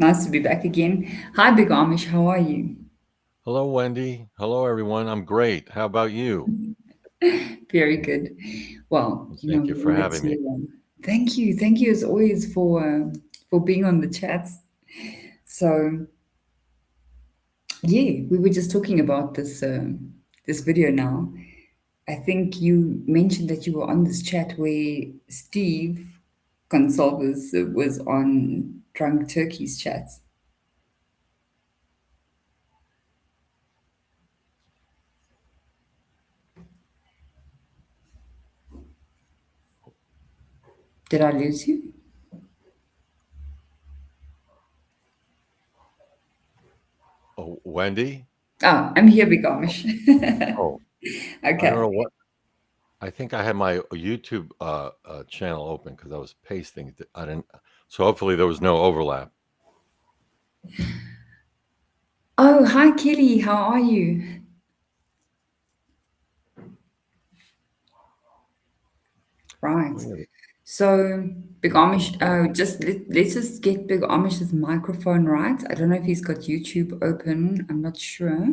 Nice to be back again. Hi, Big Amish. How are you? Hello, Wendy. Hello, everyone. I'm great. How about you? Very good. Well, Thank you we for wanted having to. me. Thank you. Thank you as always for being on the chats. So yeah, we were just talking about this video now. I think you mentioned that you were on this chat where Steve Goncalves was on Drunk Turkey's chats. Did I lose you? Oh, Wendy? Ah, I'm here, Big Amish. Oh, I don't Okay. know what. I think I had my YouTube channel open because I was pasting. I didn't. So hopefully there was no overlap. Oh, hi, Kelly. How are you? Right. Wait, So, Big let me Amish, let's just get Big Amish's microphone right. I don't know if he's got YouTube open. I'm not sure.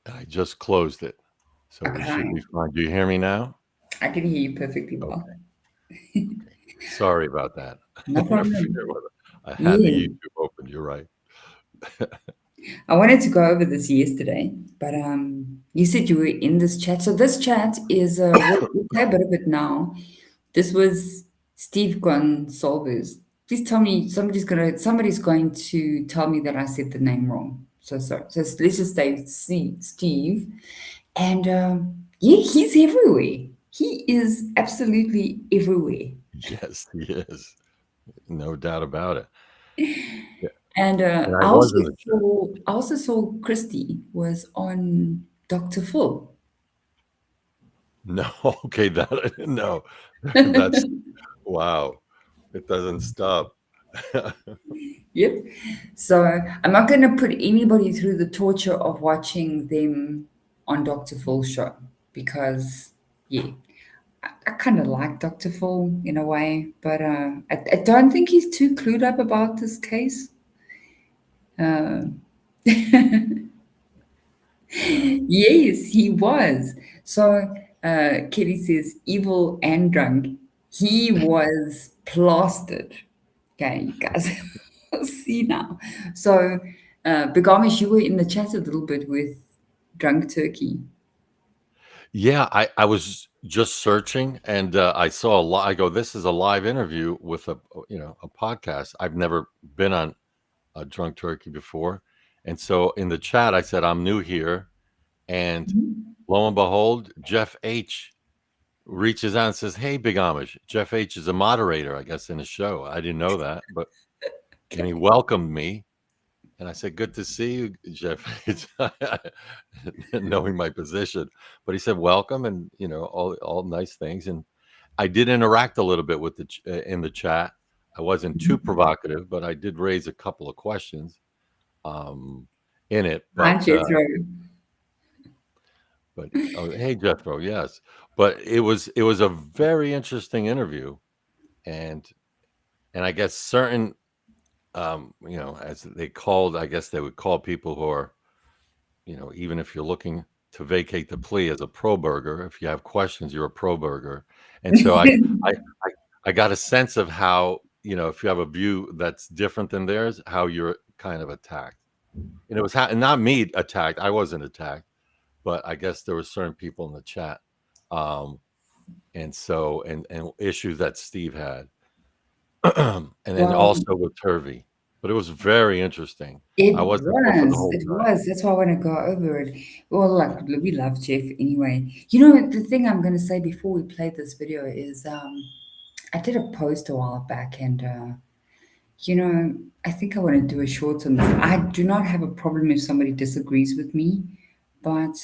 I just closed it, so we should Okay. be fine. Do you hear me now? I can hear you perfectly well. Okay. Okay. Sorry about that. No problem. I had the Yeah. YouTube open. You're right. I wanted to go over this yesterday, but you said you were in this chat. So this chat is we'll play a bit of it now. This was Steve Gonsalves. Please tell me somebody's going to tell me that I said the name wrong. So sorry. So let's just say Steve. And yeah, he's everywhere. He is absolutely everywhere. Yes, he is. No doubt about it. Yeah. And And I was in the chat. I also saw Christy was on Dr. Phil. No, okay, that I didn't know. That's wow. It doesn't stop. Yep. So I'm not going to put anybody through the torture of watching them on Dr. Phil's show because, yeah, I kind of like Dr. Phil in a way, but I don't think he's too clued up about this case. Uh, Yeah. yes, he was. So Kelly says, evil and drunk. He was plastered. Okay, you guys see now. So, Begamish, you were in the chat a little bit with Drunk Turkey. Yeah, I was just searching and I saw a lot. I go, this is a live interview with a podcast. I've never been on a Drunk Turkey before. And so in the chat, I said, I'm new here. And Mhm. lo and behold, Jeff H reaches out and says, hey, Big Amish. Jeff H is a moderator, I guess, in the show. I didn't know that, but and he welcomed me. And I said, good to see you, Jeff, knowing my position. But he said, welcome, and all nice things. And I did interact a little bit with in the chat. I wasn't too provocative, but I did raise a couple of questions um, in it. Hi, Jethro. But oh, hey, Jethro, yes. But it was a very interesting interview, and I guess certain as they called, I guess they would call people who are even if you're looking to vacate the plea as a pro burger, if you have questions, you're a pro burger. And so I, I, I got a sense of how, if you have a view that's different than theirs, how you're kind of attacked. And it was not me attacked. I wasn't attacked, but I guess there were certain people in the chat. Um, and so, and issues that Steve had, and then Well, also with Turvey, but it was very interesting. I it wasn't there for the was. whole It time. was. That's why I want to go over it. Well, like we love Jeff anyway. You know, the thing I'm going to say before we play this video is I did a post a while back and I think I want to do a short on this. I do not have a problem if somebody disagrees with me, but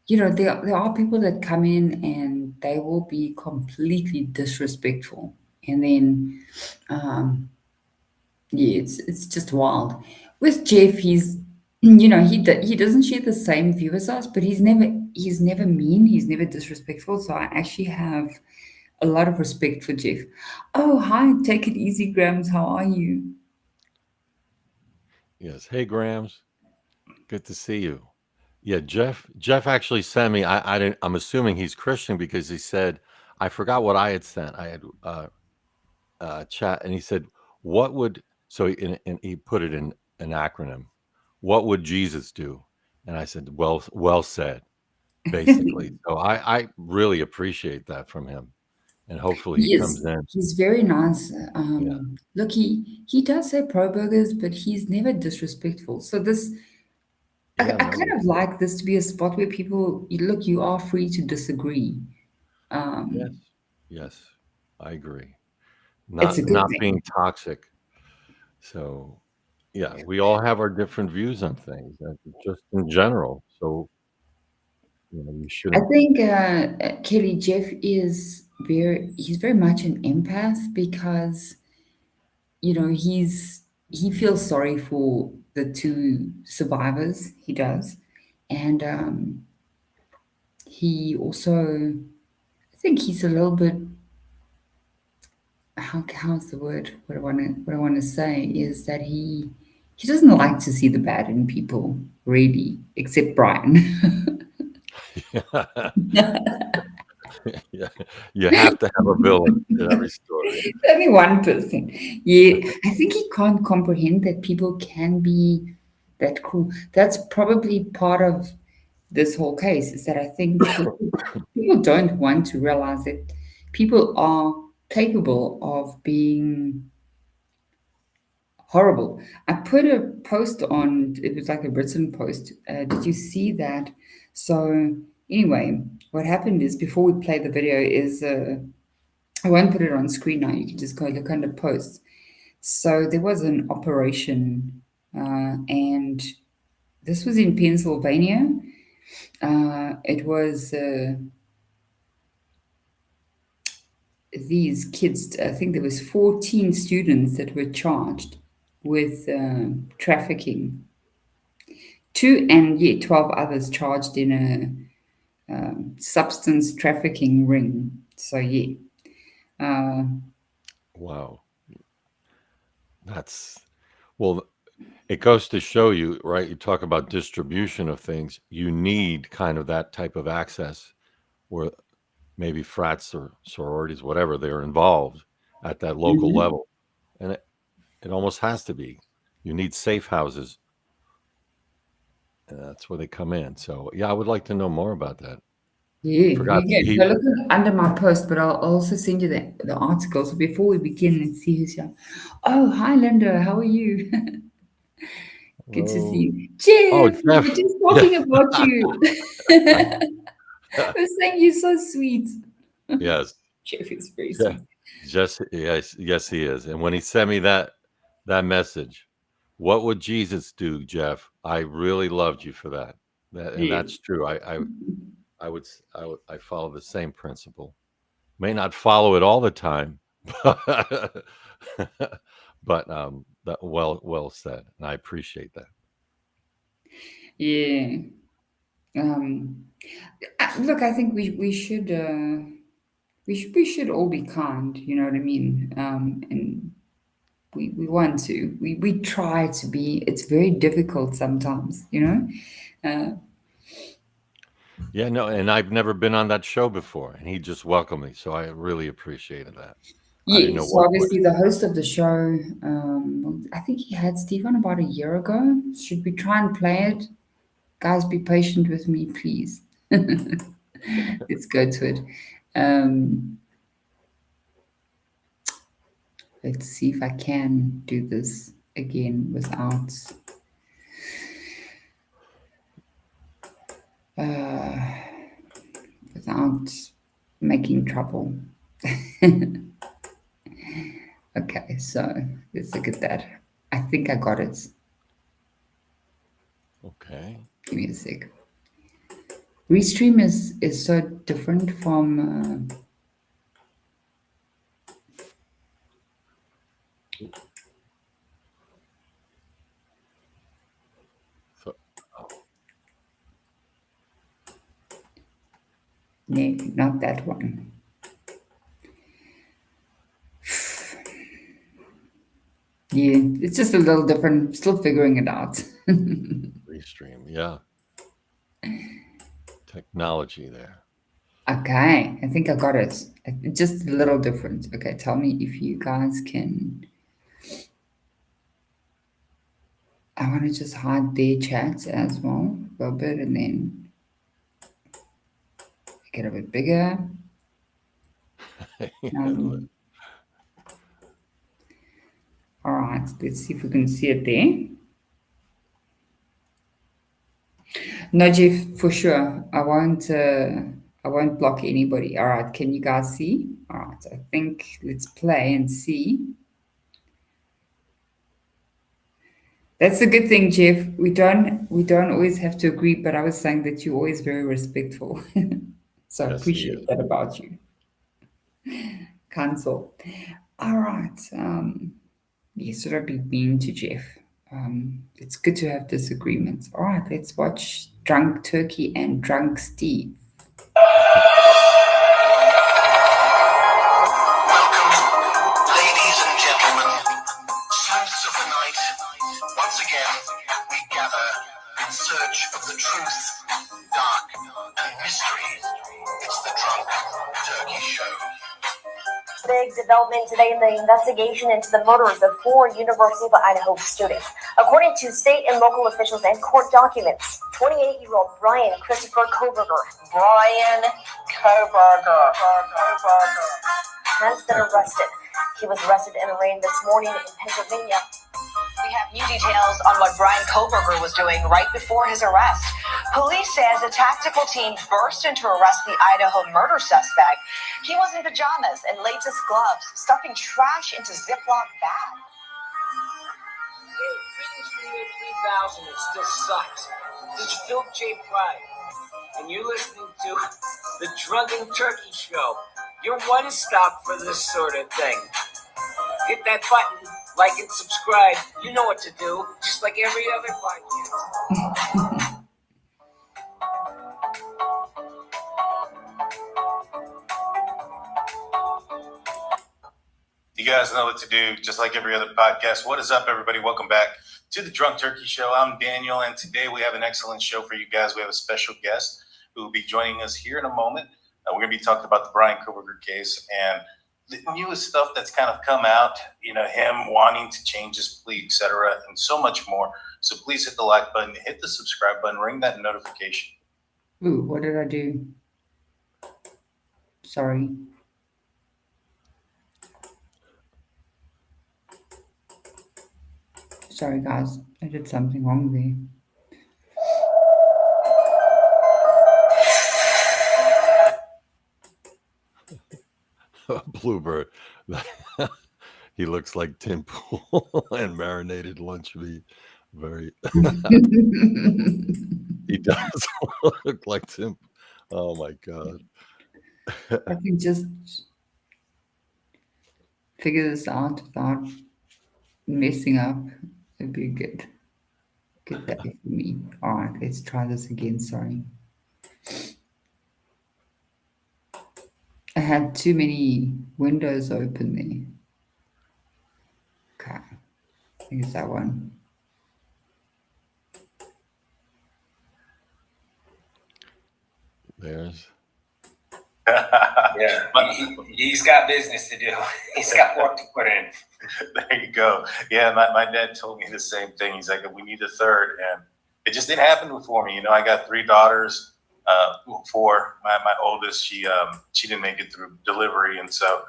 there are people that come in and they will be completely disrespectful, and then yeah, it's just wild. With Jeff, he's he doesn't share the same view as us, but he's never mean, he's never disrespectful. So I actually have a lot of respect for Jeff. Oh, hi, take it easy, Grams. How are you? Yes. Hey, Grams. Good to see you. Yeah, Jeff actually sent me. I didn't. I'm assuming he's Christian because he said I forgot what I had sent. I had chat, and he said, "What would so?" And he put it in an acronym. What would Jesus do? And I said, "Well said." Basically, so I really appreciate that from him, and hopefully he He comes is. in. He's very nice. Yeah, Look, he does say pro burgers, but he's never disrespectful. So this, yeah, I no, kind of like this to be a spot where people, look, you are free to disagree. yes, yes, I agree. It's a good Not being thing. toxic. So yeah, we all have our different views on things, just in general. So you I shouldn't. think Kelly Jeff is he's very much an empath because he feels sorry for the two survivors. He does, and he also, I think he's a little bit, how's the word? What I want to say is that he doesn't like to see the bad in people, really, except Brian. Yeah, you have to have a villain in every story. Only one person. Yeah, I think he can't comprehend that people can be that cruel. That's probably part of this whole case, is that I think people don't want to realize that people are capable of being horrible. I put a post on, it was like a written post. Did you see that? So, anyway, what happened is, before we play the video, is I won't put it on screen now. You can just go look under posts. So there was an operation, and this was in Pennsylvania. It was these kids. I think there was 14 students that were charged with trafficking. Two and yet 12 others charged in a substance trafficking ring. So yeah, uh, Wow, that's well. It goes to show you, right? You talk about distribution of things. You need kind of that type of access where maybe frats or sororities, whatever, they're involved at that local mhm. level, and it almost has to be. You need safe houses, and that's where they come in. So yeah, I would like to know more about that. Yeah, I forgot you can. he. So look under my post, but I'll also send you the article. So before we begin, let's see who's here. Oh, hi Linda, how are you? Good to see Oh, you. oh, Jeff, we were Jeff. just Yeah, talking about you. I was saying you're so sweet. yes, Jeff is very yeah, sweet. just yes, yes, he is. And when he sent me that message, what would Jesus do, Jeff? I really loved you for that. And Yeah. that's true. I follow the same principle. May not follow it all the time, but that well said, and I appreciate that. Yeah. Um, look, I think we should all be kind. You know what I mean? And we want to. We try to be. It's very difficult sometimes. Uh, Yeah, no, and I've never been on that show before, and he just welcomed me, so I really appreciated that. I didn't know yes. So what obviously question. the host of the show. I think he had Steve on about a year ago. Should we try and play it? Guys, be patient with me, please. Let's go to it. Um, let's see if I can do this again without making trouble. Okay, so let's look at that. I think I got it. Okay. Give me a sec. Restream is so different from. So, oh, No, not that one. Yeah, it's just a little different. Still figuring it out. Restream, yeah, technology there. Okay, I think I got it. Just a little different. Okay, tell me if you guys can. I want to just hide their chats as well a little bit and then get a bit bigger. Um, all right, let's see if we can see it there. No, Jeff, for sure. I won't. I won't block anybody. All right, can you guys see? All right, I think let's play and see. That's a good thing, Jeff. We don't always have to agree, but I was saying that you're always very respectful. So I Yes, he appreciate is. that about you. Cancel. All right. Yes, should I be mean to Jeff? It's good to have disagreements. All right, let's watch Drunk Turkey and Drunk Steve. Welcome, ladies and gentlemen, souls of the night. Once again, we gather in search of the truth, dark, and mystery. It's the Drunk Turkey Show. Big development today in the investigation into the murders of 4 University of Idaho students. According to state and local officials and court documents, 28-year-old Bryan Christopher Kohberger, has been arrested. He was arrested and arraigned this morning in Pennsylvania. We have new details on what Bryan Kohberger was doing right before his arrest. Police says a tactical team burst in to arrest the Idaho murder suspect. He was in pajamas and latest gloves, stuffing trash into Ziploc bags. Greetings from the year 3000. It still sucks. This is Phil J. Pride, and you're listening to the Drunken Turkey Show. Your one stop for this sort of thing. Hit that button, like and subscribe. You know what to do, just like every other podcast. You guys know what to do, just like every other podcast. What is up, everybody? Welcome back to the Drunk Turkey Show. I'm Daniel, and today we have an excellent show for you guys. We have a special guest who will be joining us here in a moment. We're going to be talking about the Bryan Kohberger case and the newest stuff that's kind of come out, him wanting to change his plea, etc., and so much more. So please hit the like button, hit the subscribe button, ring that notification. Ooh, what did I do? Sorry. Sorry, guys. I did something wrong there. Bluebird. He looks like Tim Pool and marinated lunch meat. Very. He does look like Tim. Oh my God. I can just figure this out without messing up. It'd be good. Good day for me. All right, let's try this again. Sorry. I had too many windows open there. Okay. I think it's that one. There's. Yeah, he's got business to do. He's got work to put in. There you go. Yeah, my dad told me the same thing. He's like, we need a third. And it just didn't happen before me. I got 3 daughters, 4. My oldest, she didn't make it through delivery. And so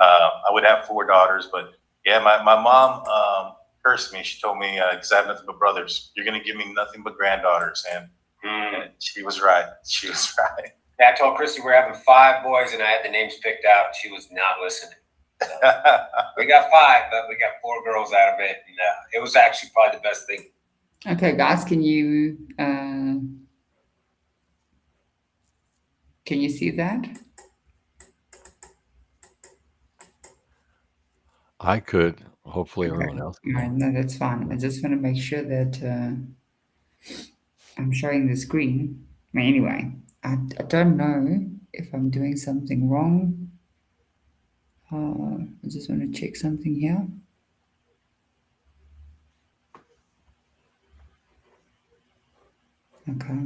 I would have 4 daughters. But yeah, my mom cursed me. She told me, because I have nothing but brothers, you're going to give me nothing but granddaughters. And she was right. She was right. Yeah, I told Christy we're having 5 boys, and I had the names picked out. She was not listening. So, we got 5, but we got 4 girls out of it, and it was actually probably the best thing. Okay, guys, can you see that? I could. Hopefully, Okay. everyone else can. All right, no, that's fine. I just want to make sure that I'm showing the screen. Anyway, I don't know if I'm doing something wrong. I just want to check something here. Okay.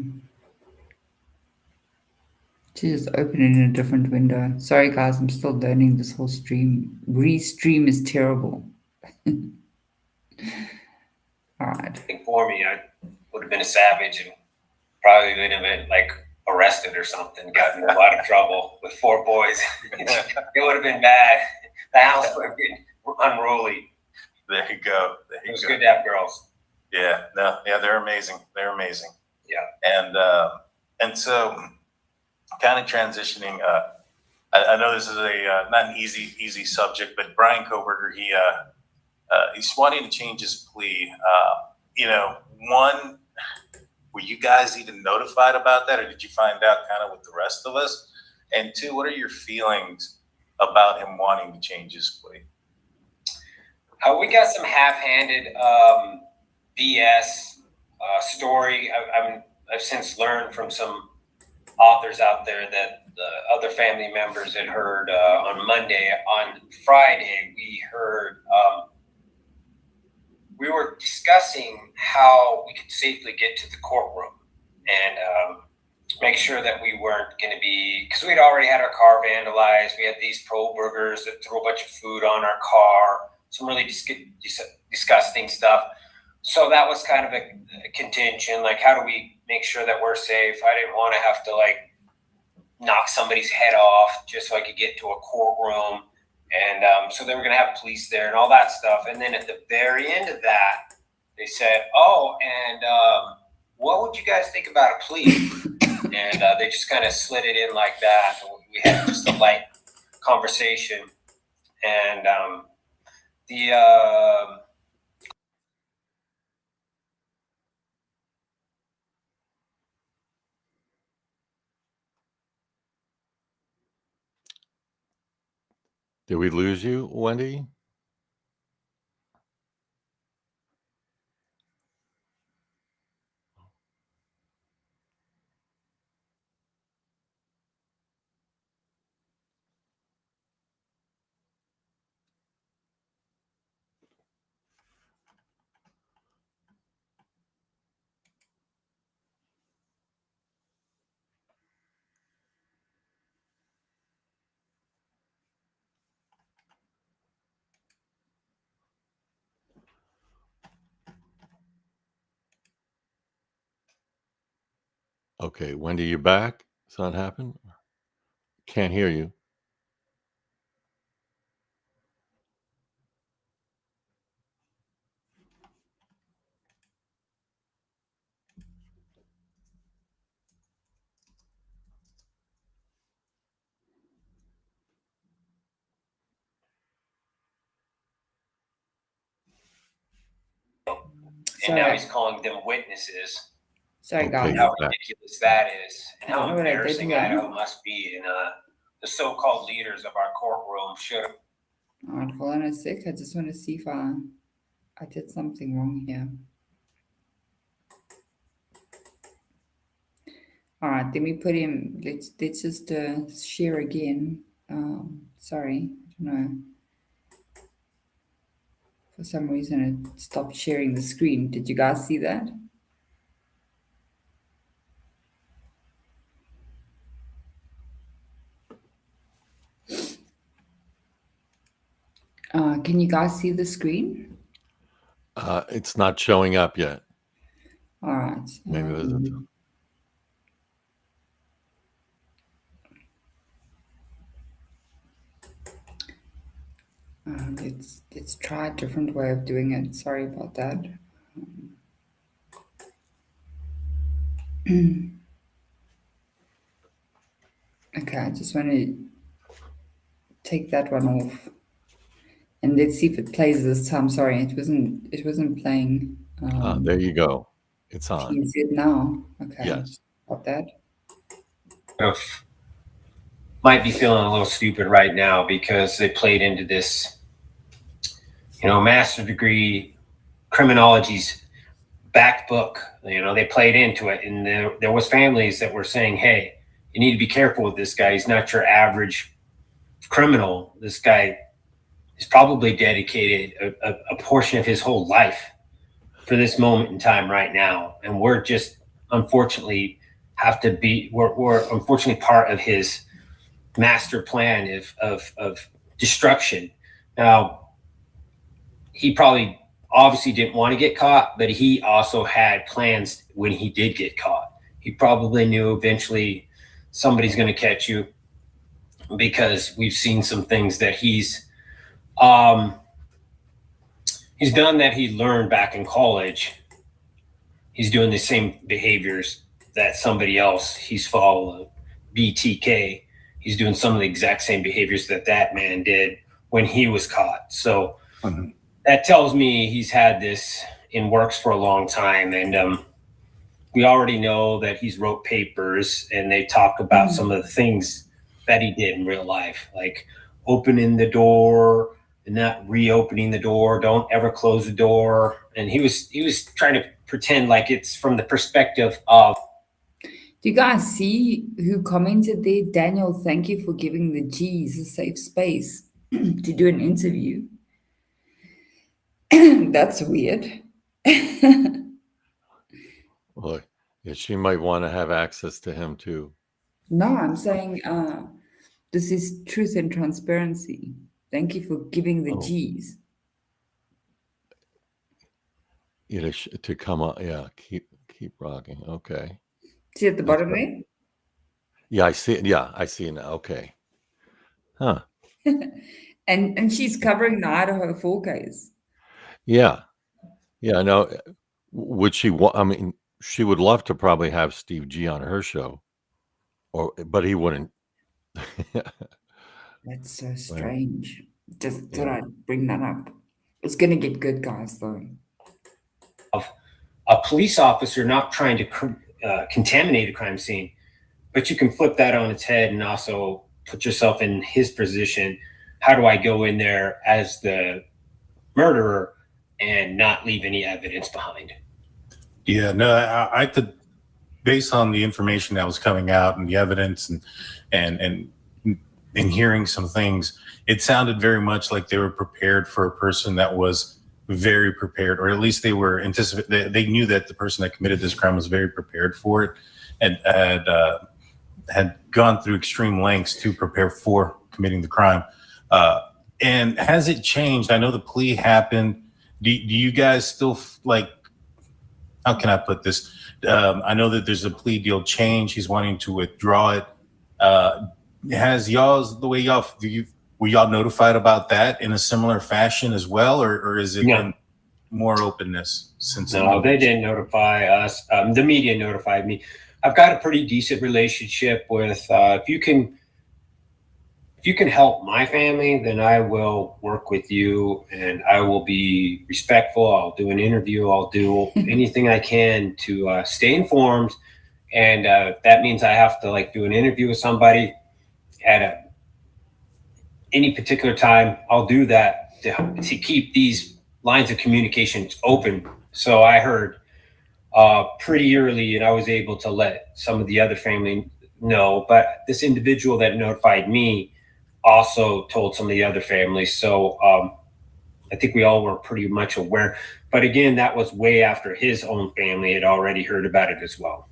Just open it in a different window. Sorry, guys, I'm still learning this whole stream. Restream is terrible. All right. For me, I would have been a savage and probably would have been like arrested or something, gotten in a lot of trouble with 4 boys. It would have been bad. The house would have been unruly. There you go. It was good to have girls. Yeah, no, yeah, they're amazing. They're amazing. Yeah. And so, kind of transitioning. I know this is a not an easy subject, but Bryan Kohberger, he's wanting to change his plea. One, were you guys even notified about that, or did you find out kind of with the rest of us? And 2, what are your feelings about him wanting to change his plea? We got some half-handed BS story. I've since learned from some authors out there that the other family members had heard on Monday. On Friday, we heard we were discussing how we could safely get to the courtroom and make sure that we weren't going to be, because we'd already had our car vandalized. We had these Kohbergers that threw a bunch of food on our car, some really disgusting stuff. So that was kind of a contention, like how do we make sure that we're safe? I didn't want to have to like knock somebody's head off just so I could get to a courtroom. And so they were going to have police there and all that stuff. And then at the very end of that, they said, and what would you guys think about a plea? And they just kind of slid it in like that. And we had just a light conversation. And Did we lose you, Wendy? Okay, Wendy, you back? Does that happen? Can't hear you. and now he's calling them witnesses. Sorry, Okay, guys. How ridiculous that is, and I don't how know what I did embarrassing here. Idaho must be. And the so-called leaders of our courtroom should have. All right, hold on a sec. I just want to see if I did something wrong here. All right, then we put him. Let's just share again. Sorry, I don't know. For some reason, it stopped sharing the screen. Did you guys see that? Can you guys see the screen? It's not showing up yet. All right. Maybe there's a... Let's try a different way of doing it. Sorry about that. Okay, I just want to take that one off, and let's see if it plays this time. Sorry, it wasn't playing. there you go. It's Can on. you see it now? Okay. Yes. Got that. Might be feeling a little stupid right now because they played into this, master degree criminology's back book. They played into it, and there was families that were saying, "Hey, you need to be careful with this guy. He's not your average criminal. This guy has probably dedicated a portion of his whole life for this moment in time right now, and we're just unfortunately we're unfortunately part of his master plan of destruction. Now, he probably obviously didn't want to get caught, but he also had plans when he did get caught. He probably knew eventually somebody's going to catch you, because we've seen some things that he's done that he learned back in college. He's doing the same behaviors that somebody else he's following, BTK. He's doing some of the exact same behaviors that that man did when he was caught. So that tells me he's had this in works for a long time. And we already know that he's wrote papers, and they talk about some of the things that he did in real life, like opening the door and not reopening the door. Don't ever close the door. And he was trying to pretend like it's from the perspective of. Do you guys see who commented there? Daniel, thank you for giving the G's a safe space to do an interview. That's weird. Well, yeah, she might want to have access to him too. No, I'm saying this is truth and transparency. Thank you for giving the G's. You know, to come up, yeah, keep rocking. Okay. See at the bottom there? Yeah, I see it. Yeah, I see it now. Okay. Huh. And she's covering the Idaho 4Ks. Yeah. Yeah. No, would she want? I mean, she would love to probably have Steve G on her show, but he wouldn't. That's so strange. Just thought I'd bring that up. It's gonna get good, guys, though. Of a police officer not trying to contaminate a crime scene, but you can flip that on its head and also put yourself in his position. How do I go in there as the murderer and not leave any evidence behind? Yeah, no, I could, based on the information that was coming out and the evidence and hearing some things, it sounded very much like they were prepared for a person that was very prepared, or at least they were they knew that the person that committed this crime was very prepared for it, and had gone through extreme lengths to prepare for committing the crime. And has it changed? I know the plea happened. Do you guys still like? How can I put this? I know that there's a plea deal change. He's wanting to withdraw it. Has were y'all notified about that in a similar fashion as well, or is it been more openness since? No, they didn't notify us. The media notified me. I've got a pretty decent relationship with. If you can help my family, then I will work with you, and I will be respectful. I'll do an interview. I'll do anything I can to stay informed. And that means I have to do an interview with somebody at any particular time. I'll do that to keep these lines of communication open. So I heard pretty early, and I was able to let some of the other family know. But this individual that notified me also told some of the other families. So I think we all were pretty much aware. But again, that was way after his own family had already heard about it as well.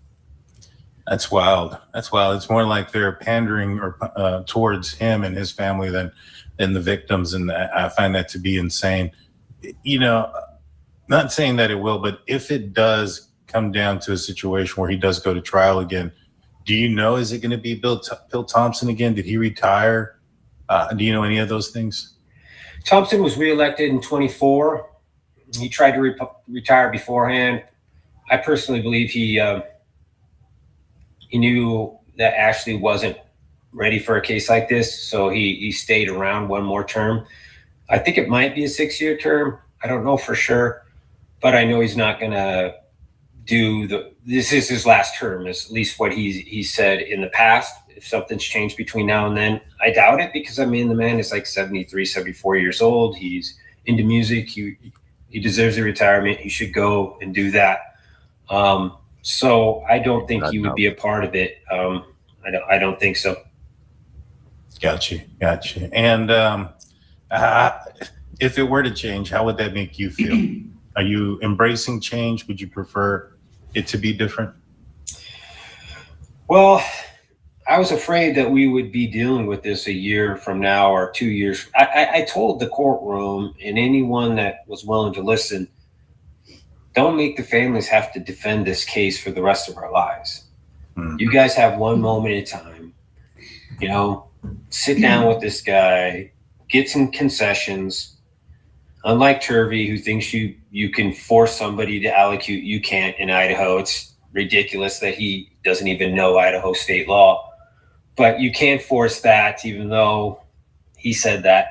That's wild. That's wild. It's more like they're pandering or towards him and his family than the victims, and I find that to be insane. You know, not saying that it will, but if it does come down to a situation where he does go to trial again, do you know, is it going to be Bill Thompson again? Did he retire? Do you know any of those things? Thompson was reelected in 24. He tried to retire beforehand. I personally believe he knew that Ashley wasn't ready for a case like this, so he stayed around one more term. I think it might be a 6-year term. I don't know for sure, but I know he's not going to this is his last term, is at least what he said in the past. If something's changed between now and then, I doubt it, because the man is 73, 74 years old. He's into music. He deserves a retirement. He should go and do that. So I don't think he would be a part of it. I don't think so. Gotcha. And if it were to change, how would that make you feel? Are you embracing change? Would you prefer it to be different? Well, I was afraid that we would be dealing with this a year from now or 2 years. I told the courtroom and anyone that was willing to listen, don't make the families have to defend this case for the rest of our lives. You guys have one moment in time, you know, sit down with this guy, get some concessions. Unlike Turvey, who thinks you can force somebody to allocute, you can't in Idaho. It's ridiculous that he doesn't even know Idaho state law. But you can't force that, even though he said that.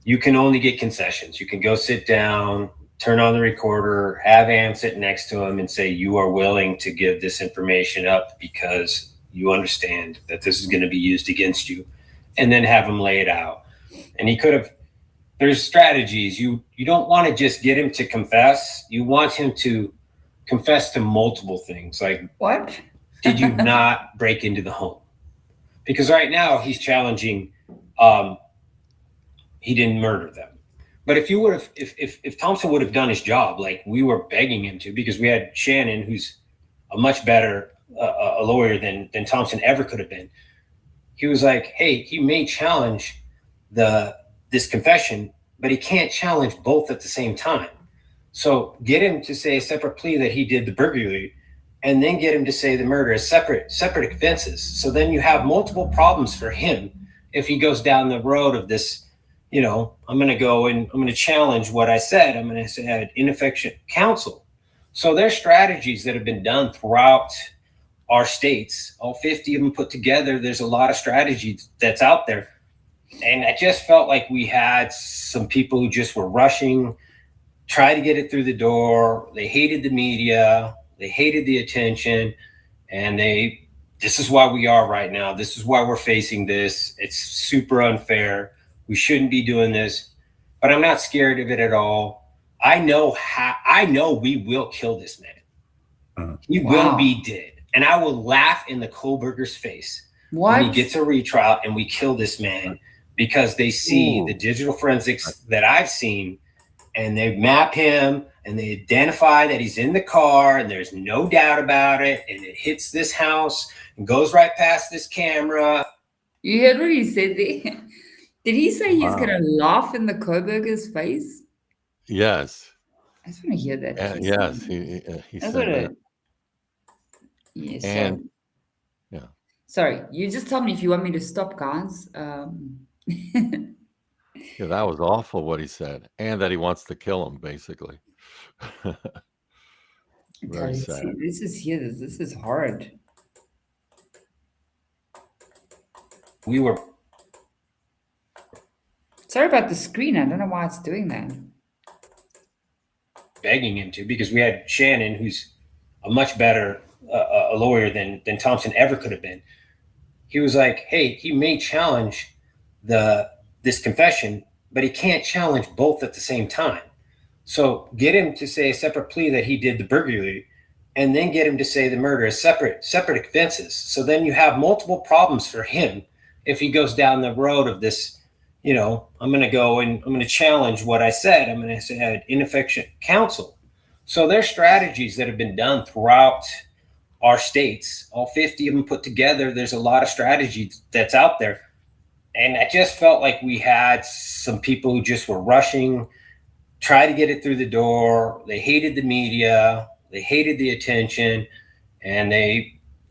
You can only get concessions. You can go sit down, turn on the recorder, have Ann sit next to him and say, you are willing to give this information up because you understand that this is going to be used against you, and then have him lay it out. And he could have, there's strategies. You don't want to just get him to confess. You want him to confess to multiple things. Like, What? did you not break into the home? Because right now he's challenging he didn't murder them. But if you would have, if Thompson would have done his job like we were begging him to, because we had Shannon, who's a much better a lawyer than Thompson ever could have been. He was like, hey, he may challenge this confession, but he can't challenge both at the same time. So get him to say a separate plea that he did the burglary, and then get him to say the murder as separate offenses. So then you have multiple problems for him if he goes down the road of this. I'm going to go and I'm going to challenge what I said. I'm going to say I had ineffective counsel. So there's strategies that have been done throughout our states, all 50 of them put together. There's a lot of strategy that's out there. And I just felt like we had some people who just were rushing, try to get it through the door. They hated the media. They hated the attention. And this is why we are right now. This is why we're facing this. It's super unfair. We shouldn't be doing this, but I'm not scared of it at all. I know we will kill this man. He will be dead. And I will laugh in the Kohberger's face when he gets a retrial and we kill this man, because they see the digital forensics that I've seen, and they map him and they identify that he's in the car and there's no doubt about it. And it hits this house and goes right past this camera. You heard what he said there? Did he say he's going to laugh in the Kohberger's face? Yes. I just want to hear that. Yes, he said that. Yes. And yeah. Sorry, you just tell me if you want me to stop, guys. Yeah, that was awful what he said, and that he wants to kill him, basically. Very sad. This is hard. We were. Sorry about the screen. I don't know why it's doing that. Begging him to, because we had Shannon, who's a much better a lawyer than Thompson ever could have been. He was like, hey, he may challenge this confession, but he can't challenge both at the same time. So get him to say a separate plea that he did the burglary, and then get him to say the murder as separate offenses. So then you have multiple problems for him if he goes down the road of this. I'm going to go and I'm going to challenge what I said. I'm going to say I had ineffective counsel. So there's strategies that have been done throughout our states, all 50 of them put together. There's a lot of strategy that's out there. And I just felt like we had some people who just were rushing, try to get it through the door. They hated the media. They hated the attention. And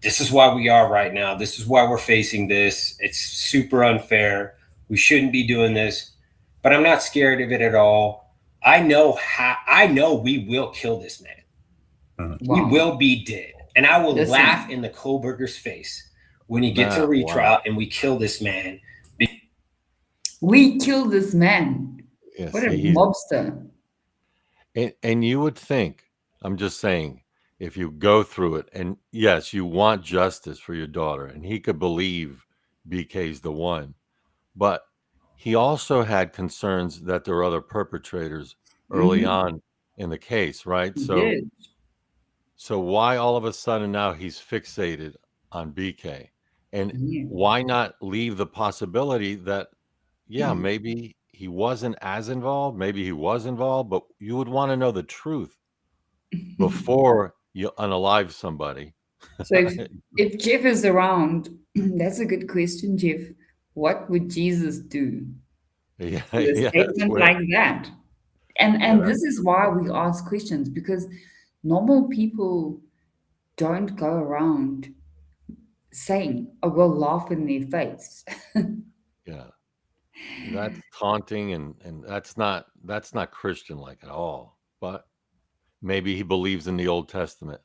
this is why we are right now. This is why we're facing this. It's super unfair. We shouldn't be doing this, but I'm not scared of it at all. I know we will kill this man. He will be dead. And I will laugh in the Kohberger's face when he gets a retrial and we kill this man. We kill this man. Yes, what a mobster. And you would think, I'm just saying, if you go through it, and yes, you want justice for your daughter, and he could believe BK's the one. But he also had concerns that there were other perpetrators early on in the case, right? So why all of a sudden now he's fixated on BK? And why not leave the possibility that, maybe he wasn't as involved, maybe he was involved, but you would want to know the truth before you unalive somebody. So if Jeff is around, that's a good question, Jeff. What would Jesus do Yeah, with a yes, statement where, like that? And yeah, this is why we ask questions, because normal people don't go around saying, "Oh, we'll laugh in their face." yeah. That's taunting, and that's not Christian like at all. But maybe he believes in the Old Testament,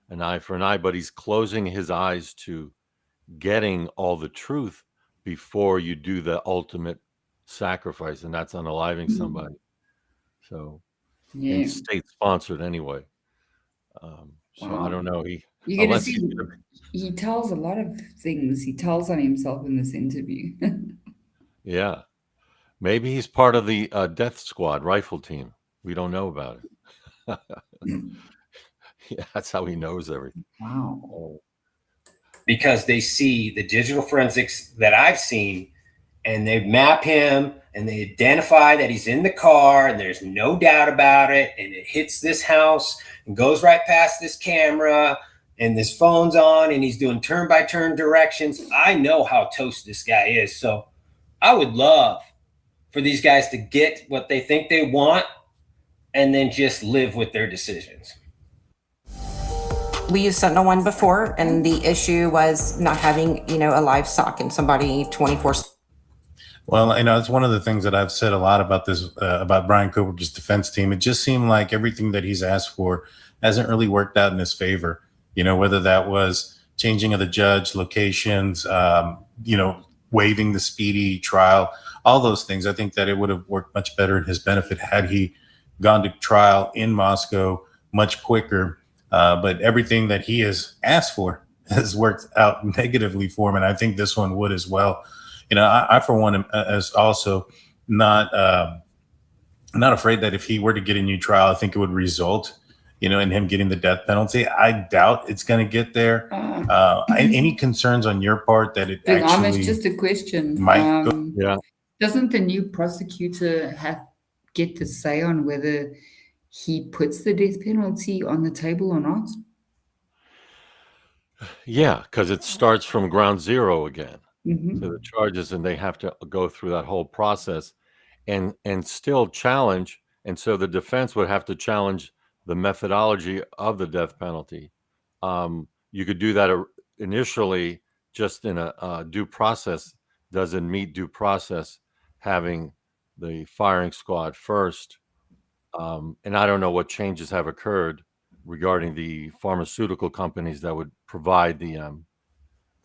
an eye for an eye, but he's closing his eyes to getting all the truth before you do the ultimate sacrifice, and that's unaliving somebody. So, and Yeah. state sponsored anyway. So I Wow. don't know. He You're going to unless he's see, he tells a lot of things. He tells on himself in this interview. yeah, maybe he's part of the death squad rifle team. We don't know about it. Yeah, that's how he knows everything. Wow. Oh, because they see the digital forensics that I've seen, and they map him and they identify that he's in the car and there's no doubt about it, and it hits this house and goes right past this camera, and this phone's on and he's doing turn by turn directions. I know how toast this guy is. So I would love for these guys to get what they think they want and then just live with their decisions. We used Sentinel One before, and the issue was not having, a livestock and somebody 24. Well, it's one of the things that I've said a lot about this, about Bryan Kohberger's defense team. It just seemed like everything that he's asked for hasn't really worked out in his favor. Whether that was changing of the judge, locations, waiving the speedy trial, all those things. I think that it would have worked much better in his benefit had he gone to trial in Moscow much quicker. But everything that he has asked for has worked out negatively for him, and I think this one would as well. I for one am as also not afraid that if he were to get a new trial, I think it would result, in him getting the death penalty. I doubt it's going to get there. Any concerns on your part that it Being actually honest, just a question. might go? yeah. Doesn't the new prosecutor get to say on whether he puts the death penalty on the table or not? Yeah, because it starts from ground zero again. Mm-hmm. So the charges, and they have to go through that whole process and still challenge. And so the defense would have to challenge the methodology of the death penalty. You could do that initially just in a due process. Doesn't meet due process having the firing squad first. And I don't know what changes have occurred regarding the pharmaceutical companies that would provide the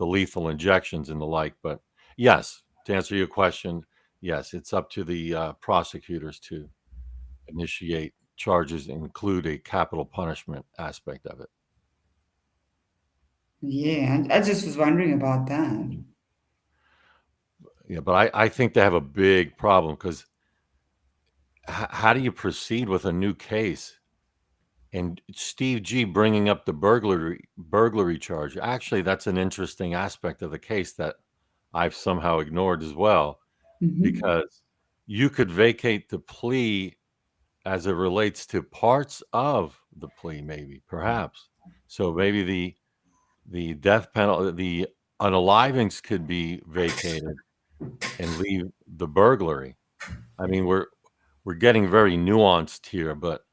lethal injections and the like. But yes, to answer your question, yes, it's up to the prosecutors to initiate charges and include a capital punishment aspect of it. Yeah, I just was wondering about that. Yeah, but I think they have a big problem because how do you proceed with a new case? And Steve G bringing up the burglary charge. Actually, that's an interesting aspect of the case that I've somehow ignored as well, Mm-hmm. because you could vacate the plea as it relates to parts of the plea, maybe, perhaps. So maybe the death penalty, the unalivings could be vacated and leave the burglary. I mean, we're getting very nuanced here, but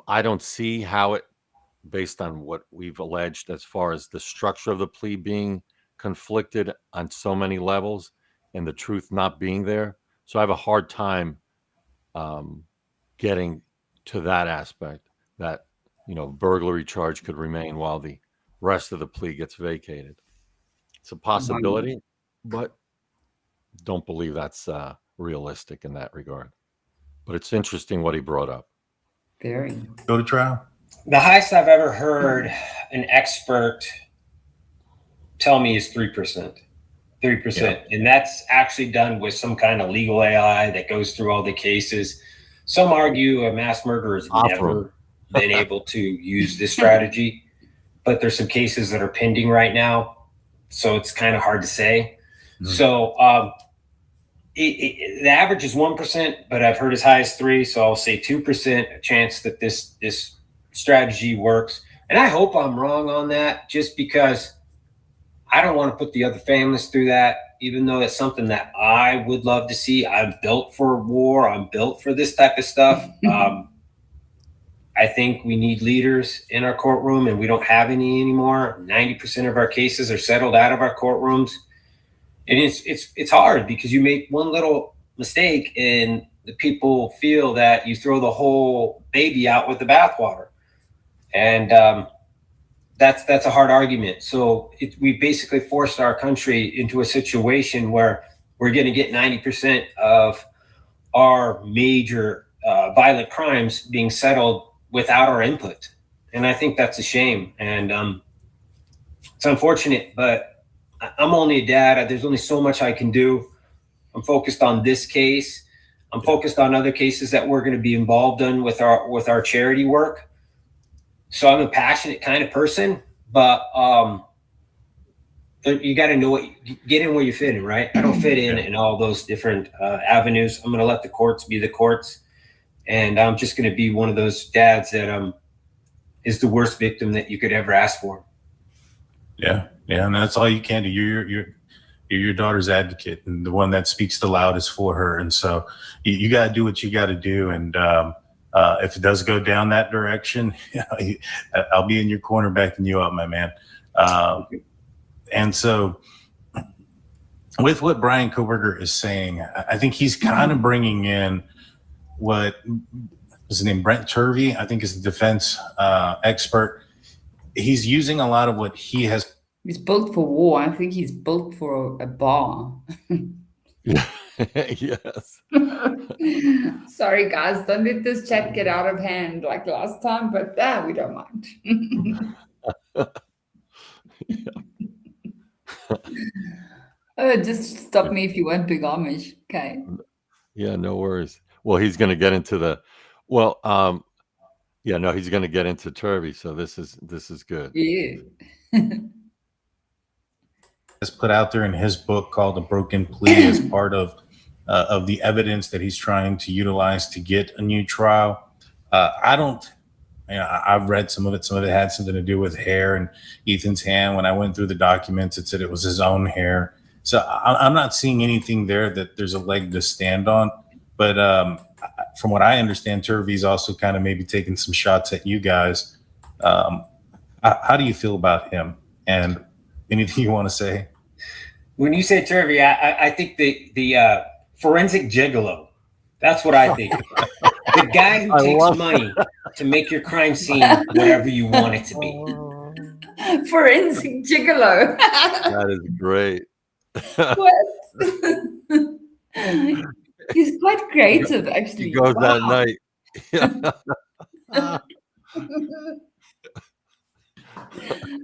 I don't see how it, based on what we've alleged as far as the structure of the plea being conflicted on so many levels and the truth not being there. So I have a hard time getting to that aspect that, burglary charge could remain while the rest of the plea gets vacated. It's a possibility, but don't believe that's realistic in that regard. But it's interesting what he brought up. Very. Go to trial. The highest I've ever heard an expert tell me is 3%. 3%. Yeah. And that's actually done with some kind of legal AI that goes through all the cases. Some argue a mass murderer has never been able to use this strategy, but there's some cases that are pending right now. So it's kind of hard to say. Mm-hmm. So the average is 1%, but I've heard as high as 3%. So I'll say 2% chance that this strategy works. And I hope I'm wrong on that, just because I don't want to put the other families through that, even though it's something that I would love to see. I'm built for war. I'm built for this type of stuff. I think we need leaders in our courtroom, and we don't have any anymore. 90% of our cases are settled out of our courtrooms. And it's hard because you make one little mistake and the people feel that you throw the whole baby out with the bathwater. And that's a hard argument. So we basically forced our country into a situation where we're going to get 90% of our major violent crimes being settled without our input. And I think that's a shame. And it's unfortunate, but I'm only a dad. There's only so much I can do. I'm focused on this case. I'm focused on other cases that we're going to be involved in with our charity work. So I'm a passionate kind of person, but you got to know get in where you fit in, right? I don't fit in all those different avenues. I'm going to let the courts be the courts. And I'm just going to be one of those dads that is the worst victim that you could ever ask for. Yeah, and that's all you can do. You're your daughter's advocate, and the one that speaks the loudest for her. And so you got to do what you got to do. And if it does go down that direction, I'll be in your corner backing you up, my man. And so with what Bryan Kohberger is saying, I think he's kind of bringing in what was his name, Brent Turvey, I think is the defense expert. He's using a lot of what he has. He's built for war. I think he's built for a bar. Yes. Sorry, guys. Don't let this chat get out of hand like last time, but we don't mind. Just stop me if you want, Big Amish. Okay. Yeah, no worries. Well, he's going to get into he's going to get into Turvey. So this is good. Yeah. Has put out there in his book called A Broken Plea as part of the evidence that he's trying to utilize to get a new trial. I've read some of it. Some of it had something to do with hair and Ethan's hand. When I went through the documents, it said it was his own hair. So I'm not seeing anything there that there's a leg to stand on. But from what I understand, Turvey's also kind of maybe taking some shots at you guys. How do you feel about him? And anything you want to say? When you say Turvey, I think the forensic gigolo. That's what I think. The guy who takes money to make your crime scene whatever you want it to be. Forensic gigolo. That is great. What? He's quite creative, actually. He goes that night.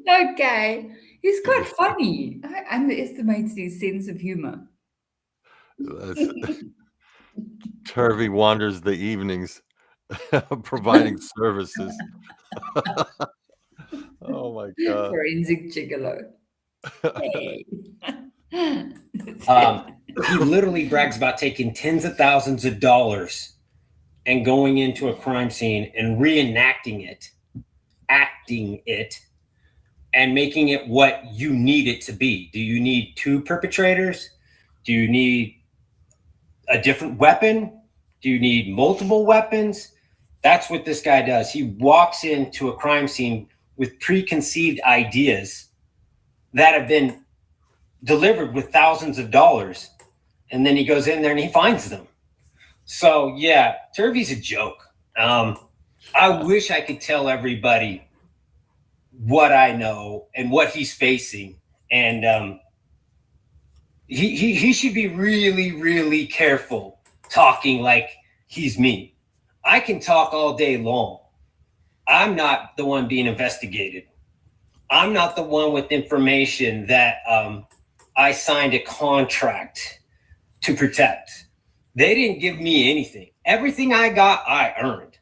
Okay. He's quite funny. I underestimate his sense of humor. Turvey wanders the evenings providing services. Oh my God. Forensic gigolo. Hey. He literally brags about taking tens of thousands of dollars and going into a crime scene and reenacting it, acting it, and making it what you need it to be. Do you need two perpetrators? Do you need a different weapon? Do you need multiple weapons? That's what this guy does. He walks into a crime scene with preconceived ideas that have been delivered with thousands of dollars. And then he goes in there and he finds them. So yeah, Turvey's a joke. I wish I could tell everybody what I know and what he's facing. And he should be really, really careful talking like he's me. I can talk all day long. I'm not the one being investigated. I'm not the one with information that I signed a contract to protect. They didn't give me anything. Everything I got, I earned.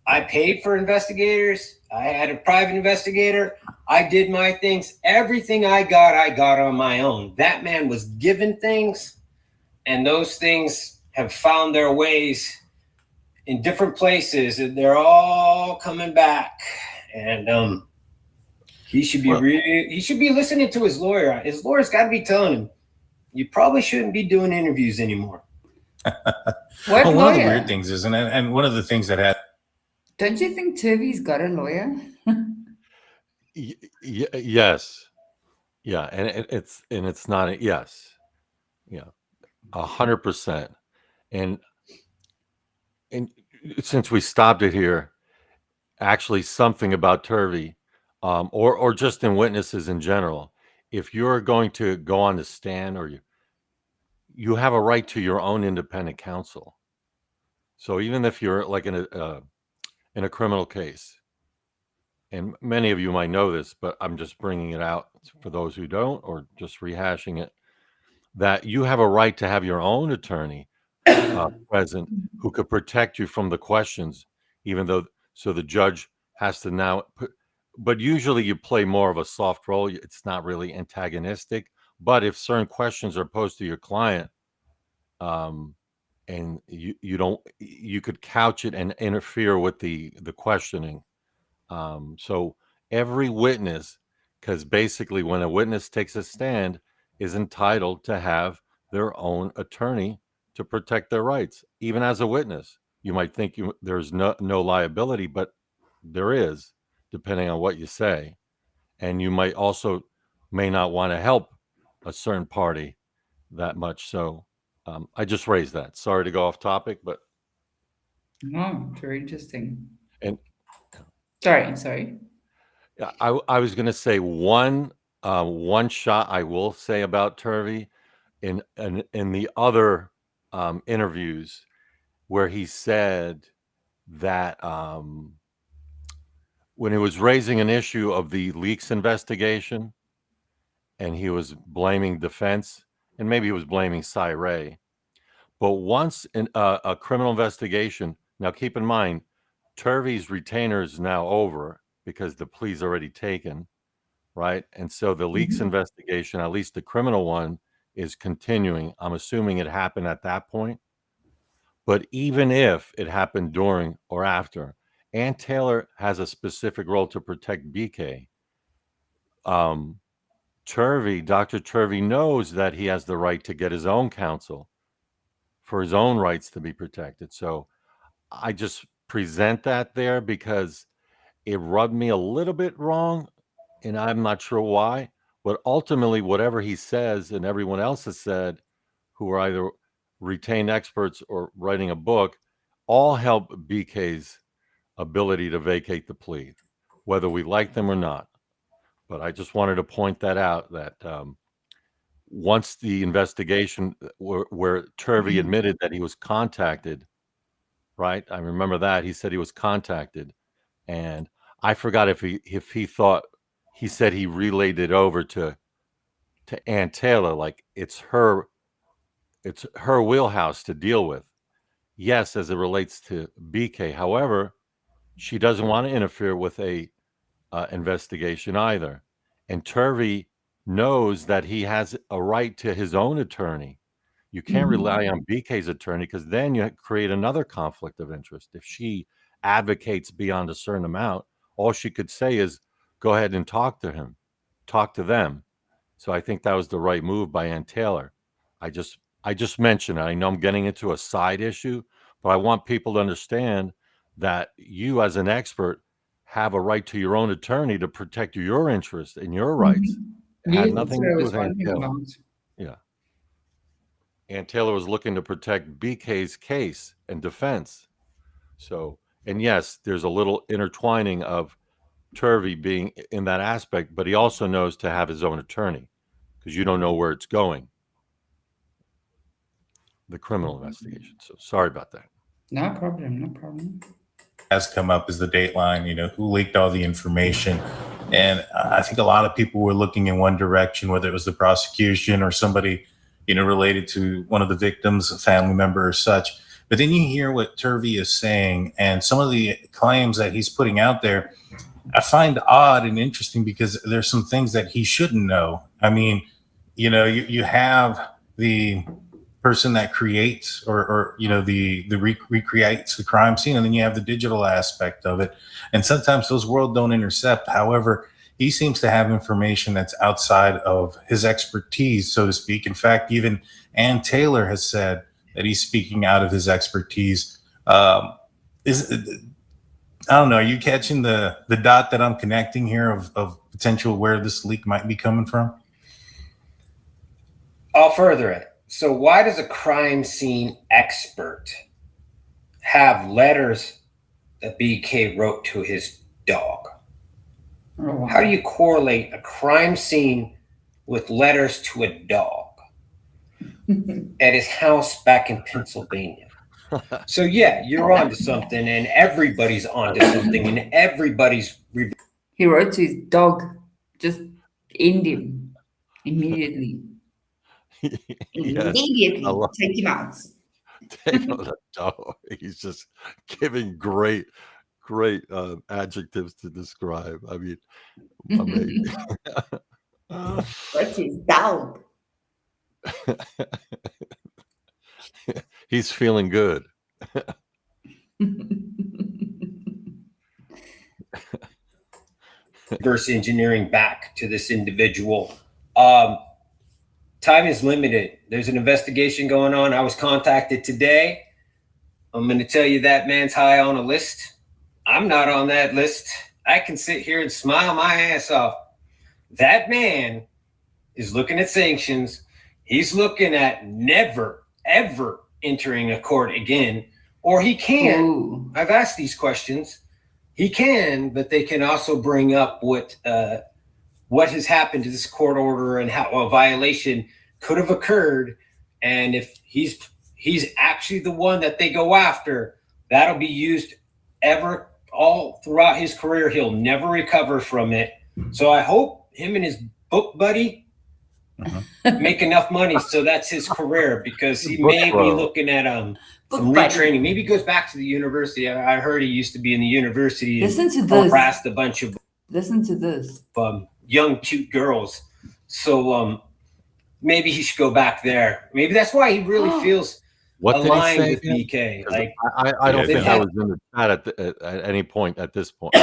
I paid for investigators. I had a private investigator. I did my things. Everything I got on my own. That man was given things, and those things have found their ways in different places, and they're all coming back. And He should be he should be listening to his lawyer. His lawyer's got to be telling him, you probably shouldn't be doing interviews anymore. What Well, one lawyer? of the weird things is, and one of the things that had. Don't you think Turvey's got a lawyer? Yes. Yeah. And it's not a yes. Yeah. 100%. And since we stopped it here, actually something about Turvey, or just in witnesses in general, if you're going to go on the stand, or you have a right to your own independent counsel. So even if you're like in a criminal case, and many of you might know this, but I'm just bringing it out for those who don't, or just rehashing it, that you have a right to have your own attorney present who could protect you from the questions, even though, so the judge has to now put, but usually you play more of a soft role. It's not really antagonistic, but if certain questions are posed to your client, and you could couch it and interfere with the questioning. So every witness, because basically when a witness takes a stand, is entitled to have their own attorney to protect their rights. Even as a witness, you might think there's no liability, but there is, depending on what you say. And you may not want to help a certain party that much. So I just raised that. Sorry to go off topic, but Oh, very interesting. and Sorry. I was going to say one shot I will say about Turvey in the other interviews, where he said that when he was raising an issue of the leaks investigation, and he was blaming defense, and maybe he was blaming Cy Ray, but once in a criminal investigation, now keep in mind, Turvey's retainer is now over because the plea's already taken, right? And so the leaks investigation, at least the criminal one, is continuing. I'm assuming it happened at that point. But even if it happened during or after, Ann Taylor has a specific role to protect BK. Dr. Turvey knows that he has the right to get his own counsel for his own rights to be protected. So I just present that there because it rubbed me a little bit wrong, and I'm not sure why. But ultimately, whatever he says and everyone else has said, who are either retained experts or writing a book, all help BK's ability to vacate the plea, whether we like them or not. But I just wanted to point that out, that once the investigation where Turvey admitted that he was contacted, right? I remember that. He said he was contacted. And I forgot if he thought, he said he relayed it over to Ann Taylor, like it's her wheelhouse to deal with. Yes, as it relates to BK. However, she doesn't want to interfere with a investigation either. And Turvey knows that he has a right to his own attorney. You can't rely on BK's attorney, because then you create another conflict of interest. If she advocates beyond a certain amount, all she could say is, go ahead and talk to him, talk to them. So I think that was the right move by Ann Taylor. I just mentioned it. I know I'm getting into a side issue, but I want people to understand that you, as an expert, have a right to your own attorney to protect your interests and your rights. It had Yes, that's nothing what to I do was with Ann wondering Taylor. about. Yeah. Ann Taylor was looking to protect BK's case and defense. So, and yes, there's a little intertwining of Turvey being in that aspect, but he also knows to have his own attorney, because you don't know where it's going, the criminal investigation. So sorry about that. No problem. Has come up as the dateline, who leaked all the information. And I think a lot of people were looking in one direction, whether it was the prosecution or somebody, related to one of the victims, a family member or such. But then you hear what Turvey is saying and some of the claims that he's putting out there, I find odd and interesting, because there's some things that he shouldn't know. I mean, you have the person that creates or recreates the crime scene, and then you have the digital aspect of it, and sometimes those worlds don't intercept. However, he seems to have information that's outside of his expertise, so to speak. In fact, even Ann Taylor has said that he's speaking out of his expertise. Is I don't know. Are you catching the dot that I'm connecting here of potential where this leak might be coming from? I'll further it. So why does a crime scene expert have letters that BK wrote to his dog? Oh, wow. How do you correlate a crime scene with letters to a dog at his house back in Pennsylvania? So yeah, you're onto something, and everybody's onto something, and everybody's. He wrote to his dog, just end him immediately. Yes, Immediately, I love- take him out. Take on the dog. He's just giving great adjectives to describe. I mean, amazing. What's his dog? He's feeling good. Reverse engineering back to this individual. Time is limited. There's an investigation going on. I was contacted today. I'm going to tell you that man's high on a list. I'm not on that list. I can sit here and smile my ass off. That man is looking at sanctions. He's looking at never, ever entering a court again. Or he can. Ooh. I've asked these questions. He can, but they can also bring up what has happened to this court order and how a violation could have occurred. And if he's actually the one that they go after, that'll be used ever all throughout his career. He'll never recover from it. So I hope him and his book buddy make enough money so that's his career, because he may be looking at some retraining. Maybe he goes back to the university. I heard he used to be in the university. Listen to this. Harassed a bunch of Listen to this. young, cute girls. So maybe he should go back there. Maybe that's why he really feels What did he aligned say with again? BK. 'Cause Like, I don't they think I had- was in the chat at any point at this point.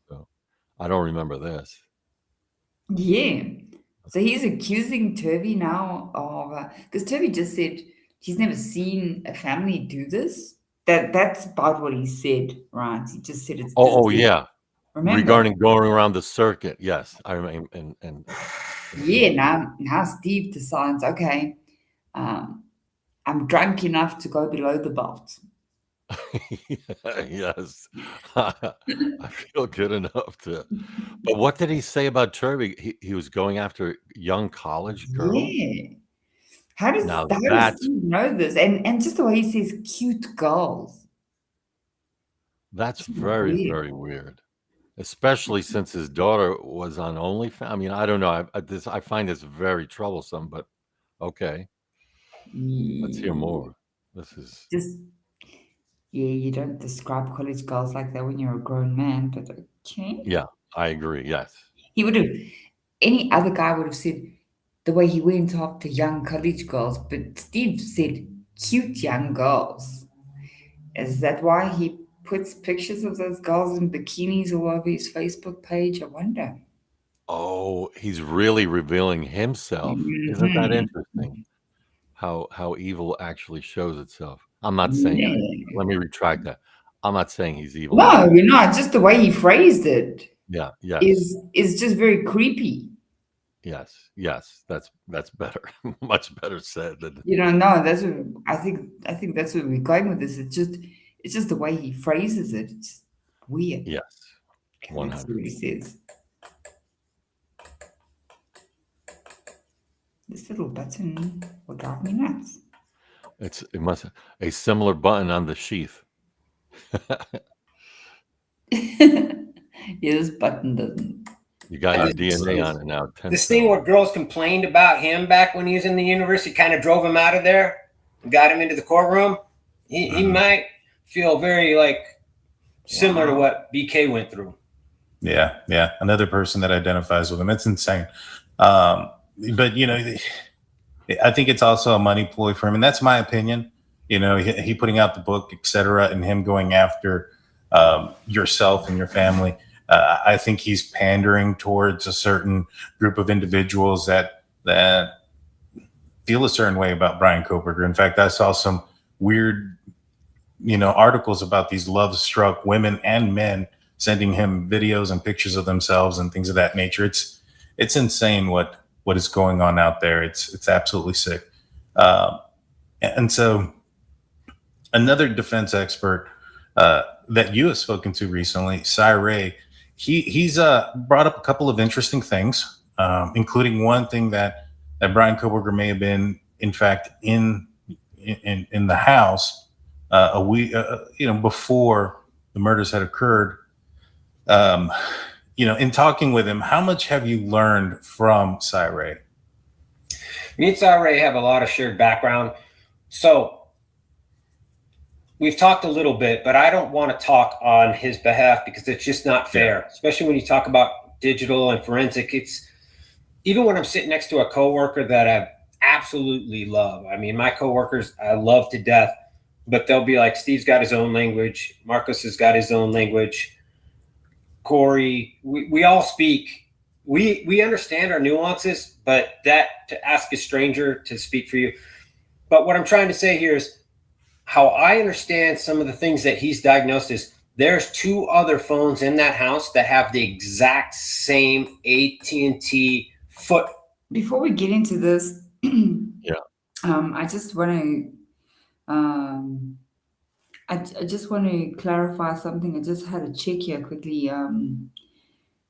So, I don't remember this. Yeah. So he's accusing Turvey now of because Turvey just said he's never seen a family do this. That's about what he said, right? He just said it's Oh just- yeah. Remember? Regarding going around the circuit, yes, I mean, and Yeah, now Steve decides, okay, I'm drunk enough to go below the belt. yes, I feel good enough to. But what did he say about Turvey? He was going after young college girls. Yeah. How does Now Steve know this? And just the way he says cute girls. That's It's very, weird. very weird, especially since his daughter was on OnlyFans. I mean, I don't know. I find this very troublesome, but okay, let's hear more. This is Just you don't describe college girls like that when you're a grown man, but okay. yeah, I agree. Yes, He would have any other guy would have said the way he went after young college girls, but Steve said cute young girls. Is that why he puts pictures of those girls in bikinis all over his Facebook page? I wonder. oh, he's really revealing himself. Isn't that Mhm. interesting? How evil actually shows itself. I'm not saying. Yeah. Let me retract that. I'm not saying he's evil. No, you're not. Just the way he phrased it Yeah. Yes. is just very creepy. Yes. Yes. That's better. Much better said than. No, that's what I think that's where we're going with this. It's just the way he phrases it. It's weird. Yes. Okay, let's see what he says. This little button will drive me nuts. It must a similar button on the sheath. Yeah, this button doesn't. You got your DNA on it now. this thing where girls complained about him back when he was in the university kind of drove him out of there and got him into the courtroom. He might feel very similar to what BK went through. Yeah. Another person that identifies with him. It's insane. But I think it's also a money ploy for him, and that's my opinion. He putting out the book, etc., and him going after yourself and your family. I think he's pandering towards a certain group of individuals that feel a certain way about Bryan Kohberger. In fact, I saw some weird, articles about these love-struck women and men sending him videos and pictures of themselves and things of that nature. It's insane what is going on out there. It's absolutely sick. And so another defense expert that you have spoken to recently, Cy Ray, he's brought up a couple of interesting things, including one thing that Bryan Kohberger may have been, in fact, in the house a week, before the murders had occurred. In talking with him, how much have you learned from Cy Ray? Me and Cy Ray have a lot of shared background. So we've talked a little bit, but I don't want to talk on his behalf because it's just not fair, especially when you talk about digital and forensic. It's even when I'm sitting next to a coworker that I absolutely love. I mean, my coworkers I love to death, but they'll be like, Steve's got his own language. Marcus has got his own language. Corey, we all speak. We understand our nuances, but that to ask a stranger to speak for you. But what I'm trying to say here is how I understand some of the things that he's diagnosed is there's 2 other phones in that house that have the exact same AT&T foot. Before we get into this, I just want to I just want to clarify something. I just had a check here quickly.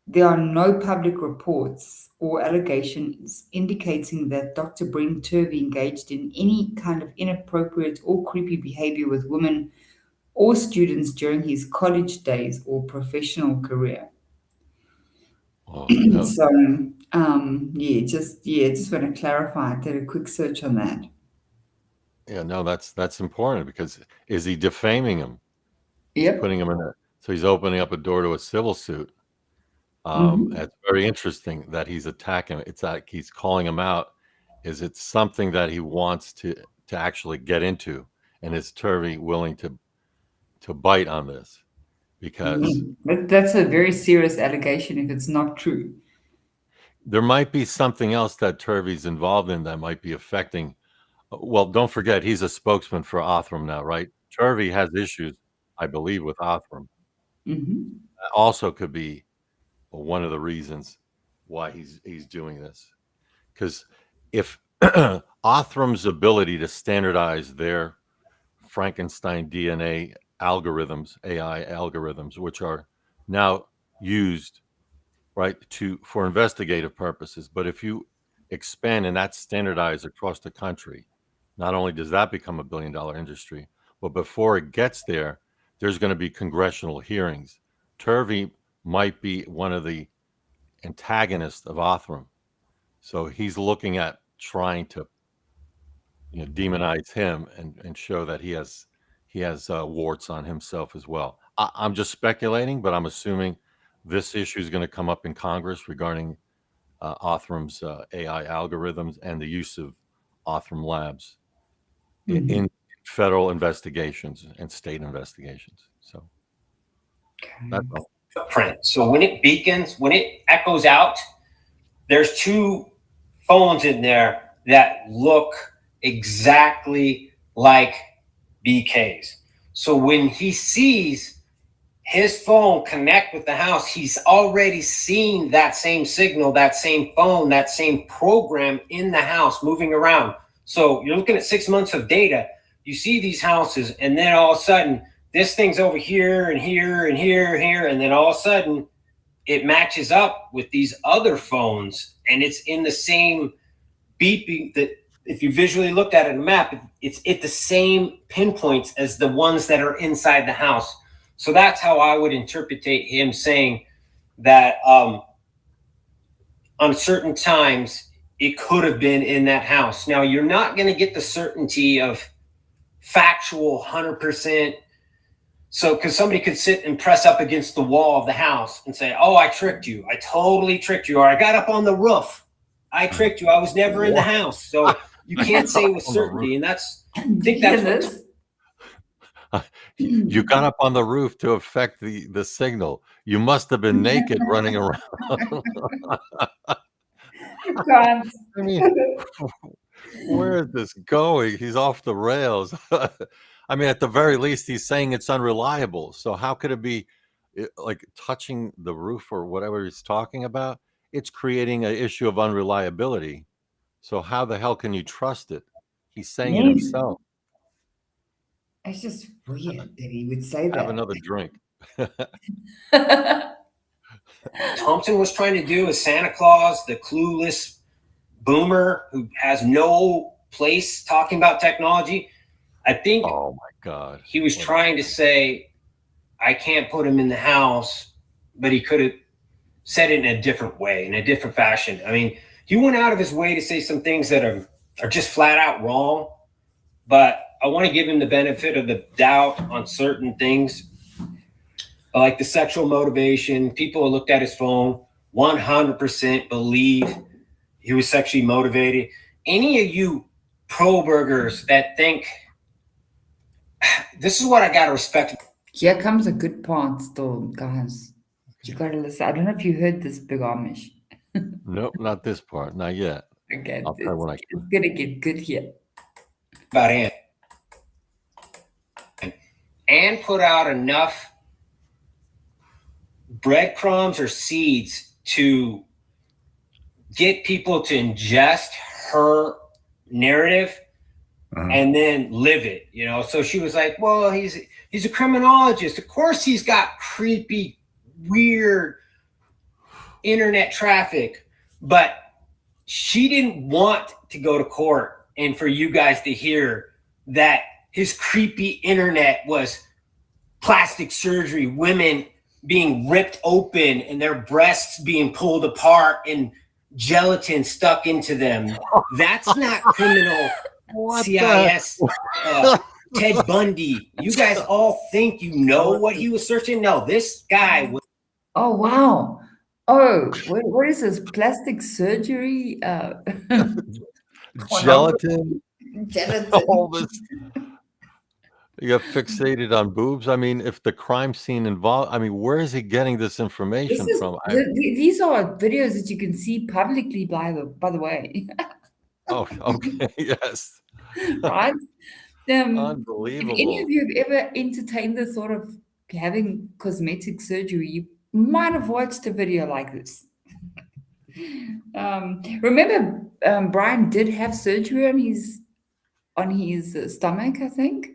There are no public reports or allegations indicating that Dr. Brent Turvey engaged in any kind of inappropriate or creepy behavior with women or students during his college days or professional career. No. So, just want to clarify. I did a quick search on that. Yeah, no, that's important because is he defaming him? Yep. Putting him in so he's opening up a door to a civil suit. It's very interesting that he's attacking. It's like he's calling him out. Is it something that he wants to actually get into? And is Turvey willing to bite on this? Because that's a very serious allegation if it's not true. there might be something else that Turvey's involved in that might be affecting. Well, don't forget, he's a spokesman for Othram now, right? Turvey has issues, I believe, with Othram. That also could be one of the reasons why he's doing this. Because if Othram's ability to standardize their Frankenstein DNA algorithms, AI algorithms, which are now used, right, for investigative purposes, but if you expand and that's standardized across the country, not only does that become $1 billion industry, but before it gets there, there's going to be congressional hearings. Turvey might be one of the antagonists of Othram. So he's looking at trying to demonize him and show that he has warts on himself as well. I'm just speculating, but I'm assuming this issue is going to come up in Congress regarding Othram's AI algorithms and the use of Othram labs in federal investigations and state investigations. So that's all. Footprint. So when it beacons, when it echoes out, there's 2 phones in there that look exactly like BK's. So when he sees his phone connect with the house, he's already seen that same signal, that same phone, that same program in the house moving around. So you're looking at 6 months of data. You see these houses, and then all of a sudden, this thing's over here and here and here and here, and then all of a sudden, it matches up with these other phones, and it's in the same beeping that if you visually looked at it in a map, it's at the same pinpoints as the ones that are inside the house. So that's how I would interpret him saying that on certain times it could have been in that house. Now, you're not going to get the certainty of factual 100%. So, because somebody could sit and press up against the wall of the house and say, oh, I tricked you. I totally tricked you. Or I got up on the roof. I tricked you. I was never in the house. So you can't say with certainty. And I think that's You got up on the roof to affect the signal. You must have been naked running around. Can't. I mean, where is this going? He's off the rails. I mean, at the very least, he's saying it's unreliable. So how could it be like touching the roof or whatever he's talking about? It's creating an issue of unreliability. So how the hell can you trust it? He's saying it Man, himself. it's just weird that he would say Have that. another drink. Thompson was trying to do as Santa Claus, the clueless boomer who has no place talking about technology. I think Oh my God. he was trying to say, I can't put him in the house, but he could have said it in a different way, in a different fashion. I mean, he went out of his way to say some things that are just flat out wrong, but I want to give him the benefit of the doubt on certain things. Like the sexual motivation, people who looked at his phone 100% believe he was sexually motivated. Any of you pro-burgers that think, this is what I got to respect. Here comes a good part still, guys. You gotta listen. I don't know if you heard this, Big Amish. Nope, not this part. Not yet. Okay, I'll try when I it's can. gonna get good here. About Ann. Ann put out enough breadcrumbs or seeds to get people to ingest her narrative and then live it, you know. So she was like, well, he's a criminologist. Of course he's got creepy, weird internet traffic, but she didn't want to go to court and for you guys to hear that his creepy internet was plastic surgery, women being ripped open and their breasts being pulled apart and gelatin stuck into them. That's not criminal. CIS, Ted Bundy. You guys all think you know what he was searching? No, this guy was. Oh wow. Oh, what is this? Plastic surgery? Gelatin. Gelatin. All this. You have fixated on boobs. I mean, if the crime scene involved, I mean, where is he getting this information from? These are videos that you can see publicly, by the way. Oh, okay, yes. Right? If Unbelievable. any of you have ever entertained the thought of having cosmetic surgery, you might have watched a video like this. Remember, Brian did have surgery on his stomach, I think,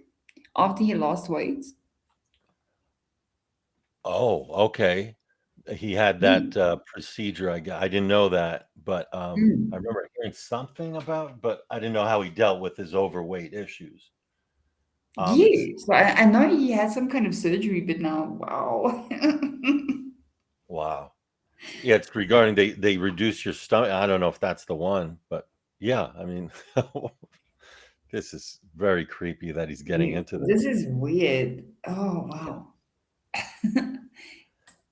after he lost weight. Oh, okay. He had that procedure. I didn't know that, but I remember hearing something about, but I didn't know how he dealt with his overweight issues. Yes, I know he had some kind of surgery, but now, wow. Wow. Yeah, it's regarding they reduce your stomach. I don't know if that's the one, but yeah, I mean, this is very creepy that he's getting into this. This is weird. Oh, wow.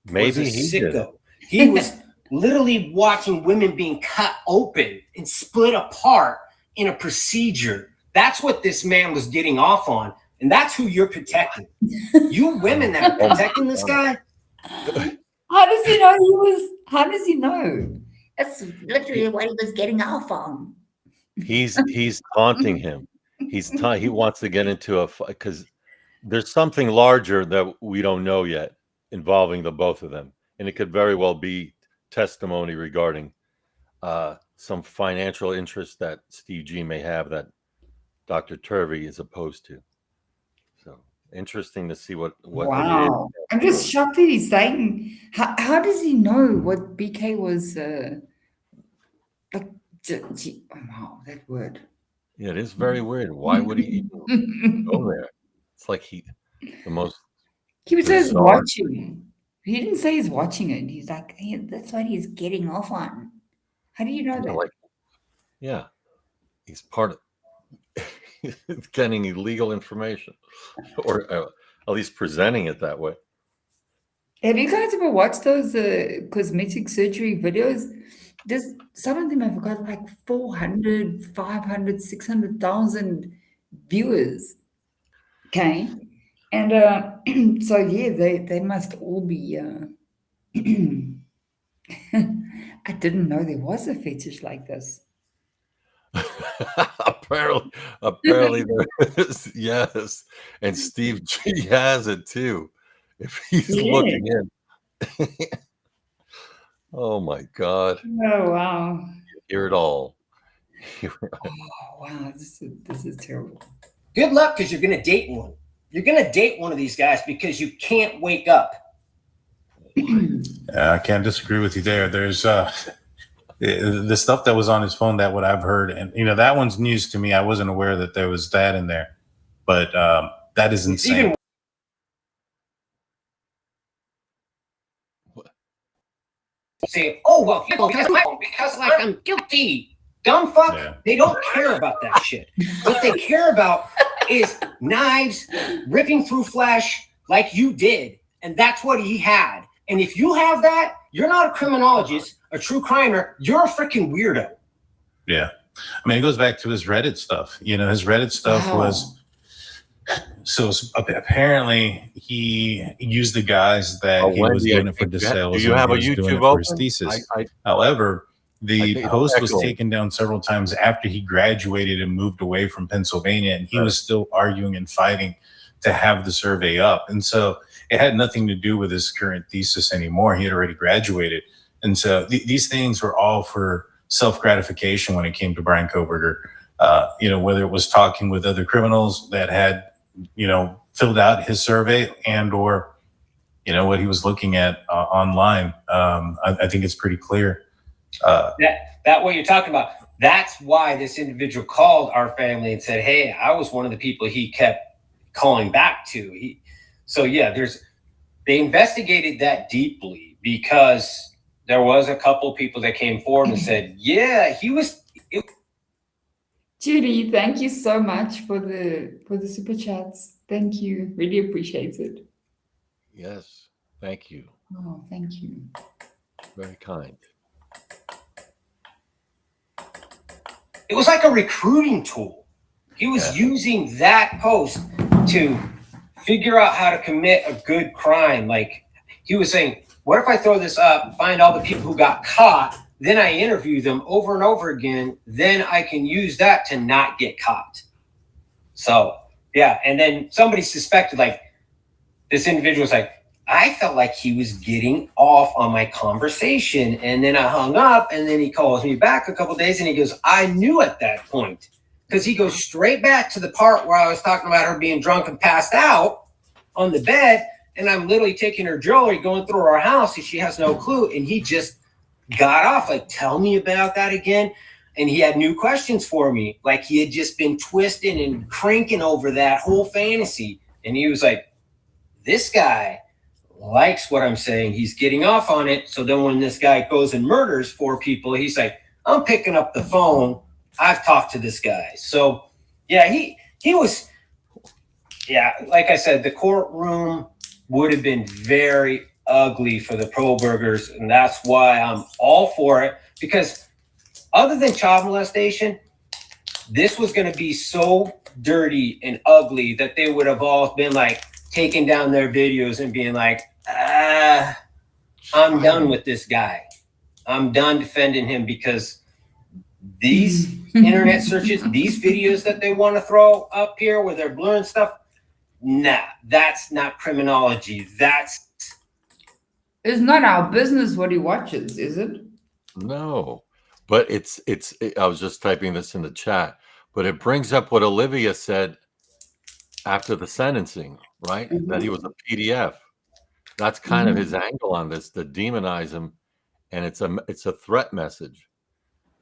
Maybe was a he did. sicko. He was literally watching women being cut open and split apart in a procedure. That's what this man was getting off on, and that's who you're protecting. You women that are protecting this guy. How does he know how does he know? That's literally what he was getting off on. He's taunting him. He wants to get into a fight because there's something larger that we don't know yet involving the both of them, and it could very well be testimony regarding some financial interest that Steve G may have that Dr. Turvey is opposed to. So interesting to see what Wow. I'm just shocked that he's saying, how does he know what BK was like? Wow, that word. Yeah, it is very weird. Why would he even go there? It's like he says watching. He didn't say he's watching it. He's like, hey, that's what he's getting off on. How do you know that? Yeah, he's part of getting illegal information, or at least presenting it that way. Have you guys ever watched those cosmetic surgery videos? Some of them have got like 400, 500, 600,000 viewers. Okay. And so yeah, they must all be. I didn't know there was a fetish like this. apparently there is. Yes, and Steve G has it too. If he's Yeah. looking in, oh my God, Oh wow. hear it all. Oh wow. This is terrible. Good luck, because you're gonna date one. You're gonna date one of these guys because you can't wake up. I can't disagree with you there. There's the stuff that was on his phone, that what I've heard, and that one's news to me. I wasn't aware that there was that in there, but that is insane. Even say, oh well, because like I'm guilty. Dumb fuck. Yeah. They don't care about that shit. What they care about is knives ripping through flesh like you did, and that's what he had. And if you have that, you're not a criminologist, a true crimer. You're a freaking weirdo. Yeah. I mean, it goes back to his Reddit stuff. His Reddit stuff was, so apparently he used the guys that he was Wendy, doing it for do DeSales. you have he a was doing it YouTube for his open? thesis. I However, the think it's post was echoing. taken down several times after he graduated and moved away from Pennsylvania, and he was still arguing and fighting to have the survey up. And so it had nothing to do with his current thesis anymore. He had already graduated. And so these things were all for self-gratification when it came to Bryan Kohberger. Whether it was talking with other criminals that had, filled out his survey, and or, what he was looking at online. I think it's pretty clear. That what you're talking about. That's why this individual called our family and said, hey, I was one of the people he kept calling back to. They investigated that deeply because there was a couple people that came forward and said, yeah, he was. Judy, thank you so much for the super chats. Thank you. Really appreciate it. Yes, thank you. Oh, thank you. Very kind. It was like a recruiting tool. He was using that post to figure out how to commit a good crime. Like he was saying, what if I throw this up, find all the people who got caught, then I interview them over and over again, then I can use that to not get caught. So, yeah. And then somebody suspected, like, this individual was like, I felt like he was getting off on my conversation. And then I hung up, and then he calls me back a couple of days and he goes, I knew at that point, because he goes straight back to the part where I was talking about her being drunk and passed out on the bed. And I'm literally taking her jewelry, going through our house, and she has no clue. And he just got off, like, tell me about that again. And he had new questions for me. Like he had just been twisting and cranking over that whole fantasy. And he was like, this guy likes what I'm saying. He's getting off on it. So then when this guy goes and murders 4 people, he's like, I'm picking up the phone. I've talked to this guy. So yeah, he was, yeah, like I said, the courtroom would have been very ugly for the Kohbergers, and that's why I'm all for it, because other than child molestation, this was going to be so dirty and ugly that they would have all been like taking down their videos and being like, I'm done with this guy. I'm done defending him, because these internet searches, these videos that they want to throw up here where they're blurring stuff, nah, that's not criminology. It's not our business what he watches, is it? No, but I was just typing this in the chat, but it brings up what Olivia said after the sentencing, right? That he was a PDF. That's kind of his angle on this, to demonize him. And it's a threat message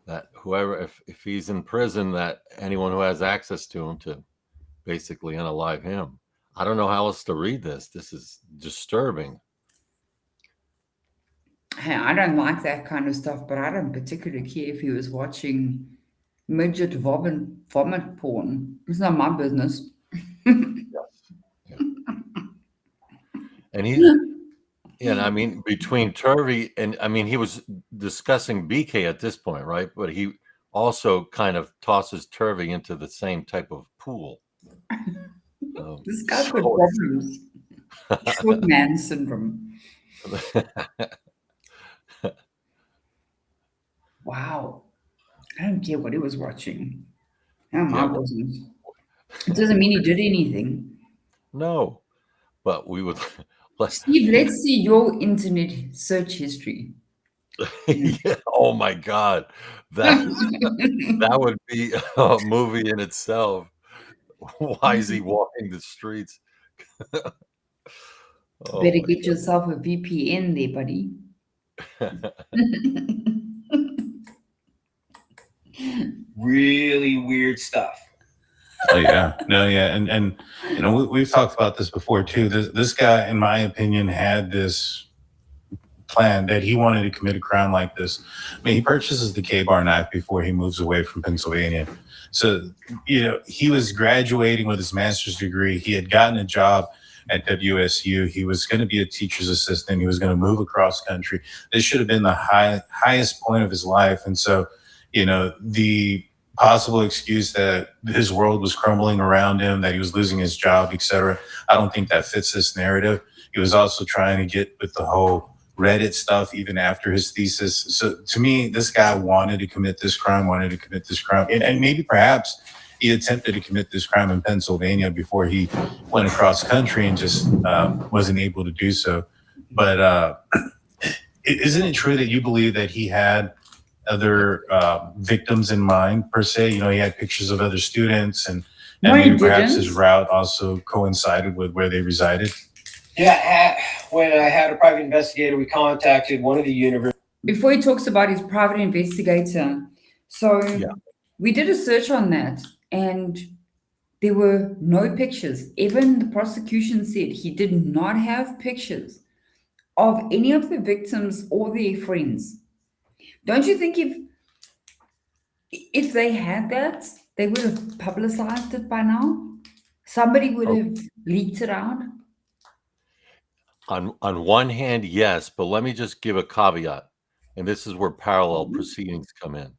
that whoever, if he's in prison, that anyone who has access to him to basically unalive him. I don't know how else to read this. This is disturbing. Hey, I don't like that kind of stuff, but I don't particularly care if he was watching midget vomit porn. It's not my business. And I mean, between Turvey and, I mean, he was discussing BK at this point, right? But he also kind of tosses Turvey into the same type of pool. This guy's got So problems. Short man syndrome. Wow. I don't care what he was watching. Oh, my yeah, business. It doesn't mean he did anything. no, but we would let Steve, let's see your internet search history. yeah, oh my God. That that would be a movie in itself. Why is he walking the streets? Oh Better my get yourself a VPN there, buddy. God. Really weird stuff. Oh yeah, no, yeah, and you know we've talked about this before too. This guy, in my opinion, had this plan that he wanted to commit a crime like this. I mean, he purchases the K-bar knife before he moves away from Pennsylvania. So, you know, he was graduating with his master's degree. He had gotten a job at WSU. He was going to be a teacher's assistant. He was going to move across country. This should have been the highest point of his life. And so, you know, the possible excuse that his world was crumbling around him, that he was losing his job, etc. I don't think that fits this narrative. He was also trying to get with the whole Reddit stuff even after his thesis. So to me, this guy wanted to commit this crime, and maybe perhaps he attempted to commit this crime in Pennsylvania before he went across country and just wasn't able to do so. But isn't it true that you believe that he had other victims in mind, per se? You know, he had pictures of other students, and No, he maybe perhaps his didn't. route also coincided with where they resided. Yeah, when I had a private investigator, we contacted one of the universities. Before he talks about his private investigator, so Yeah. we did a search on that and there were no pictures. Even the prosecution said he did not have pictures of any of the victims or their friends. Don't you think if they had that, they would have publicized it by now? Somebody would Oh. have leaked it out. On one hand, yes, but let me just give a caveat, and this is where parallel proceedings come in.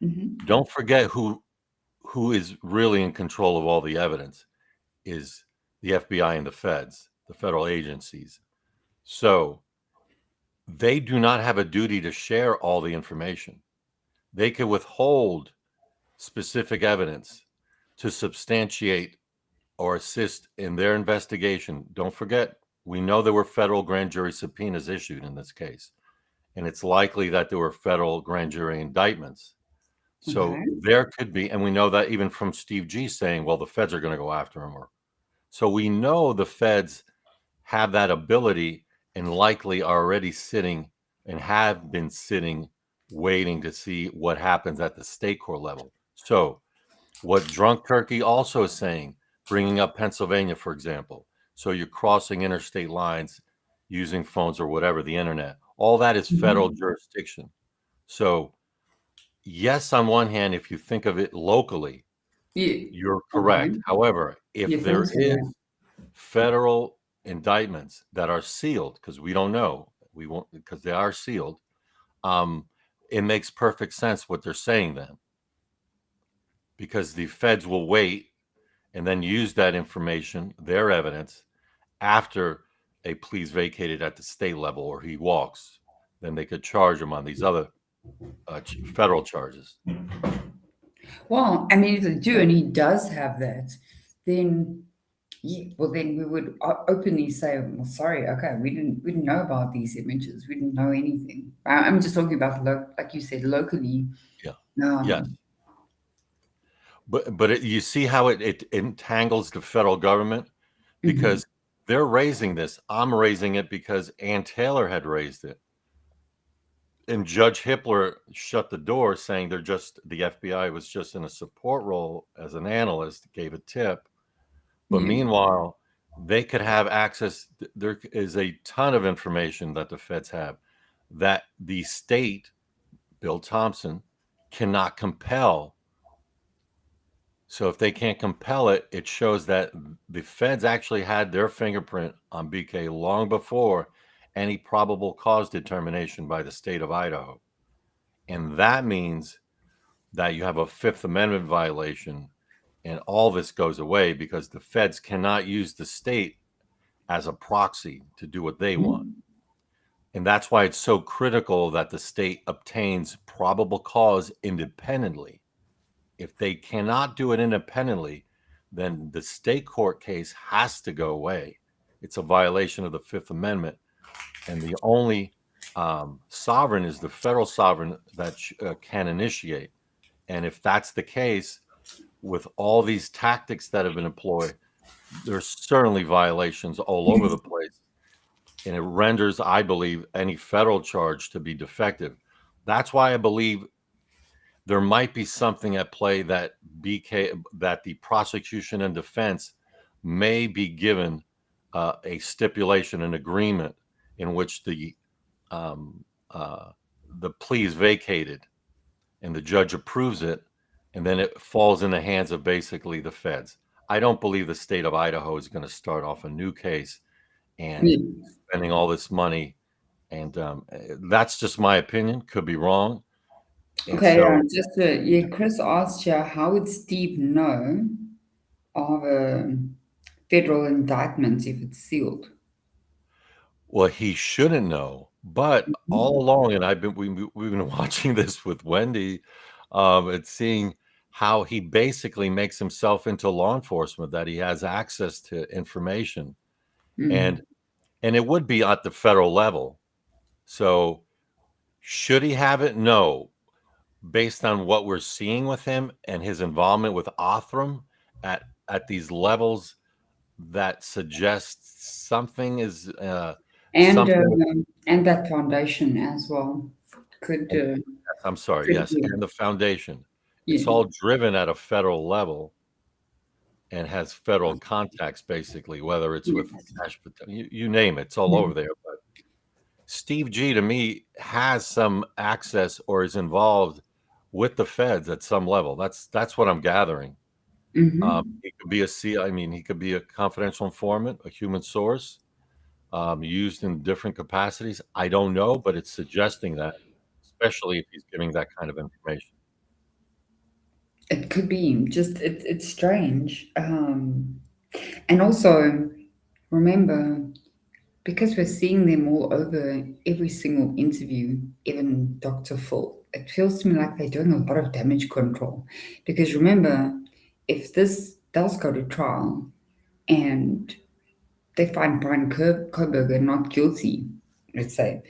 Mhm. Don't forget who is really in control of all the evidence is the FBI and the feds, the federal agencies. So they do not have a duty to share all the information. They can withhold specific evidence to substantiate or assist in their investigation. Don't forget, we know there were federal grand jury subpoenas issued in this case, and it's likely that there were federal grand jury indictments. So Okay. there could be, and we know that even from Steve G saying, well, the feds are going to go after him. So we know the feds have that ability and likely are already sitting and have been sitting, waiting to see what happens at the state court level. So what Drunk Turkey also is saying, bringing up Pennsylvania, for example. So you're crossing interstate lines using phones or whatever, the internet. All that is federal jurisdiction. So, yes, on one hand, if you think of it locally, Yeah. you're Okay. correct. However, if You there think so, yeah. is federal indictments that are sealed, because we don't know, we won't, because they are sealed, it makes perfect sense what they're saying then, because the feds will wait and then use that information, their evidence, after a plea's vacated at the state level or he walks. Then they could charge him on these other federal charges. Well, I mean, if they do, and he does have that, then yeah, well, then we would openly say, "Well, sorry, okay, we didn't know about these images. We didn't know anything." I'm just talking about, like you said, locally. Yeah. Um, Yes. But you see how it entangles the federal government, because they're raising this. I'm raising it because Ann Taylor had raised it. And Judge Hippler shut the door, saying the FBI was just in a support role as an analyst, gave a tip. But Yeah. meanwhile, they could have access. There is a ton of information that the feds have that the state, Bill Thompson, cannot compel. So if they can't compel it, it shows that the feds actually had their fingerprint on BK long before any probable cause determination by the state of Idaho. And that means that you have a Fifth Amendment violation and all this goes away because the feds cannot use the state as a proxy to do what they want. And that's why it's so critical that the state obtains probable cause independently. If they cannot do it independently, then the state court case has to go away. It's a violation of the Fifth Amendment. And the only sovereign is the federal sovereign that can initiate. And if that's the case, with all these tactics that have been employed, there's certainly violations all over the place. And it renders, I believe, any federal charge to be defective. That's why I believe there might be something at play that the prosecution and defense may be given a stipulation, an agreement in which the plea is vacated and the judge approves it, and then it falls in the hands of basically the feds. I don't believe the state of Idaho is going to start off a new case and spending all this money. And that's just my opinion. Could be wrong. And Okay, so, Chris asked you, how would Steve know of a federal indictment if it's sealed? well, he shouldn't know, but all along, and we've been watching this with Wendy, and seeing how he basically makes himself into law enforcement, that he has access to information, and it would be at the federal level. So, should he have it? No. Based on what we're seeing with him and his involvement with Othram at these levels, that suggests something is And something. and that foundation as well could I'm sorry, could yes, be. and the foundation. It's Yeah. all driven at a federal level and has federal contacts, basically, whether it's with cash, you name it, it's all over there. But Steve G, to me, has some access or is involved with the feds at some level. That's what I'm gathering. He could be he could be a confidential informant, a human source, used in different capacities. I don't know, but it's suggesting that, especially if he's giving that kind of information. It could be just it's strange. And also remember, because we're seeing them all over every single interview, even Dr. Phil, it feels to me like they're doing a lot of damage control. Because remember, if this does go to trial and they find Bryan Kohberger not guilty, let's say,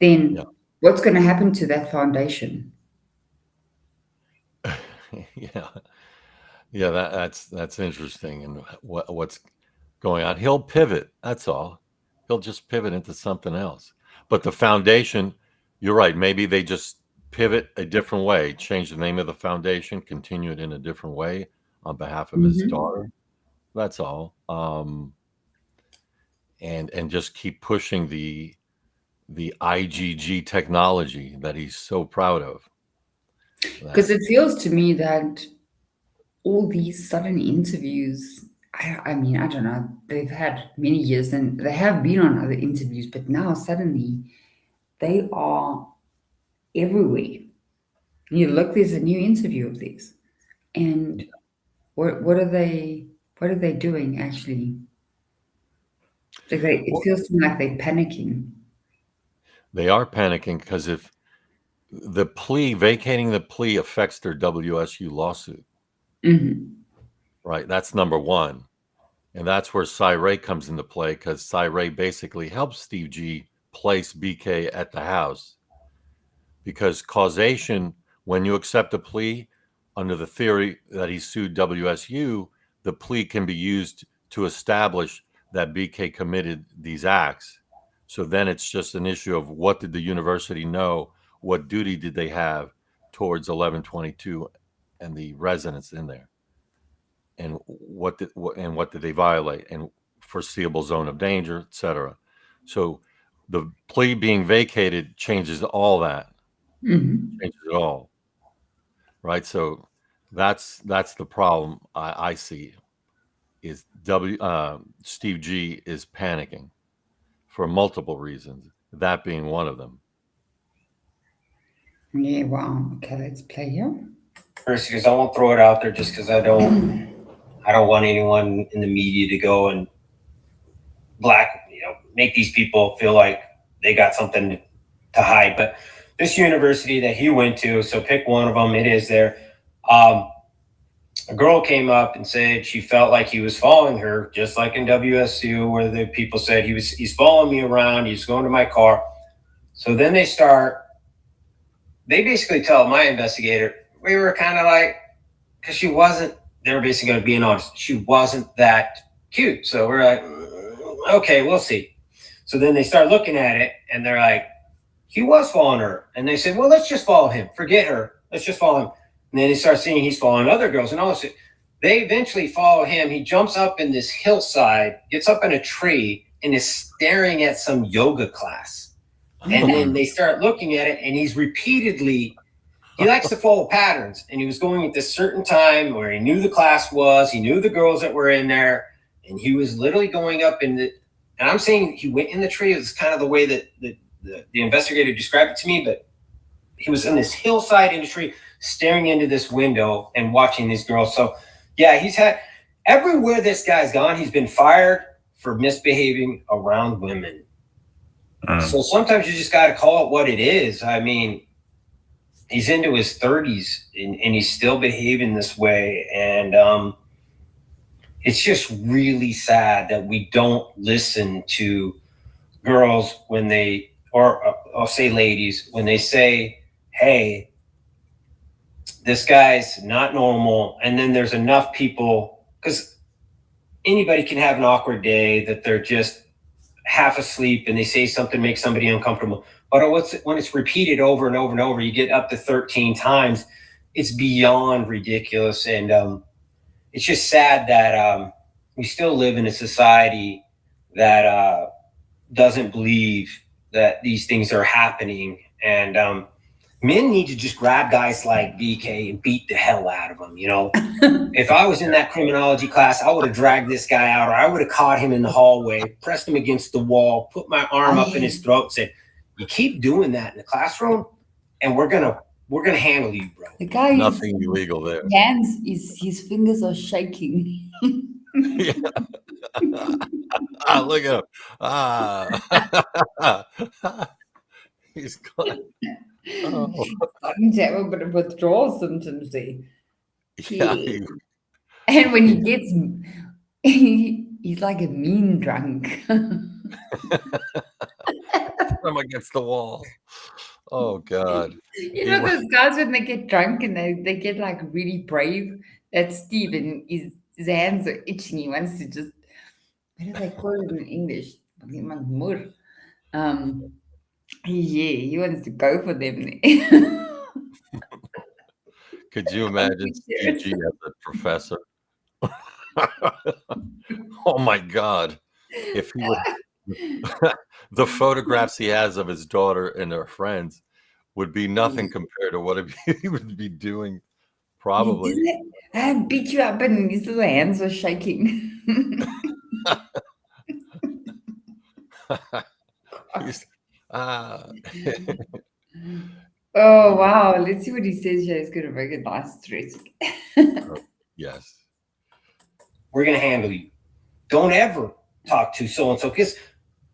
then Yeah. what's going to happen to that foundation? Yeah, that's interesting, and what's going on. He'll pivot. That's all. He'll just pivot into something else. But the foundation, you're right. Maybe they just pivot a different way, change the name of the foundation, continue it in a different way on behalf of his daughter. That's all. And just keep pushing the IgG technology that he's so proud of. Because it feels to me that all these sudden interviews, I mean, I don't know, they've had many years and they have been on other interviews, but now suddenly they are everywhere. You look, there's a new interview of these. And what are they doing actually? Like it feels to me like they're panicking. They are panicking because if the plea, vacating the plea affects their WSU lawsuit. Right. That's number one. And that's where Cy comes into play, because Cy basically helps Steve G place BK at the house. Because causation, when you accept a plea under the theory that he sued WSU, the plea can be used to establish that BK committed these acts. So then it's just an issue of what did the university know? What duty did they have towards 1122 and the residents in there? And what did they violate? And foreseeable zone of danger, et cetera. So the plea being vacated changes all that. Changes it all. Right. So that's the problem I see is Steve G is panicking for multiple reasons, that being one of them. Yeah, wow. Okay, let's play here. First, because I won't throw it out there just because I don't I don't want anyone in the media to go and make these people feel like they got something to hide. But this university that he went to, so pick one of them, it is there. A girl came up and said she felt like he was following her, just like in WSU, where the people said he's following me around, he's going to my car. So then they basically tell my investigator, we were kind of like, because they were basically going to be honest, she wasn't that cute. So we're like, okay, we'll see. So then they start looking at it and they're like, he was following her. And they said, well, let's just follow him. Forget her. Let's just follow him. And then they start seeing he's following other girls and all this. They eventually follow him. He jumps up in this hillside, gets up in a tree, and is staring at some yoga class. And then they start looking at it, and he likes to follow patterns. And he was going at this certain time where he knew the class was, he knew the girls that were in there, and he was literally going up and I'm saying he went in the tree. It was kind of the way that the investigator described it to me, but he was in this hillside in the tree, staring into this window and watching these girls. So yeah, he's had everywhere this guy's gone, he's been fired for misbehaving around women. So sometimes you just got to call it what it is. I mean, he's into his 30s and he's still behaving this way. And it's just really sad that we don't listen to girls when I'll say ladies, when they say, hey, this guy's not normal. And then there's enough people, because anybody can have an awkward day that they're just half asleep and they say something makes somebody uncomfortable. But when it's repeated over and over and over, you get up to 13 times, it's beyond ridiculous. And it's just sad that we still live in a society that doesn't believe that these things are happening. And men need to just grab guys like BK and beat the hell out of them. You know, if I was in that criminology class, I would have dragged this guy out, or I would have caught him in the hallway, pressed him against the wall, put my arm up in his throat, and said, "You keep doing that in the classroom, and we're gonna handle you, bro." The guy, Nothing illegal there. His fingers are shaking. Yeah. Look at him. He's gone. Oh. Starting to have a bit of withdrawal symptoms there. Yeah. And when he gets, he's like a mean drunk. I'm against the wall. Oh God. You know those guys when they get drunk and they get like really brave. That's Steve, and his hands are itching. He wants to just, what do they call it in English? Yeah, he wants to go for them. Could you imagine Steve G as a professor? Oh my God. If he would, the photographs he has of his daughter and her friends would be nothing compared to what he would be doing, probably. I beat you up and his little hands are shaking. Oh wow, let's see what he says here. He's gonna make a nice threat. Yes. We're gonna handle you. Don't ever talk to so-and-so, because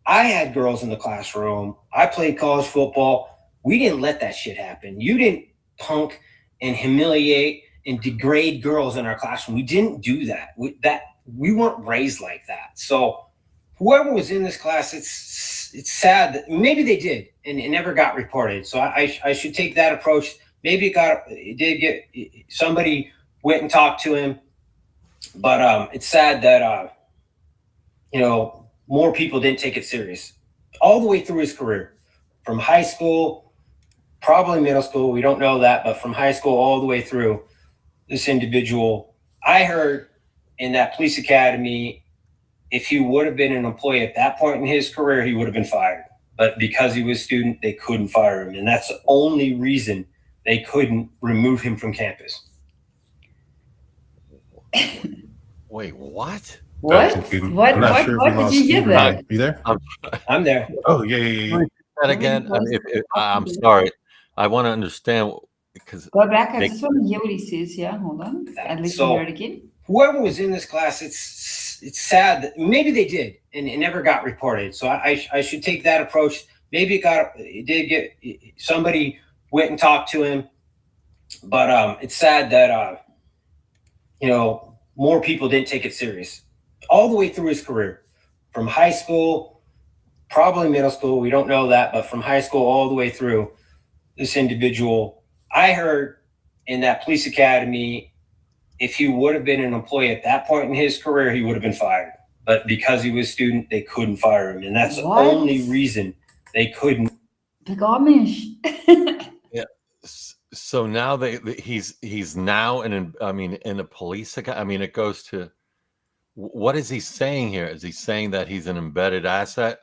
I had girls in the classroom. I played college football. We didn't let that shit happen. You didn't punk and humiliate and degrade girls in our classroom. We didn't do that. We weren't raised like that. So whoever was in this class, it's sad that maybe they did and it never got reported. So I should take that approach. Maybe somebody went and talked to him, but it's sad that more people didn't take it serious all the way through his career, from high school, probably middle school. We don't know that, but from high school all the way through, this individual, I heard in that police academy, if he would have been an employee at that point in his career, he would have been fired. But because he was a student, they couldn't fire him. And that's the only reason they couldn't remove him from campus. Wait, what? What? What did you hear that? You there? I'm there. Oh, yeah. That again? I'm sorry. I want to understand because Go back. I just want to hear what he says here. Hold on. I'll let you hear it again. whoever was in this class, it's sad that maybe they did and it never got reported. So I should take that approach. Maybe it did get, somebody went and talked to him, but it's sad that more people didn't take it serious all the way through his career, from high school, probably middle school. We don't know that, but from high school all the way through, this individual, I heard in that police academy, if he would have been an employee at that point in his career, he would have been fired. But because he was a student, they couldn't fire him. And that's What? the only reason they couldn't. Big Amish. Yeah. So now he's now in a police academy. I mean, it goes to, what is he saying here? Is he saying that he's an embedded asset?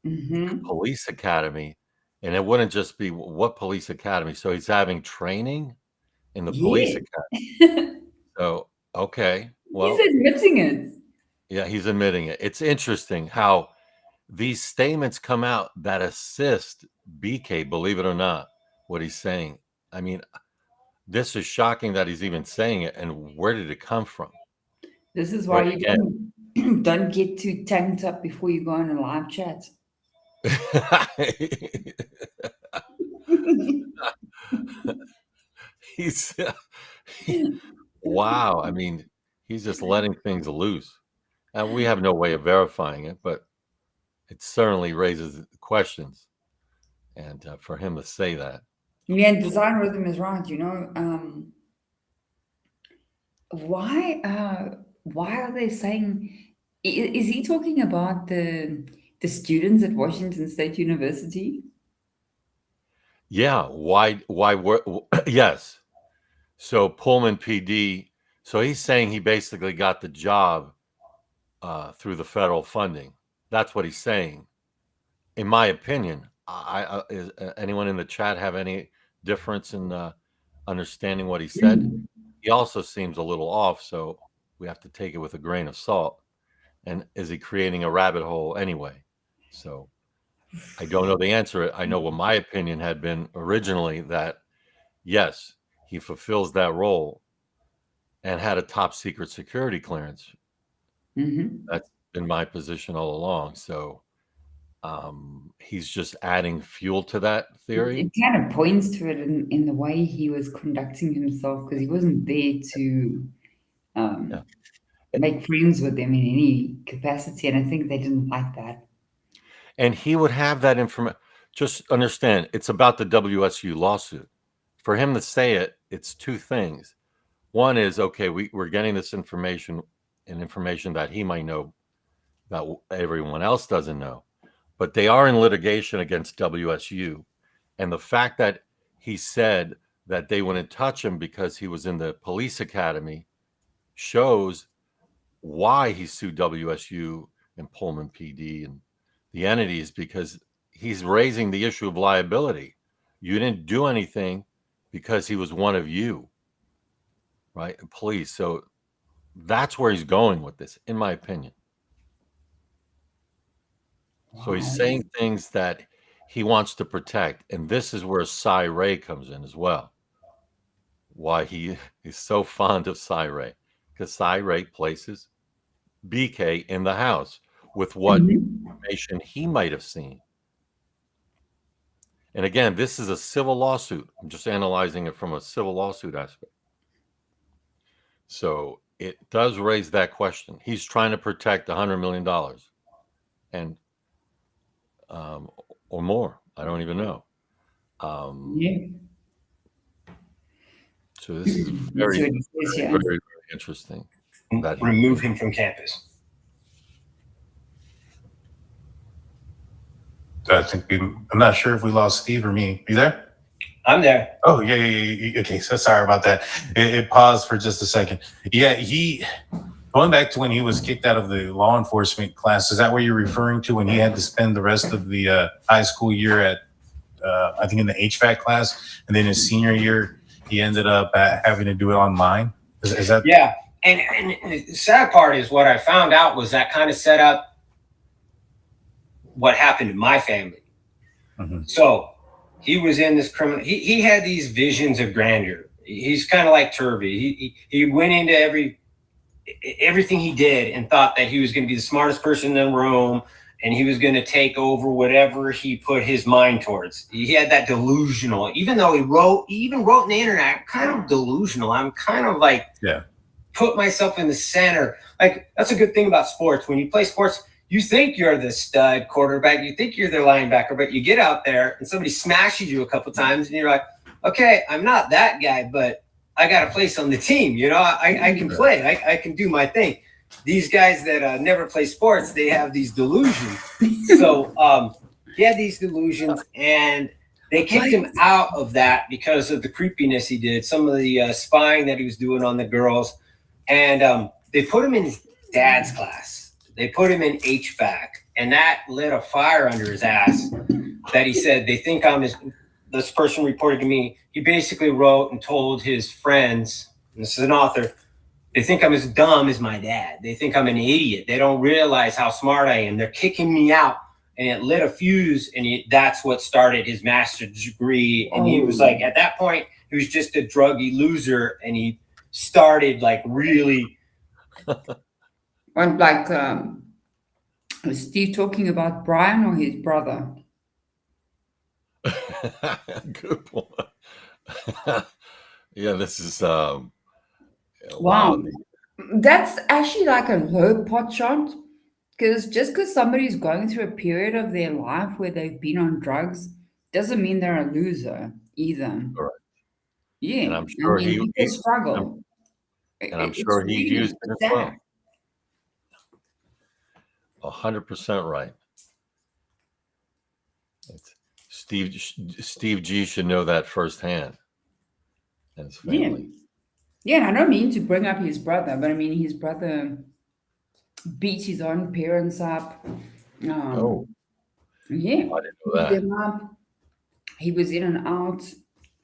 Police academy, and it wouldn't just be what police academy. So he's having training in the police academy. So okay, well, he's admitting it. Yeah, he's admitting it. It's interesting how these statements come out that assist BK, believe it or not, what he's saying. I mean, this is shocking that he's even saying it, and where did it come from? This is why don't get too tanked up before you go on a live chat. Wow. I mean, he's just letting things loose. And we have no way of verifying it, but it certainly raises questions. And for him to say that. Yeah, design rhythm is right. Why are they saying? Is he talking about the students at Washington State University? Yeah. Why? Yes. So Pullman PD. So he's saying he basically got the job through the federal funding. That's what he's saying. In my opinion, is anyone in the chat have any difference in understanding what he said? He also seems a little off, so we have to take it with a grain of salt. And is he creating a rabbit hole anyway? So I don't know the answer. I know what my opinion had been originally, that yes, he fulfills that role and had a top secret security clearance. That's been my position all along. So he's just adding fuel to that theory. It kind of points to it in the way he was conducting himself, because he wasn't there to make friends with them in any capacity, and I think they didn't like that. And he would have that information. Just understand, it's about the WSU lawsuit. For him to say it, it's two things. One is, okay, we're getting this information, and information that he might know that everyone else doesn't know. But they are in litigation against WSU. And the fact that he said that they wouldn't touch him because he was in the police academy shows why he sued WSU and Pullman PD and the entities, because he's raising the issue of liability. You didn't do anything because he was one of you, right? Police. So that's where he's going with this, in my opinion. So he's saying things that he wants to protect. And this is where Cy Ray comes in as well. Why he is so fond of Cy Ray. Because Cy Ray places BK in the house with what information he might have seen. And again, this is a civil lawsuit. I'm just analyzing it from a civil lawsuit aspect. So it does raise that question. He's trying to protect $100 million. And or more. I don't even know. So this is very interesting. That remove him from campus. I'm not sure if we lost Steve or me. You there? I'm there. Oh, yeah. Okay, so sorry about that. It paused for just a second. Yeah, going back to when he was kicked out of the law enforcement class, is that what you're referring to, when he had to spend the rest of the high school year at, I think in the HVAC class, and then his senior year, he ended up having to do it online? Is that? Yeah, and the sad part is what I found out was that kind of set up what happened to my family. So he was in this criminal, he had these visions of grandeur. He's kind of like Turby. He went into every everything he did and thought that he was going to be the smartest person in the room and he was going to take over whatever he put his mind towards. He had that delusional, even though he even wrote on the internet, I'm kind of delusional. I'm kind of like, put myself in the center. Like, that's a good thing about sports. When you play sports, you think you're the stud quarterback, you think you're the linebacker, but you get out there and somebody smashes you a couple times and you're like, okay, I'm not that guy, but I got a place on the team. You know, I can play, I can do my thing. These guys that never play sports, they have these delusions. So he had these delusions, and they kicked him out of that because of the creepiness he did, some of the spying that he was doing on the girls. And they put him in his dad's class. They put him in HVAC, and that lit a fire under his ass that he said, they think I'm his, this person reported to me, he basically wrote and told his friends, and this is an author, they think I'm as dumb as my dad. They think I'm an idiot. They don't realize how smart I am. They're kicking me out. And it lit a fuse, and that's what started his master's degree. And he was like, at that point, he was just a druggy loser, and he started like really. Well, like, was Steve talking about Brian or his brother? Good point. Yeah, this is wow. That's actually like a low pot shot, because just because somebody's going through a period of their life where they've been on drugs doesn't mean they're a loser either. Right. Yeah, and I'm sure he struggle. And I'm sure he used it as well. 100% right. Steve G should know that firsthand. And his family. Yeah, I don't mean to bring up his brother, but I mean his brother beat his own parents up. Yeah, I didn't know that. Beat them up. He was in and out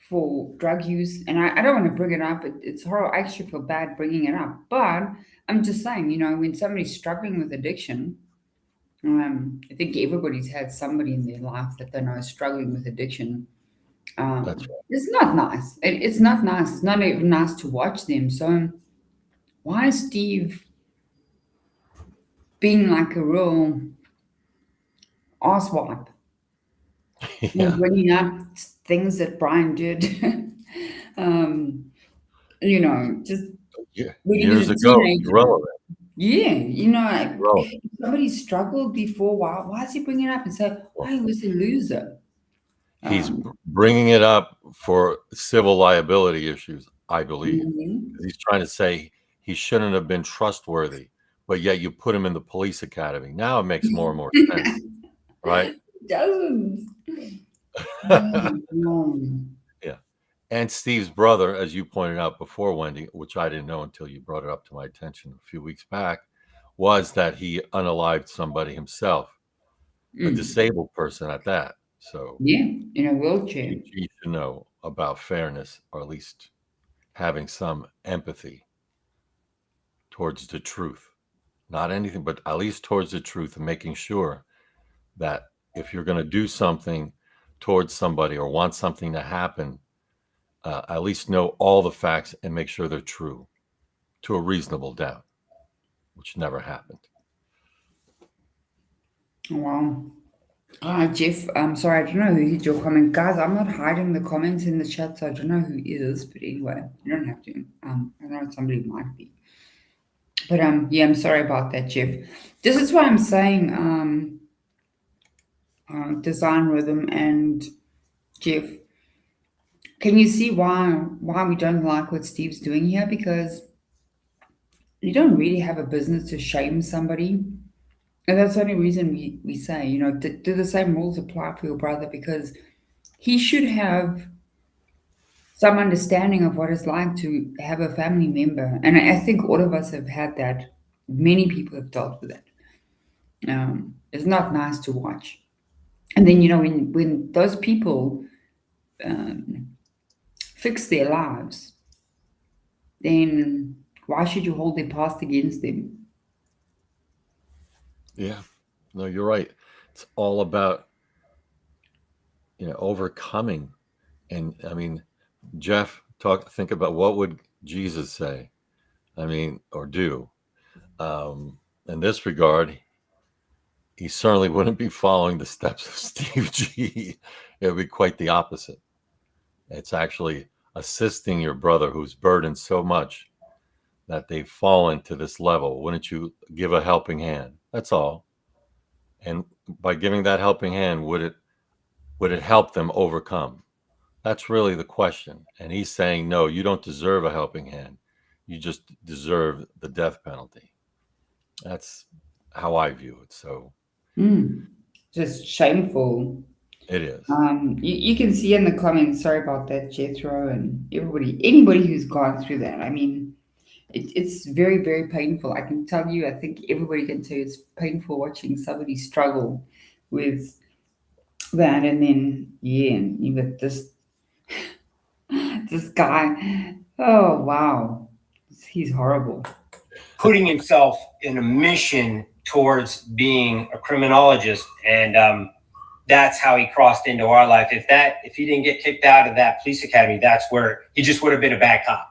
for drug use, and I don't want to bring it up. It's horrible. I actually feel bad bringing it up, but I'm just saying, you know, when somebody's struggling with addiction, I think everybody's had somebody in their life that they know is struggling with addiction. That's right. It's not nice. It's not nice. It's not even nice to watch them. So why is Steve being like a real asswipe? And bringing up things that Brian did, you know, just years ago, relevant. Yeah, you know, like, somebody struggled before. Why is he bringing it up and say, "Oh, he was a loser"? He's bringing it up for civil liability issues, I believe. He's trying to say he shouldn't have been trustworthy, but yet you put him in the police academy. Now it makes more and more sense, right? It doesn't. Yeah. And Steve's brother, as you pointed out before, Wendy, which I didn't know until you brought it up to my attention a few weeks back, was that he unalived somebody himself, a disabled person at that. So yeah, in a wheelchair. You should know about fairness, or at least having some empathy towards the truth. Not anything, but at least towards the truth, and making sure that if you're going to do something towards somebody or want something to happen, at least know all the facts and make sure they're true to a reasonable doubt, which never happened. Wow. Jeff, I'm sorry, I don't know who hit your comment. Guys, I'm not hiding the comments in the chat, so I don't know who is, but anyway, you don't have to. I know somebody might be. But yeah, I'm sorry about that, Jeff. This is why I'm saying design rhythm and Jeff. Can you see why we don't like what Steve's doing here? Because you don't really have a business to shame somebody. And that's the only reason we say, you know, do the same rules apply for your brother, because he should have some understanding of what it's like to have a family member. And I think all of us have had that. Many people have dealt with it. It's not nice to watch. And then, you know, when those people fix their lives, then why should you hold their past against them? Yeah, no, you're right. It's all about, you know, overcoming. And I mean, Jeff, think about what would Jesus say? I mean, or do. In this regard, he certainly wouldn't be following the steps of Steve G. It would be quite the opposite. It's actually assisting your brother who's burdened so much that they've fallen to this level. Wouldn't you give a helping hand? That's all. And by giving that helping hand, would it help them overcome? That's really the question. And he's saying, no, you don't deserve a helping hand. You just deserve the death penalty. That's how I view it. So Just shameful. it is. You can see in the comments, sorry about that, Jethro, and anybody who's gone through that. I mean, it's very, very painful. I can tell you, I think everybody can tell you it's painful watching somebody struggle with that. And then, yeah, you got this guy. Oh, wow. He's horrible. Putting himself in a mission towards being a criminologist, and that's how he crossed into our life. If he didn't get kicked out of that police academy, that's where he just would have been a bad cop.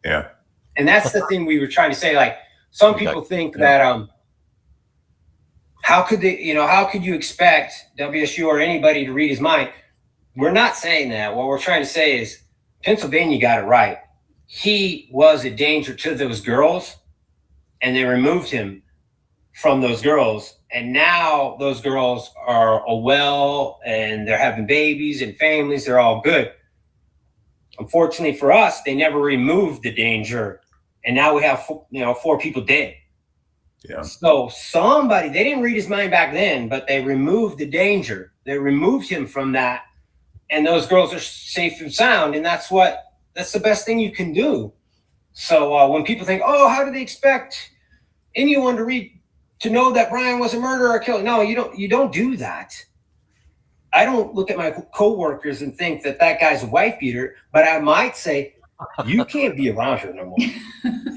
Yeah. And that's the thing we were trying to say. Like, some people think that how could you expect WSU or anybody to read his mind? We're not saying that. What we're trying to say is Pennsylvania got it right. He was a danger to those girls, and they removed him from those girls. And now those girls are well, and they're having babies and families. They're all good. Unfortunately for us, they never removed the danger. And now we have 4 people dead. Yeah. So they didn't read his mind back then, but they removed the danger. They removed him from that. And those girls are safe and sound. And that's the best thing you can do. So when people think, oh, how do they expect anyone to know that Bryan was a murderer or killer? No, you don't do that. I don't look at my coworkers and think that guy's a wife beater, but I might say, you can't be around her no more.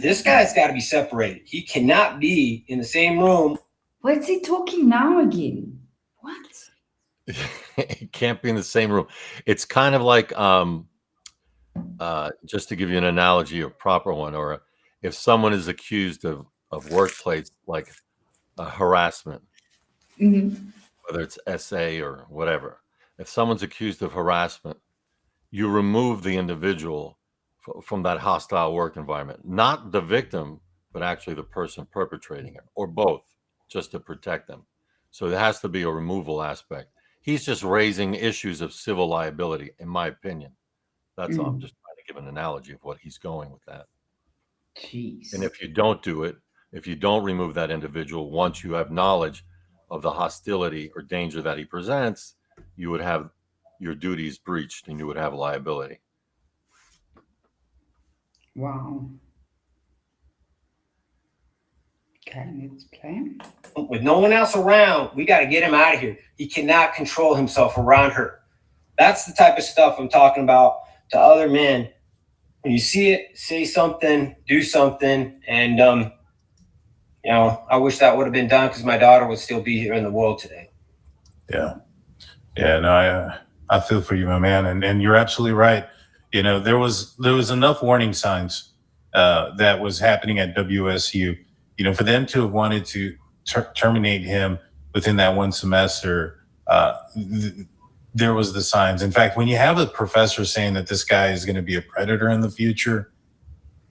This guy's got to be separated. He cannot be in the same room. What's he talking now again? What? It can't be in the same room. It's kind of like, just to give you an analogy, a proper one, or if someone is accused of workplace, like harassment, whether it's SA or whatever, if someone's accused of harassment, you remove the individual from that hostile work environment, not the victim, but actually the person perpetrating it, or both, just to protect them. So there has to be a removal aspect. He's just raising issues of civil liability, in my opinion. That's all. I'm just trying to give an analogy of what he's going with that. Jeez. And if you don't do it, if you don't remove that individual, once you have knowledge of the hostility or danger that he presents, you would have your duties breached and you would have liability. Wow. Okay, let's play. With no one else around, we got to get him out of here. He cannot control himself around her. That's the type of stuff I'm talking about to other men. When you see it, say something, do something. And, I wish that would have been done because my daughter would still be here in the world today. Yeah. Yeah. No, I feel for you, my man. And you're absolutely right. There was enough warning signs that was happening at WSU, for them to have wanted to terminate him within that one semester. There was the signs. In fact, when you have a professor saying that this guy is going to be a predator in the future,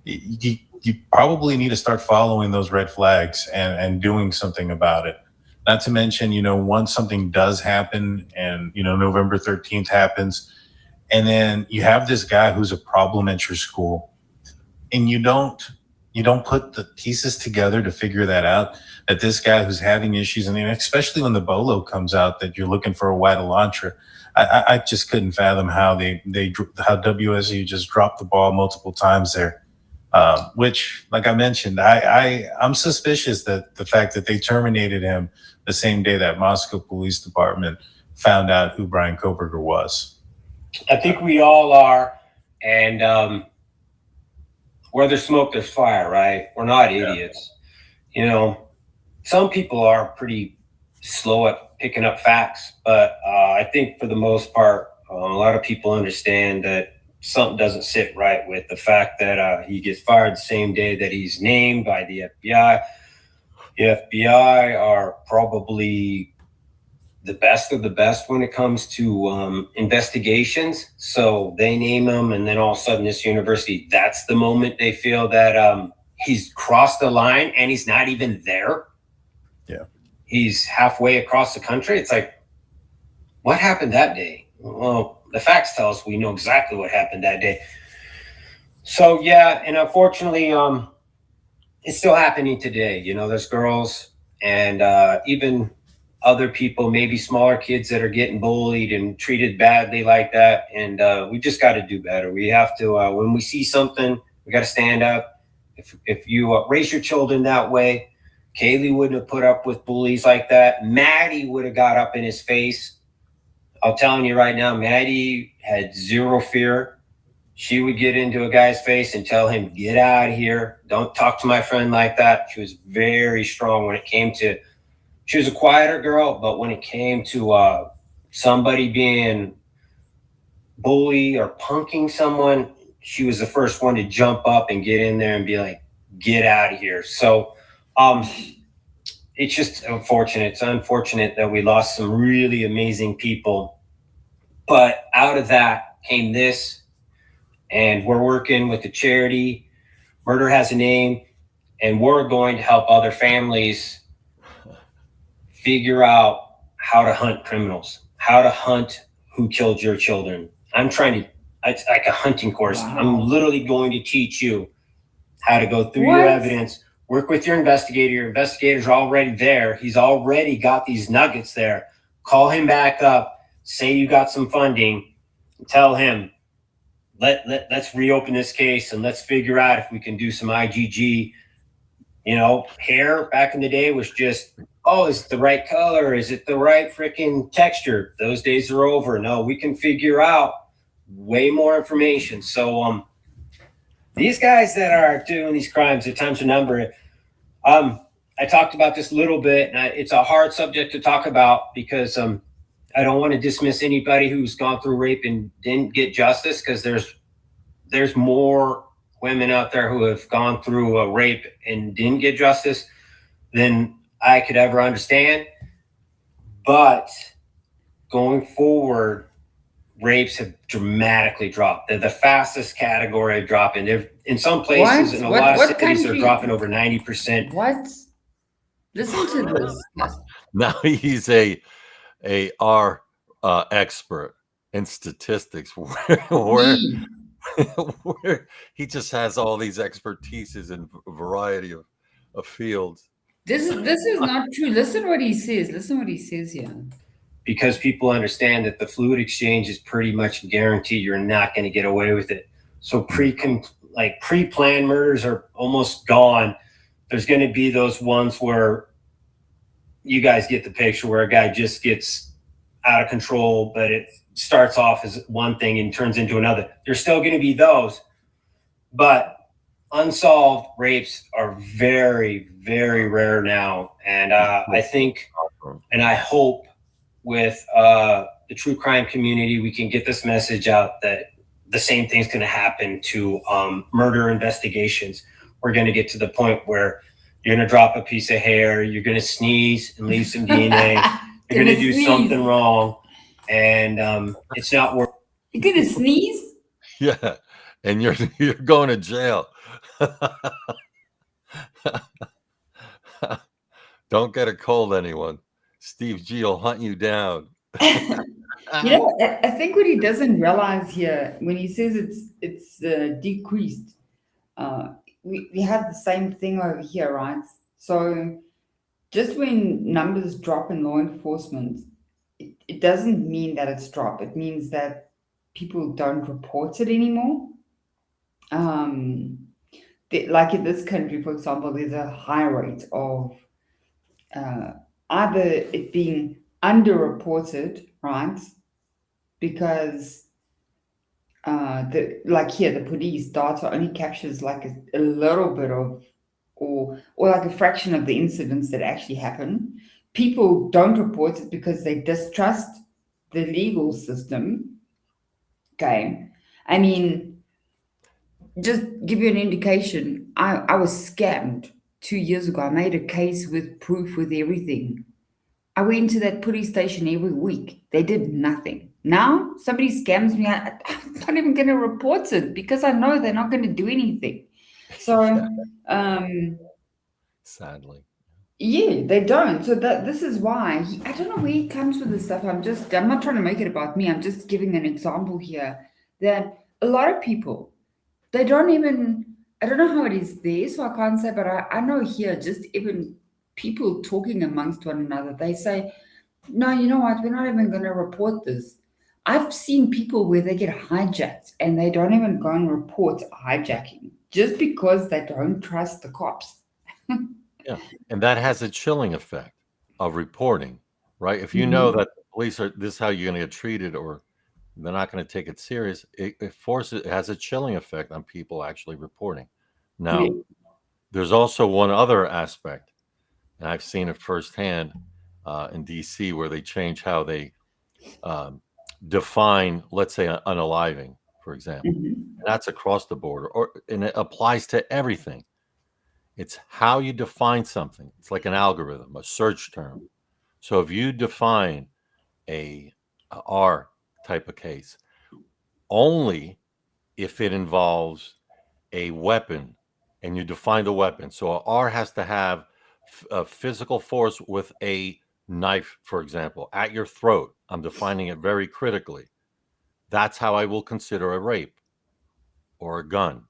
you probably need to start following those red flags and doing something about it. Not to mention, once something does happen and, November 13th happens, and then you have this guy who's a problem at your school, and you don't put the pieces together to figure that out, that this guy who's having issues, and especially when the bolo comes out that you're looking for a white Elantra, I just couldn't fathom how how WSU just dropped the ball multiple times there. Which, like I mentioned, I'm suspicious that the fact that they terminated him the same day that Moscow Police Department found out who Bryan Kohberger was. I think we all are. And where there's smoke, there's fire, right? We're not idiots. Some people are pretty slow at picking up facts, but I think for the most part, a lot of people understand that something doesn't sit right with the fact that he gets fired the same day that he's named by the FBI. The FBI are probably the best of the best when it comes to investigations. So they name him, and then all of a sudden this university, that's the moment they feel that he's crossed the line and he's not even there. Yeah. He's halfway across the country. It's like, what happened that day? Well, the facts tell us we know exactly what happened that day. So yeah, and unfortunately, it's still happening today. You know, there's girls and even other people, maybe smaller kids that are getting bullied and treated badly like that. And we just got to do better. We have to, when we see something, we got to stand up. If you raise your children that way, Kaylee wouldn't have put up with bullies like that. Maddie would have got up in his face. I'm telling you right now, Maddie had zero fear. She would get into a guy's face and tell him, get out of here. Don't talk to my friend like that. She was very strong when it came to, she was a quieter girl, but when it came to somebody being bully or punking someone, she was the first one to jump up and get in there and be like, get out of here. So it's just unfortunate. It's unfortunate that we lost some really amazing people. But out of that came this. And we're working with the charity, Murder Has a Name, and we're going to help other families figure out how to hunt criminals, how to hunt who killed your children. I'm trying to, it's like a hunting course. Wow. I'm literally going to teach you how to go through your evidence, work with your investigator. Your investigator's already there. He's already got these nuggets there. Call him back up, say you got some funding, tell him, let's reopen this case and let's figure out if we can do some IGG. You know, hair back in the day was just, oh, is it the right color? Is it the right freaking texture? Those days are over. No, we can figure out way more information. So these guys that are doing these crimes, their time's a number. I talked about this a little bit, and it's a hard subject to talk about because I don't want to dismiss anybody who's gone through rape and didn't get justice, because there's more women out there who have gone through a rape and didn't get justice than I could ever understand. But going forward, rapes have dramatically dropped. They're the fastest category of dropping. They're in some places, in a lot of cities, they're dropping over 90%. What? Listen to this. Now he's our expert in statistics where he just has all these expertises in a variety of fields. This is not true. Listen what he says. Listen what he says here. Because people understand that the fluid exchange is pretty much guaranteed. You're not going to get away with it. So pre-planned murders are almost gone. There's going to be those ones where you guys get the picture, where a guy just gets out of control, but it starts off as one thing and turns into another. There's still going to be those, but unsolved rapes are very, very rare now. And I think, and I hope with the true crime community, we can get this message out that the same thing's going to happen to murder investigations. We're going to get to the point where you're going to drop a piece of hair, you're going to sneeze and leave some DNA, you're going to do something wrong, and it's not worth. You're going to sneeze? Yeah, and you're going to jail. Don't get a cold, anyone. Steve G will hunt you down. You know, I think what he doesn't realize here, when he says it's decreased, we have the same thing over here, right? So just when numbers drop in law enforcement, it doesn't mean that it's dropped. It means that people don't report it anymore. Like in this country, for example, there's a high rate of either it being underreported, right? Because the police data only captures like a little bit of, or like a fraction of the incidents that actually happen. People don't report it because they distrust the legal system. Okay. I mean, just give you an indication. I was scammed 2 years ago. I made a case with proof, with everything. I went to that police station every week. They did nothing. Now somebody scams me. I'm not even going to report it because I know they're not going to do anything. So, Sadly. yeah, they don't. So this is why I don't know where he comes with this stuff. I'm not trying to make it about me. I'm just giving an example here that a lot of people, they don't even, I don't know how it is there, so I can't say, but I know here, just even people talking amongst one another, they say, no, you know what, we're not even going to report this. I've seen people where they get hijacked and they don't even go and report hijacking just because they don't trust the cops. Yeah. And that has a chilling effect of reporting, right? If you know that the police are, this is how you're going to get treated, or they're not going to take it serious, it has a chilling effect on people actually reporting. Now, Yeah. there's also one other aspect, and I've seen it firsthand in DC, where they change how they define, let's say, unaliving, for example. And that's across the board, and it applies to everything. It's how you define something. It's like an algorithm, a search term. So if you define a R type of case only if it involves a weapon, and you define the weapon. So a R has to have a physical force with a knife, for example, at your throat. I'm defining it very critically. That's how I will consider a rape, or a gun,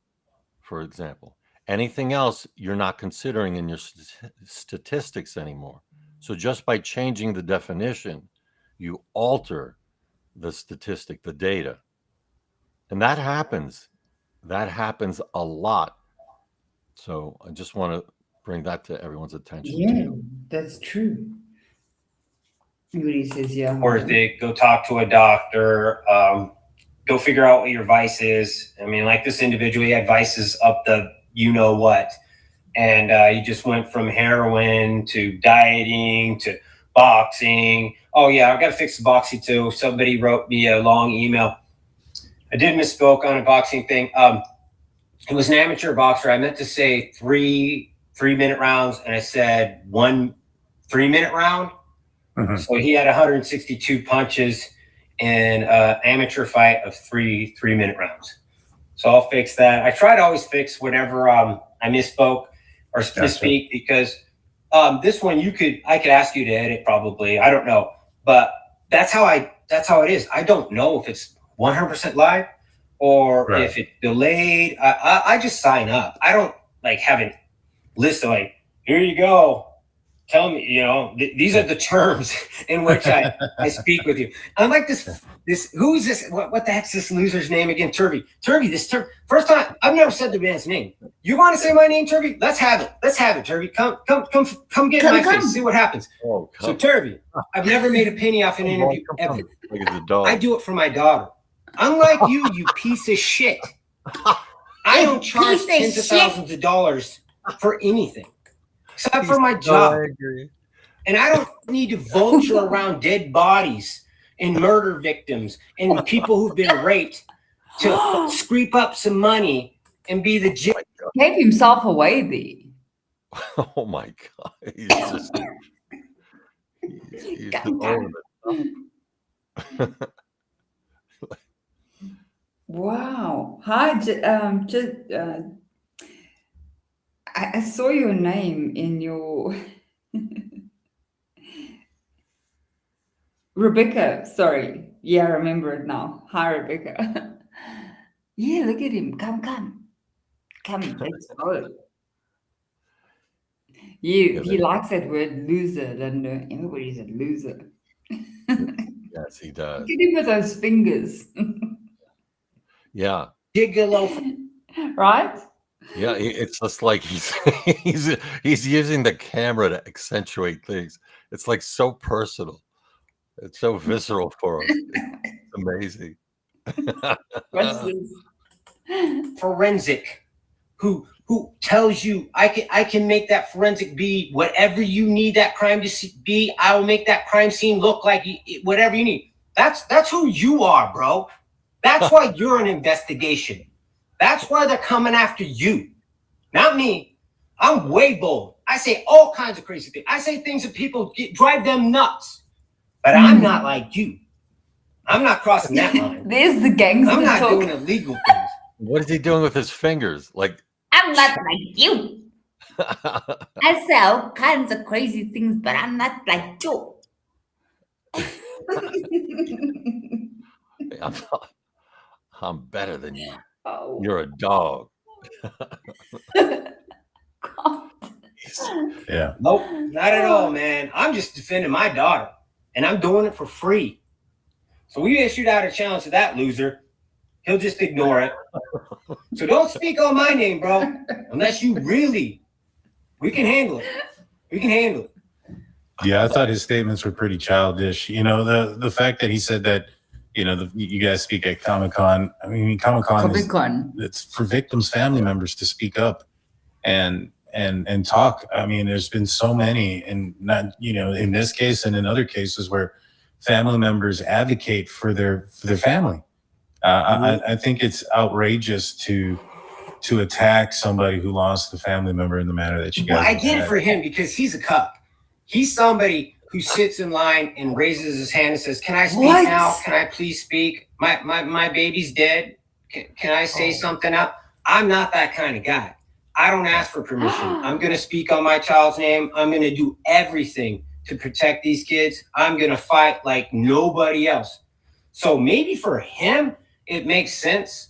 for example. Anything else you're not considering in your statistics anymore. So just by changing the definition, you alter the statistic, the data. And that happens. That happens a lot. So I just want to bring that to everyone's attention Yeah, too. that's true. Everybody says, yeah. Worth it. Go talk to a doctor. Go figure out what your vice is. I mean, like this individual, he had vices up the you know what, and he just went from heroin to dieting to boxing. Oh yeah, I got to fix the boxing too. Somebody wrote me a long email. I did misspoke on a boxing thing. It was an amateur boxer. I meant to say 3-minute rounds, and I said 1 3-minute round. So he had 162 punches in an amateur fight of 3-minute rounds. So I'll fix that. I try to always fix whenever I misspoke or misspeak, because this one I could ask you to edit probably. I don't know, but that's how it is. I don't know if it's 100% live or if it's delayed. I just sign up. I don't like have a list of like, here you go. Tell me, these are the terms in which I speak with you. I'm like this, who's this? What the heck's this loser's name again? Turvey, this Turvey. First time, I've never said the man's name. You want to say my name, Turvey? Let's have it, Turvey. Come get in my face. See what happens. So Turvey, I've never made a penny off an interview ever. I do it for my daughter. Unlike you piece of shit. I don't charge tens of thousands of dollars for anything. Except for my job. And I don't need to vulture around dead bodies and murder victims and people who've been raped to scrape up some money and be the Gave himself away there. Oh my God. He's just over the top. Wow. Hi, I saw your name in your Rebecca. Sorry. Yeah, I remember it now. Hi, Rebecca. Yeah, look at him. Come. Let's go. He likes that word loser, doesn't he? Everybody's a loser. Yes, he does. Look at him with those fingers. Yeah. Gigolo. Right? Yeah, it's just like he's using the camera to accentuate things. It's like so personal. It's so visceral for us. It's amazing. What's this? Forensic, who tells you I can make that forensic be whatever you need that crime to be. I will make that crime scene look like whatever you need. That's who you are, bro. That's why you're an investigation. That's why they're coming after you, not me. I'm way bold. I say all kinds of crazy things. I say things that people drive them nuts. But I'm not like you. I'm not crossing that line. There's the gangster I'm not talk. doing illegal things. What is he doing with his fingers? Like, I'm not like you. I say all kinds of crazy things, but I'm not like you. I'm better than you. Oh, You're a dog. God. Yeah. Nope, not at all, man. I'm just defending my daughter, and I'm doing it for free. So we issued out a challenge to that loser. He'll just ignore it. So don't speak on my name, bro, unless you really. We can handle it. We can handle it. Yeah, I thought his statements were pretty childish. You know, the fact that he said that, you know, you guys speak at Comic-Con. I mean, Comic-Con is it's for victims' family members to speak up and talk. I mean, there's been so many, and not, you know, in this case and in other cases where family members advocate for their family. I think it's outrageous to attack somebody who lost a family member in the manner that you guys. Well, I get it for him because he's a cuck. He's somebody who sits in line and raises his hand and says, "Can I speak now? Can I please speak? My baby's dead. Can I say something now?" I'm not that kind of guy. I don't ask for permission. I'm going to speak on my child's name. I'm going to do everything to protect these kids. I'm going to fight like nobody else. So maybe for him, it makes sense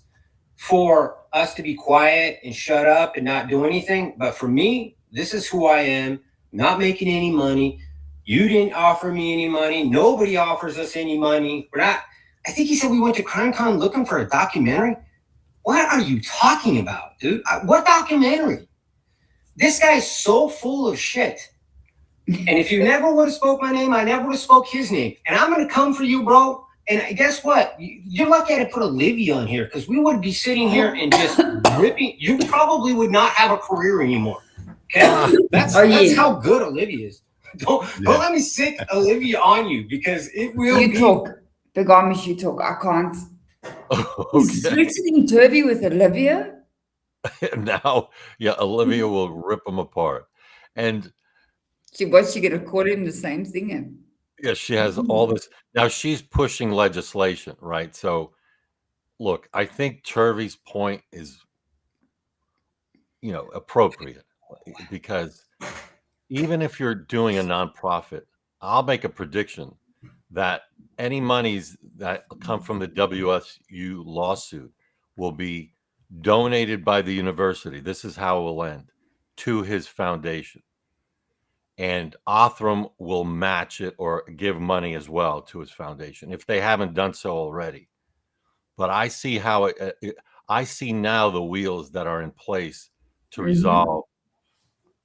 for us to be quiet and shut up and not do anything. But for me, this is who I am, not making any money. You didn't offer me any money. Nobody offers us any money. We're not. I think he said we went to CrimeCon looking for a documentary. What are you talking about, dude? What documentary? This guy's so full of shit. And if you never would have spoke my name, I never would have spoke his name. And I'm going to come for you, bro. And guess what? You're lucky I had to put Olivia on here because we would be sitting here and just ripping. You probably would not have a career anymore. Okay? That's how good Olivia is. Don't let me sick Olivia on you because it will. You talk. Big Amish, you talk. I can't. He's switching turvy with Olivia. Now, yeah, Olivia will rip them apart. And She going to call him the same thing. yeah, she has all this. Now she's pushing legislation, right? So look, I think Turvey's point is, you know, appropriate because even if you're doing a nonprofit, I'll make a prediction that any monies that come from the WSU lawsuit will be donated by the university. This is how it will end, to his foundation. And Othram will match it or give money as well to his foundation if they haven't done so already. But I see how I see now the wheels that are in place to resolve.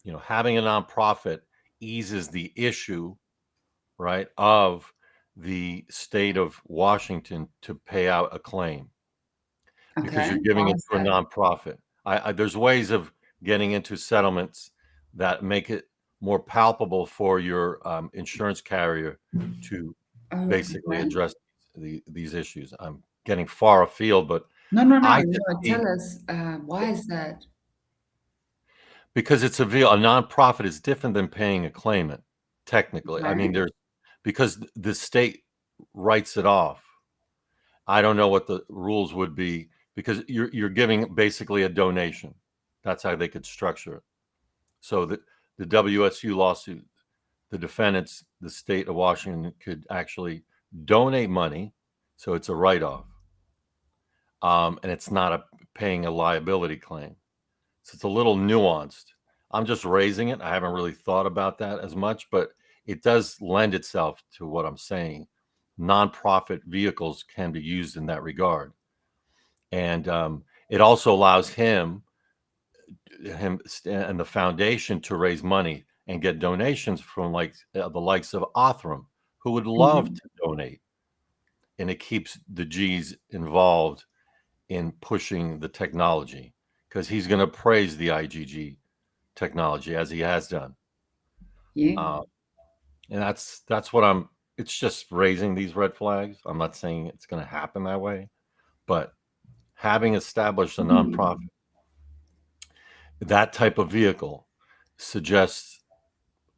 You know, having a nonprofit eases the issue, right, of the state of Washington to pay out a claim because you're giving it to a nonprofit. There's ways of getting into settlements that make it more palpable for your insurance carrier to basically address these issues. I'm getting far afield, but no. Tell us, why is that? Because it's a nonprofit is different than paying a claimant, technically. I mean, because the state writes it off. I don't know what the rules would be because you're giving basically a donation. That's how they could structure it. So the WSU lawsuit, the defendants, the state of Washington could actually donate money, so it's a write-off, and it's not paying a liability claim. So it's a little nuanced. I'm just raising it. I haven't really thought about that as much, but it does lend itself to what I'm saying. Nonprofit vehicles can be used in that regard, and it also allows him and the foundation to raise money and get donations from the likes of Othram, who would love to donate. And it keeps the G's involved in pushing the technology because he's going to praise the IGG technology as he has done. Yeah. And that's what it's just raising these red flags. I'm not saying it's going to happen that way, But having established a nonprofit, that type of vehicle suggests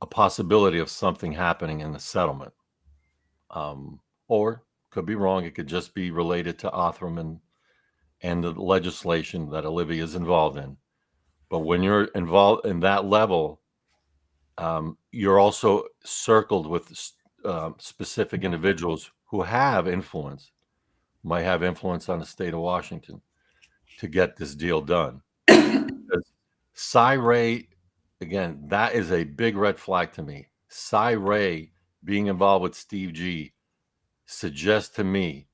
a possibility of something happening in the settlement. Or could be wrong. It could just be related to Othram and the legislation that Olivia is involved in. But when you're involved in that level, you're also circled with specific individuals who have influence, might have influence on the state of Washington to get this deal done. Cy Ray, again, that is a big red flag to me. Cy Ray being involved with Steve G suggests to me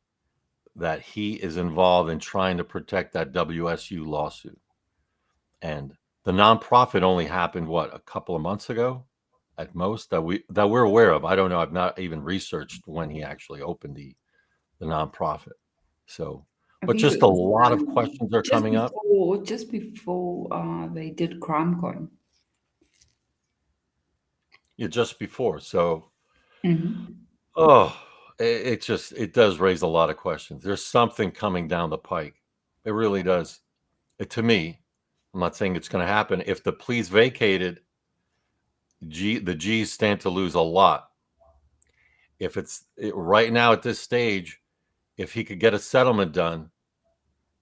that he is involved in trying to protect that WSU lawsuit. And the nonprofit only happened, what, a couple of months ago at most, that we're aware of. I don't know. I've not even researched when he actually opened the nonprofit. So, but just a lot of questions are coming up. Just before they did CrimeCon. Yeah, just before. So, Mm-hmm. it does raise a lot of questions. There's something coming down the pike. It really does. To me, I'm not saying it's going to happen. If the plea's vacated, the G's stand to lose a lot. If right now at this stage, if he could get a settlement done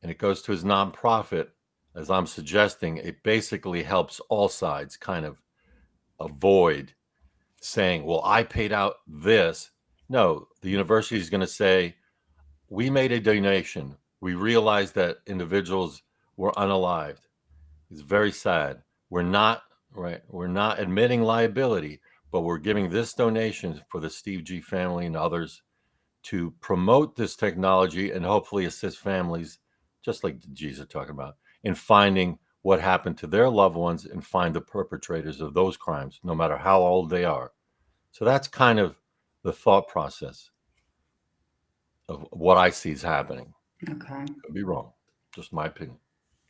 and it goes to his nonprofit, as I'm suggesting, it basically helps all sides kind of avoid saying, well, I paid out this. No, the university is going to say, we made a donation. We realized that individuals were unalived. It's very sad. We're not admitting liability, but we're giving this donation for the Steve G family and others to promote this technology and hopefully assist families, just like the G's are talking about, in finding what happened to their loved ones and find the perpetrators of those crimes, no matter how old they are. So that's kind of the thought process of what I see is happening. Okay. Could be wrong. Just my opinion.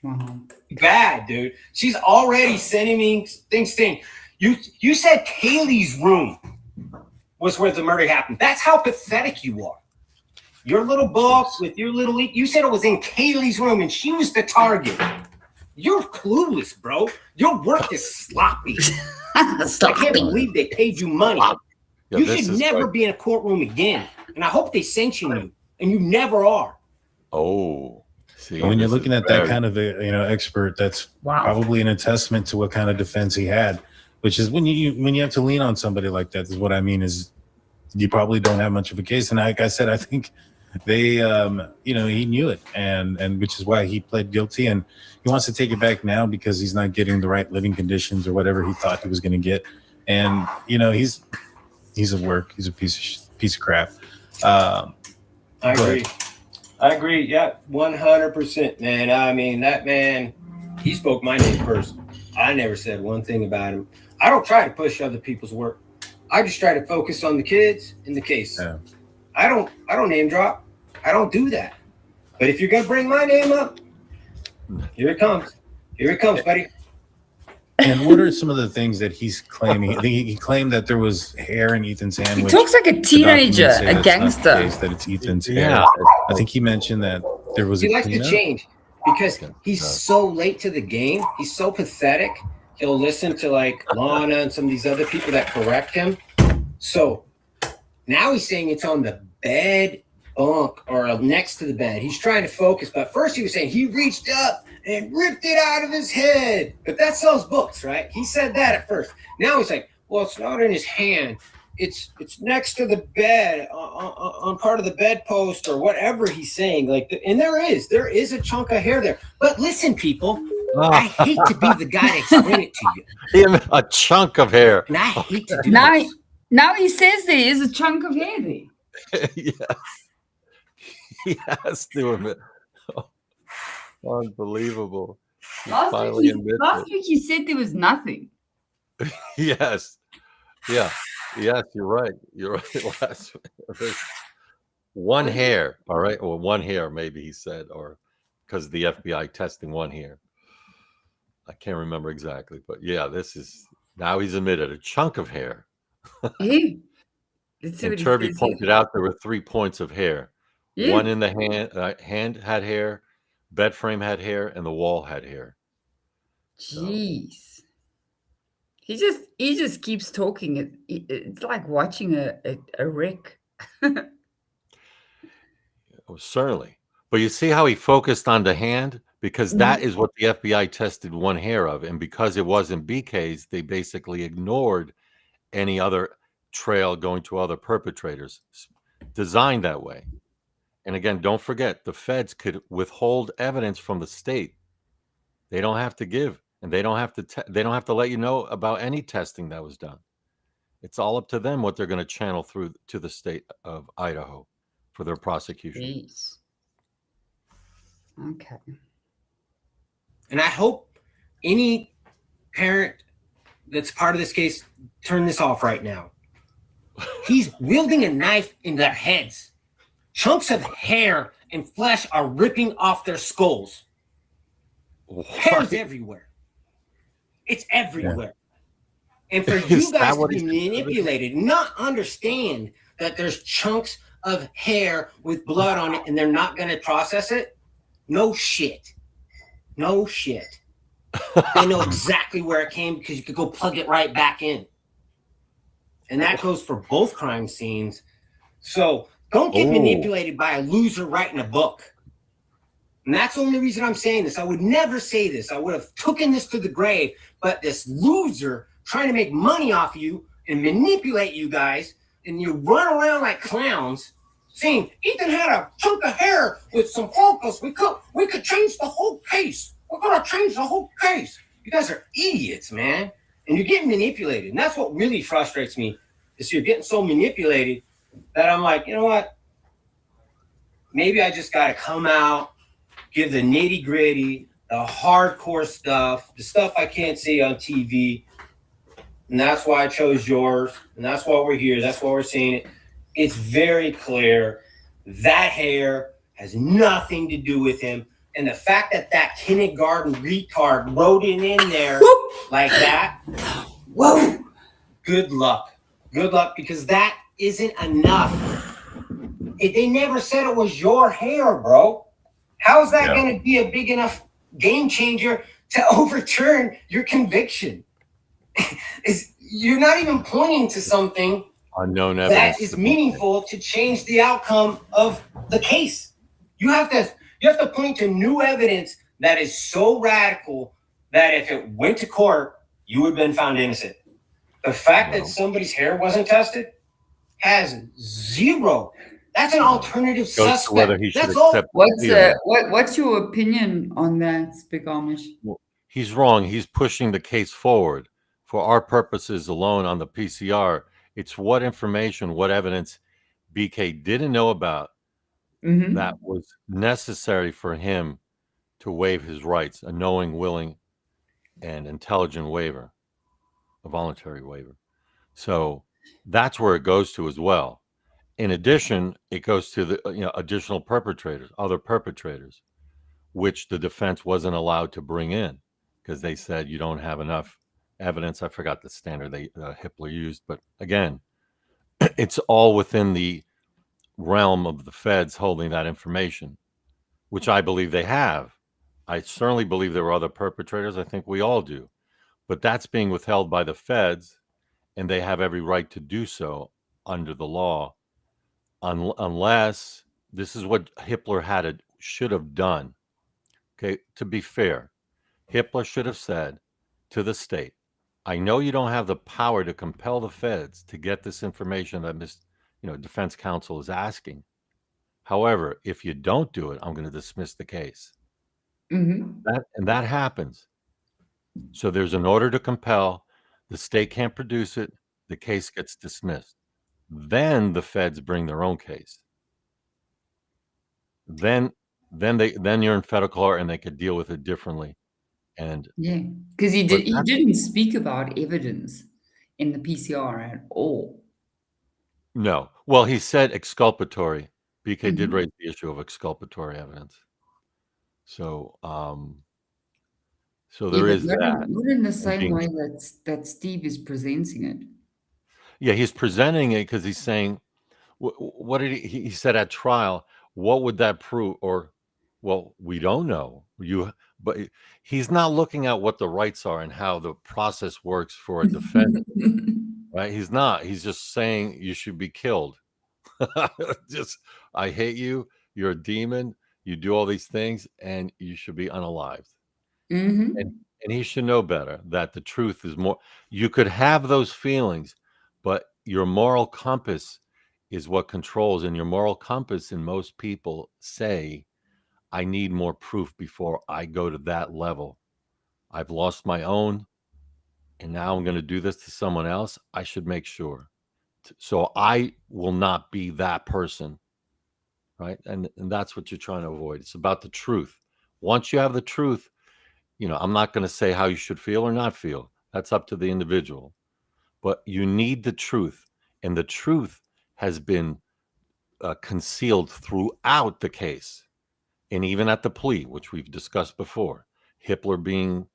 Wow. Bad, dude. She's already sending me things. You said Kaylee's room was where the murder happened. That's how pathetic you are. Your little book with your little, you said it was in Kaylee's room and she was the target. You're clueless, bro. Your work is sloppy. I can't believe they paid you money. Yeah, you should never be in a courtroom again. And I hope they sanction you, and you never are. Oh, see, when you're looking at that kind of expert, that's probably an testament to what kind of defense he had. Which is when you have to lean on somebody like that. Is what I mean is you probably don't have much of a case. And like I said, I think they, he knew it, and which is why he pled guilty, and he wants to take it back now because he's not getting the right living conditions or whatever he thought he was going to get. And he's a work. He's a piece of crap. I agree. Yeah, 100%, man. I mean, that man, he spoke my name first. I never said one thing about him. I don't try to push other people's work. I just try to focus on the kids in the case. Yeah. I don't name drop. I don't do that. But if you're gonna bring my name up, here it comes. Here it comes, buddy. And what are some of the things that he's claiming? He claimed that there was hair in Ethan's hand. He talks like a teenager, a gangster. That it's Ethan's hair. I think he mentioned that there was. He likes to change because he's so late to the game. He's so pathetic. He'll listen to like Lana and some of these other people that correct him. So now he's saying it's on the bed bunk or next to the bed. He's trying to focus. But first he was saying he reached up and ripped it out of his head. But that sells books, right? He said that at first. Now he's like, well, it's not in his hand. It's next to the bed on part of the bedpost or whatever he's saying. And there is a chunk of hair there. But listen, people, I hate to be the guy to explain it to you. A chunk of hair. And I hate to do this. Now he says there is a chunk of hair there. Yes. He has to admit. Oh, unbelievable. Last week he said there was nothing. Yes. Yeah. Yes, you're right. You're right. Last week. One hair. All right. Well, one hair, maybe he said, or because the FBI testing one hair. I can't remember exactly, but yeah, now he's admitted a chunk of hair. Hey, and Turby pointed out there were 3 points of hair. One Yeah. in the hand had hair, bed frame had hair, and the wall had hair. So Jeez. He just keeps talking. It's like watching a wreck. certainly. But you see how he focused on the hand? Because that Mhm. is what the FBI tested one hair of. And because it wasn't BK's, they basically ignored any other trail going to other perpetrators, designed that way. And again, don't forget, the feds could withhold evidence from the state. They don't have to give, and they don't have to. They don't have to let you know about any testing that was done. It's all up to them what they're going to channel through to the state of Idaho for their prosecution. Jeez. Okay. And I hope any parent that's part of this case turn this off right now. He's wielding a knife in their heads. Chunks of hair and flesh are ripping off their skulls. Hair's everywhere. It's everywhere. And for you Is that guys to what be he's doing? manipulated, not understand that there's chunks of hair with blood on it and they're not going to process it, no shit. No shit. They know exactly where it came because you could go plug it right back in. And that goes for both crime scenes. So don't get manipulated by a loser writing a book. And that's the only reason I'm saying this. I would never say this. I would have taken this to the grave. But this loser trying to make money off you and manipulate you guys, and you run around like clowns saying Ethan had a chunk of hair with some focus. We could change the whole case. We're gonna change the whole case. You guys are idiots, man. And you're getting manipulated. And that's what really frustrates me, is you're getting so manipulated that I'm like, you know what? Maybe I just gotta come out, give the nitty gritty, the hardcore stuff, the stuff I can't see on TV. And that's why I chose yours. And that's why we're here. That's why we're seeing it. It's very clear that hair has nothing to do with him. And the fact that that kindergarten retard wrote it in there like that, whoa, good luck. Good luck, because that isn't enough. They never said it was your hair, bro. How's that going to be a big enough game changer to overturn your conviction? You're not even pointing to something Unknown evidence that is meaningful to change the outcome of the case. You have to point to new evidence that is so radical that if it went to court, you would have been found innocent. The fact that somebody's hair wasn't tested has zero. That's an alternative suspect. Whether he should That's all. accept What's your opinion on that, Big Amish? Well, he's wrong. He's pushing the case forward. For our purposes alone on the PCR, it's what information, what evidence BK didn't know about that was necessary for him to waive his rights, a knowing, willing, and intelligent waiver, a voluntary waiver. So that's where it goes to as well. In addition, it goes to the additional perpetrators, other perpetrators, which the defense wasn't allowed to bring in because they said you don't have enough evidence. I forgot the standard Hippler used, but again, it's all within the realm of the feds holding that information, which I believe they have. I certainly believe there were other perpetrators. I think we all do, but that's being withheld by the feds, and they have every right to do so under the law, unless this is what Hitler should have done. Okay, to be fair, Hitler should have said to the state, I know you don't have the power to compel the feds to get this information that defense counsel is asking. However, if you don't do it, I'm going to dismiss the case. That happens. So there's an order to compel. The state can't produce it. The case gets dismissed. Then the feds bring their own case. Then you're in federal court and they could deal with it differently. And because he didn't speak about evidence in the PCR at all. No. Well, he said exculpatory. BK did raise the issue of exculpatory evidence. So there is that. Not in the same way that Steve is presenting it. Yeah, he's presenting it because he's saying, what did he said at trial, what would that prove? Or, well, we don't know. But he's not looking at what the rights are and how the process works for a defendant, right? He's not. He's just saying you should be killed. Just, I hate you. You're a demon. You do all these things, and you should be unalived. Mm-hmm. And he should know better that the truth is more. You could have those feelings, but your moral compass is what controls. And your moral compass, and most people say, I need more proof before I go to that level. I've lost my own, and now I'm going to do this to someone else. I should make sure. So I will not be that person, right? And that's what you're trying to avoid. It's about the truth. Once you have the truth, I'm not going to say how you should feel or not feel. That's up to the individual. But you need the truth. And the truth has been concealed throughout the case. And even at the plea, which we've discussed before, Hippler being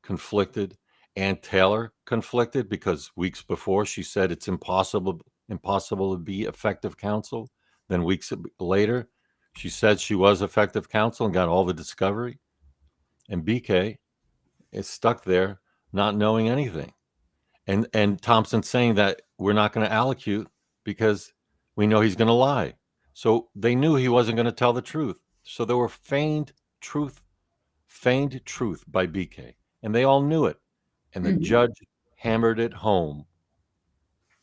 conflicted and Taylor conflicted because weeks before she said it's impossible to be effective counsel. Then weeks later, she said she was effective counsel and got all the discovery. And BK is stuck there not knowing anything. And Thompson saying that we're not going to allocute because we know he's going to lie. So they knew he wasn't going to tell the truth. So there were feigned truth by BK. And they all knew it. And the judge hammered it home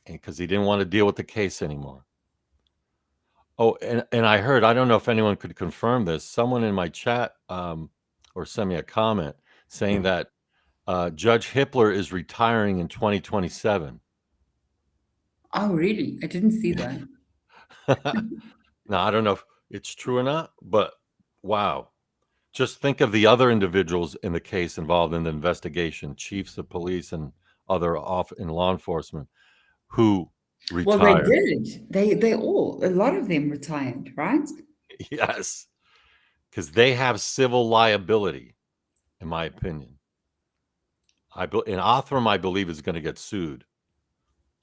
because he didn't want to deal with the case anymore. Oh, and I heard, I don't know if anyone could confirm this, someone in my chat or send me a comment saying that Judge Hippler is retiring in 2027. Oh, really? I didn't see that. Now, I don't know if it's true or not, but wow. Just think of the other individuals in the case involved in the investigation, chiefs of police and other in law enforcement who retired. Well, they did. They all, a lot of them retired, right? Yes, because they have civil liability, in my opinion. And Othram, I believe, is going to get sued.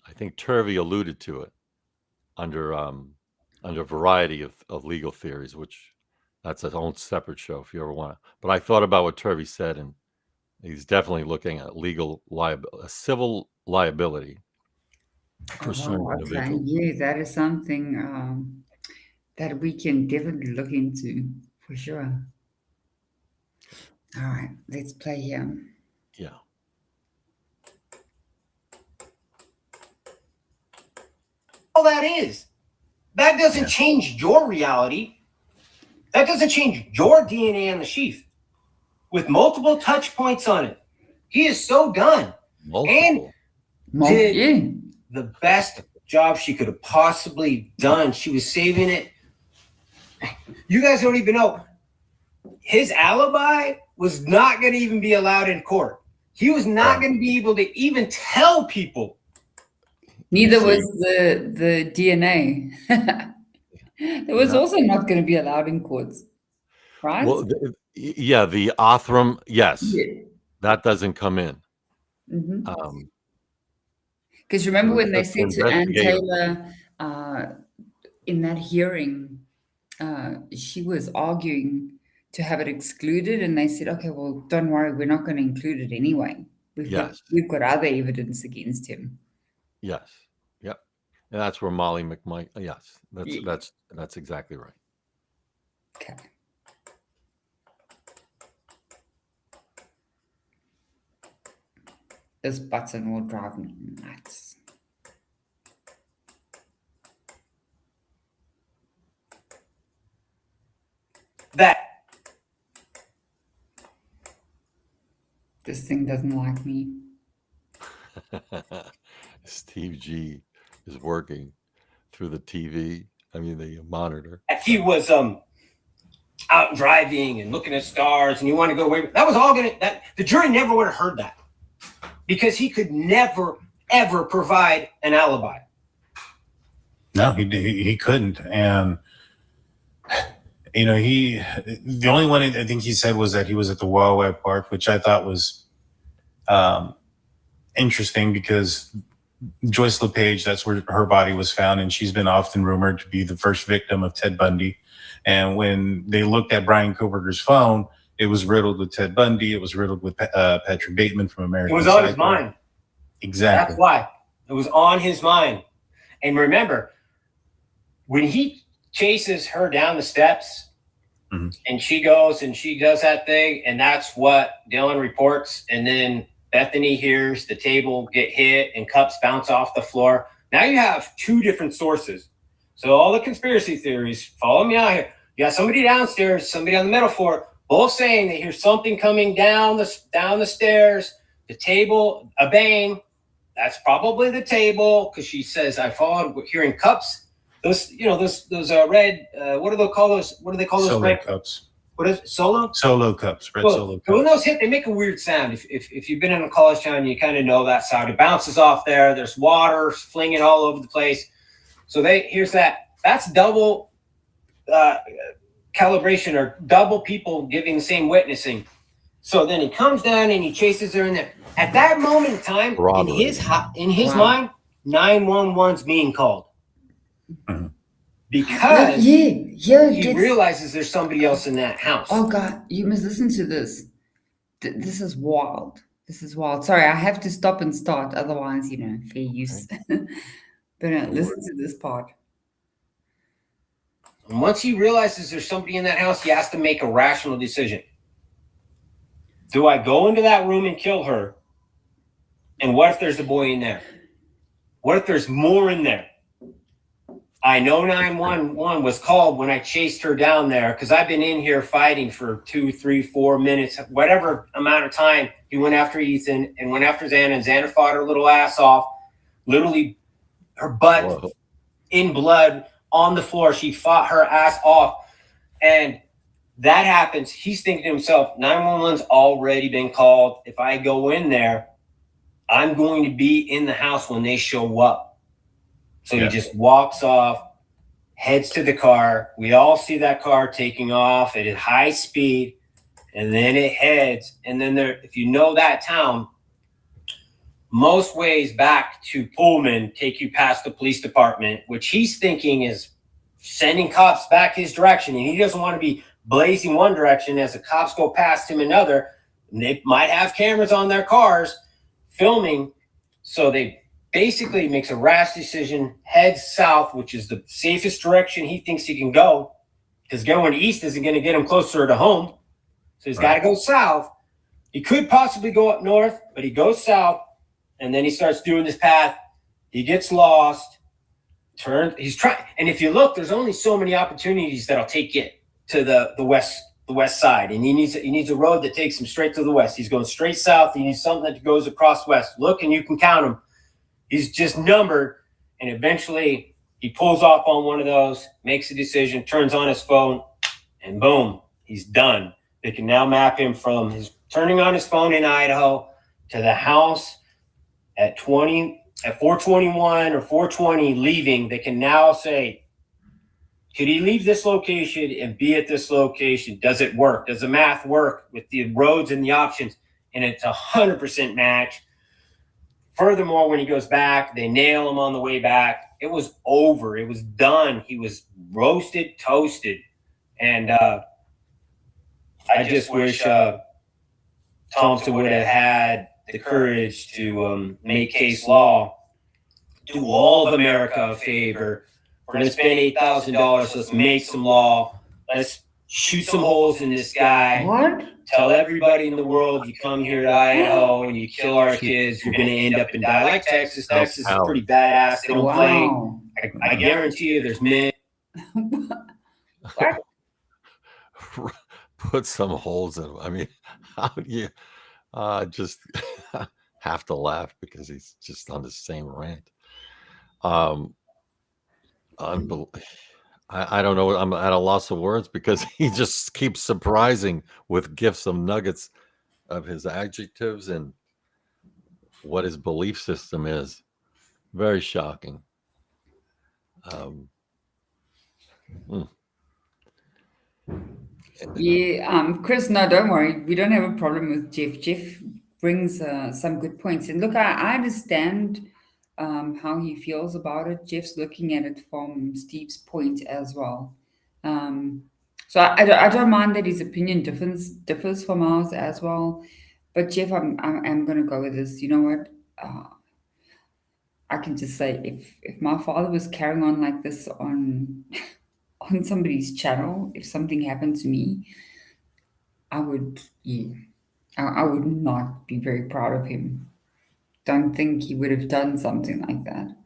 I think Turvey alluded to it under a variety of legal theories, which that's its own separate show if you ever want to. But I thought about what Turvey said, and he's definitely looking at civil liability for certain individuals. Yeah, that is something that we can definitely look into for sure. All right, let's play here. Yeah. All that is. That doesn't change your reality. That doesn't change your DNA on the sheath. With multiple touch points on it, he is so done. And did the best job she could have possibly done. She was saving it. You guys don't even know. His alibi was not going to even be allowed in court. He was not going to be able to even tell people. Neither was the DNA. It was also not going to be allowed in courts, right? Well, the Othram, yes, that doesn't come in. Because remember when they said to Ann Taylor in that hearing, she was arguing to have it excluded, and they said, "Okay, well, don't worry, we're not going to include it anyway. We've got other evidence against him." Yes. Yep. And that's where Molly McMike. Yes, that's exactly right. Okay. This button will drive me nuts. This thing doesn't like me. Steve G is working through the TV. I mean, the monitor. He was out driving and looking at stars, and you want to go away. That was all the jury never would have heard that because he could never ever provide an alibi. No, he couldn't, and the only one I think he said was that he was at the Wawa Park, which I thought was interesting because Joyce LePage, that's where her body was found, and she's been often rumored to be the first victim of Ted Bundy. And when they looked at Bryan Kohberger's phone, it was riddled with Ted Bundy. It was riddled with Patrick Bateman from American It was on Psycho. his mind. Exactly. That's why. It was on his mind. And remember, when he chases her down the steps, and she goes and she does that thing, and that's what Dylan reports. And then Bethany hears the table get hit and cups bounce off the floor. Now you have two different sources. So all the conspiracy theories, follow me out here. You got somebody downstairs, somebody on the middle floor, both saying they hear something coming down the stairs, the table, a bang. That's probably the table, because she says I followed hearing cups. Those red. What do they call those? What do they call those? Solo red cups. What is it? Solo? Solo cups. Red solo cups. When those hit, they make a weird sound. If you've been in a college town, you kind of know that sound. It bounces off there. There's water flinging all over the place. So here's that. That's double calibration, or double people giving the same witnessing. So then he comes down and he chases her in there. At that moment in time, in his mind, 911's being called. Because he realizes there's somebody else in that house. Oh God, you must listen to this. This is wild. This is wild. Sorry, I have to stop and start. Otherwise, fair use. But listen to this part. And once he realizes there's somebody in that house, he has to make a rational decision. Do I go into that room and kill her? And what if there's a boy in there? What if there's more in there? I know 911 was called when I chased her down there, because I've been in here fighting for 2, 3, 4 minutes, whatever amount of time. He went after Ethan and went after Xana, and Xana fought her little ass off, literally her butt in blood on the floor. She fought her ass off. And that happens. He's thinking to himself, 911's already been called. If I go in there, I'm going to be in the house when they show up. So he just walks off, heads to the car. We all see that car taking off at a high speed, and then it heads. And then if you know that town, most ways back to Pullman take you past the police department, which he's thinking is sending cops back his direction. And he doesn't want to be blazing one direction as the cops go past him another. And they might have cameras on their cars filming. So they basically makes a rash decision, heads south, which is the safest direction he thinks he can go, because going east isn't going to get him closer to home. So he's got to go south. He could possibly go up north, but he goes south, and then he starts doing this path. He gets lost. He's trying, and if you look, there's only so many opportunities that'll take you to the west side, and he needs a road that takes him straight to the west. He's going straight south. He needs something that goes across west. Look, and you can count them. He's just numbered, and eventually he pulls off on one of those, makes a decision, turns on his phone, and boom, he's done. They can now map him from his turning on his phone in Idaho to the house at 421 or 420 leaving. They can now say, could he leave this location and be at this location? Does it work? Does the math work with the roads and the options? And it's 100% match. Furthermore, when he goes back, they nail him on the way back. It was over. It was done. He was roasted, toasted. And I just wish Thompson would have had the courage to make case law, do all of America a favor. We're going to spend $8,000. Let's make some law. Let's shoot some holes in this guy. What? Tell everybody in the world you come here to Idaho and you kill our kids, you're going to end up and die like Texas. Texas is pretty badass. They don't play. I guarantee you there's men. Put some holes in them. I mean, how do you just have to laugh because he's just on the same rant. I don't know. I'm at a loss of words because he just keeps surprising with gifts of nuggets of his adjectives and what his belief system is. Very shocking. Yeah, Chris, no, don't worry. We don't have a problem with Jeff. Jeff brings some good points. And look, I understand how he feels about it. Jeff's looking at it from Steve's point as well. So I don't mind that his opinion differs from ours as well. But Jeff, I'm gonna go with this. You know what? I can just say if my father was carrying on like this on on somebody's channel, if something happened to me, I would yeah, I would not be very proud of him. Don't think he would have done something like that.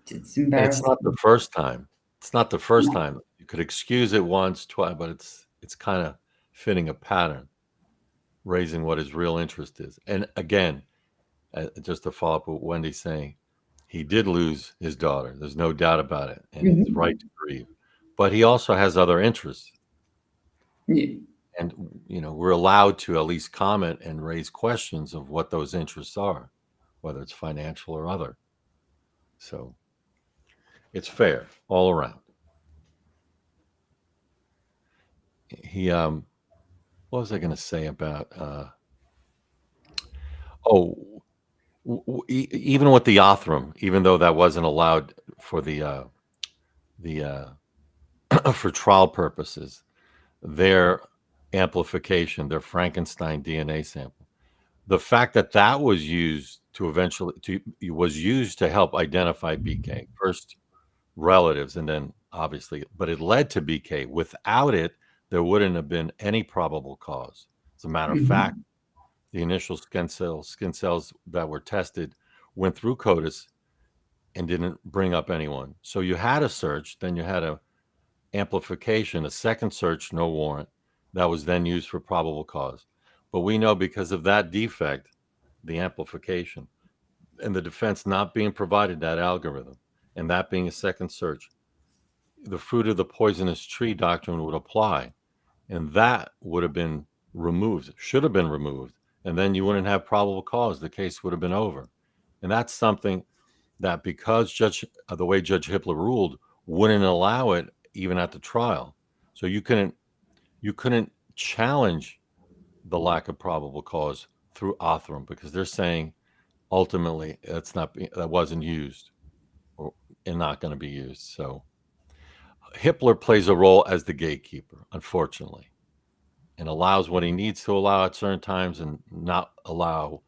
It's And it's not the embarrassing. first time. It's not the first No. time. You could excuse it once, twice, but it's kind of fitting a pattern, raising what his real interest is. And again, just to follow up what Wendy's saying, he did lose his daughter. There's no doubt about it, and he's Mhm. right to grieve. But he also has other interests, Yeah. and we're allowed to at least comment and raise questions of what those interests are, whether it's financial or other. So it's fair all around. He what was I going to say about oh even with the Othram, even though that wasn't allowed for the for trial purposes, their amplification, their Frankenstein DNA sample, the fact that that was used was used to help identify BK first relatives, and then obviously, but it led to BK. Without it, there wouldn't have been any probable cause. As a matter of fact, Mhm. the initial skin cells that were tested went through CODIS and didn't bring up anyone. So you had a search, then you had a amplification, a second search, no warrant, that was then used for probable cause. But we know because of that defect, the amplification, and the defense not being provided that algorithm, and that being a second search, the fruit of the poisonous tree doctrine would apply, and that would have been removed, should have been removed, and then you wouldn't have probable cause. The case would have been over. And that's something that, because the way Judge Hippler ruled, wouldn't allow it even at the trial. So you couldn't challenge the lack of probable cause through Othram, because they're saying ultimately that wasn't used, and not going to be used. So Hippler plays a role as the gatekeeper, unfortunately, and allows what he needs to allow at certain times and not allow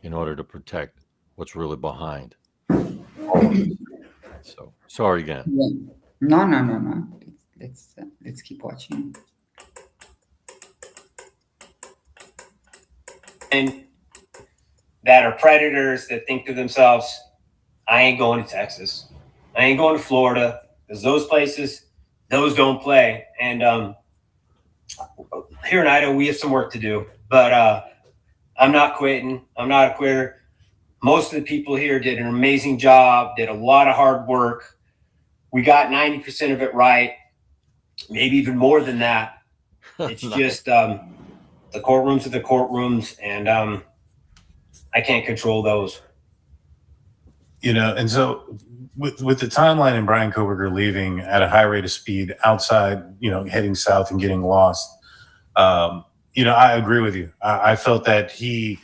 in order to protect what's really behind all of this. So sorry again. Yeah. No, no, no, no. Let's keep watching. And that are predators that think to themselves, I ain't going to Texas. I ain't going to Florida, because those places, those don't play. And here in Idaho, we have some work to do. But I'm not quitting. I'm not a quitter. Most of the people here did an amazing job, did a lot of hard work. We got 90% of it right, maybe even more than that. It's Nice. just the courtrooms are the courtrooms, and I can't control those. And so with the timeline and Bryan Kohberger leaving at a high rate of speed outside, heading south and getting lost, I agree with you. I felt that he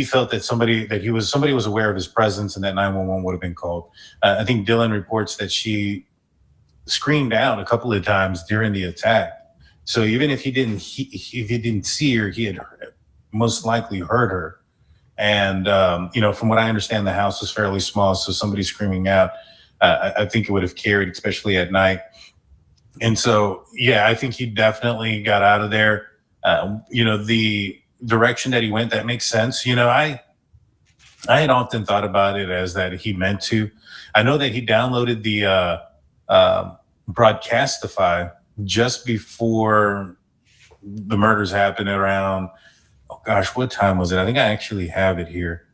felt that somebody was aware of his presence and that 911 would have been called. I think Dylan reports that she screamed out a couple of times during the attack. So even if he didn't see her, he had most likely heard her. And from what I understand, the house was fairly small, so somebody screaming out, I think it would have carried, especially at night. And so, yeah, I think he definitely got out of there. The direction that he went, that makes sense. I had often thought about it as that he meant to. I know that he downloaded the Broadcastify just before the murders happened around, oh gosh, what time was it? I think I actually have it here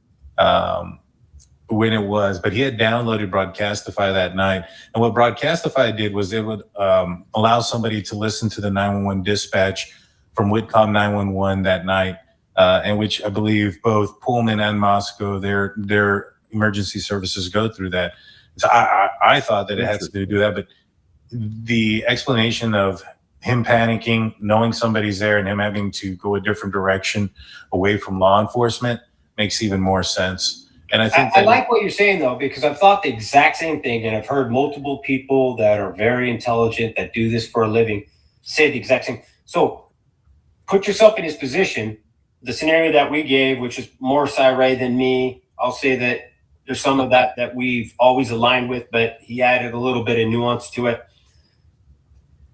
when it was, but he had downloaded Broadcastify that night. And what Broadcastify did was it would allow somebody to listen to the 911 dispatch from Whitcomb 911 that night, and which I believe both Pullman and Moscow, their emergency services go through that. So I thought that it had to do that, but the explanation of him panicking, knowing somebody's there, and him having to go a different direction away from law enforcement makes even more sense. And I think I like what you're saying, though, because I've thought the exact same thing, and I've heard multiple people that are very intelligent that do this for a living say the exact same. So put yourself in his position. The scenario that we gave, which is more Cy than me, I'll say that there's some of that we've always aligned with, but he added a little bit of nuance to it.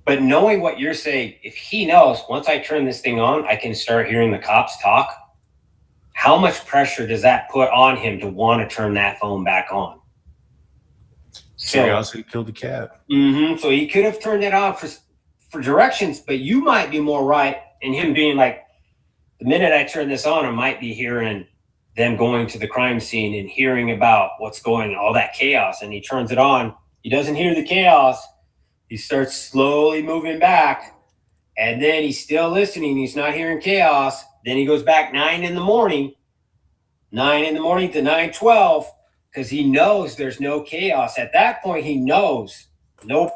But knowing what you're saying, if he knows once I turn this thing on, I can start hearing the cops talk, how much pressure does that put on him to want to turn that phone back on? Curiosity killed the cat. So he could have turned it on for directions, but you might be more right in him being like, the minute I turn this on, I might be hearing them going to the crime scene and hearing about what's going on, all that chaos. And he turns it on. He doesn't hear the chaos. He starts slowly moving back. And then he's still listening. He's not hearing chaos. Then he goes back 9 in the morning to 9:12, because he knows there's no chaos. At that point, he knows. Nope.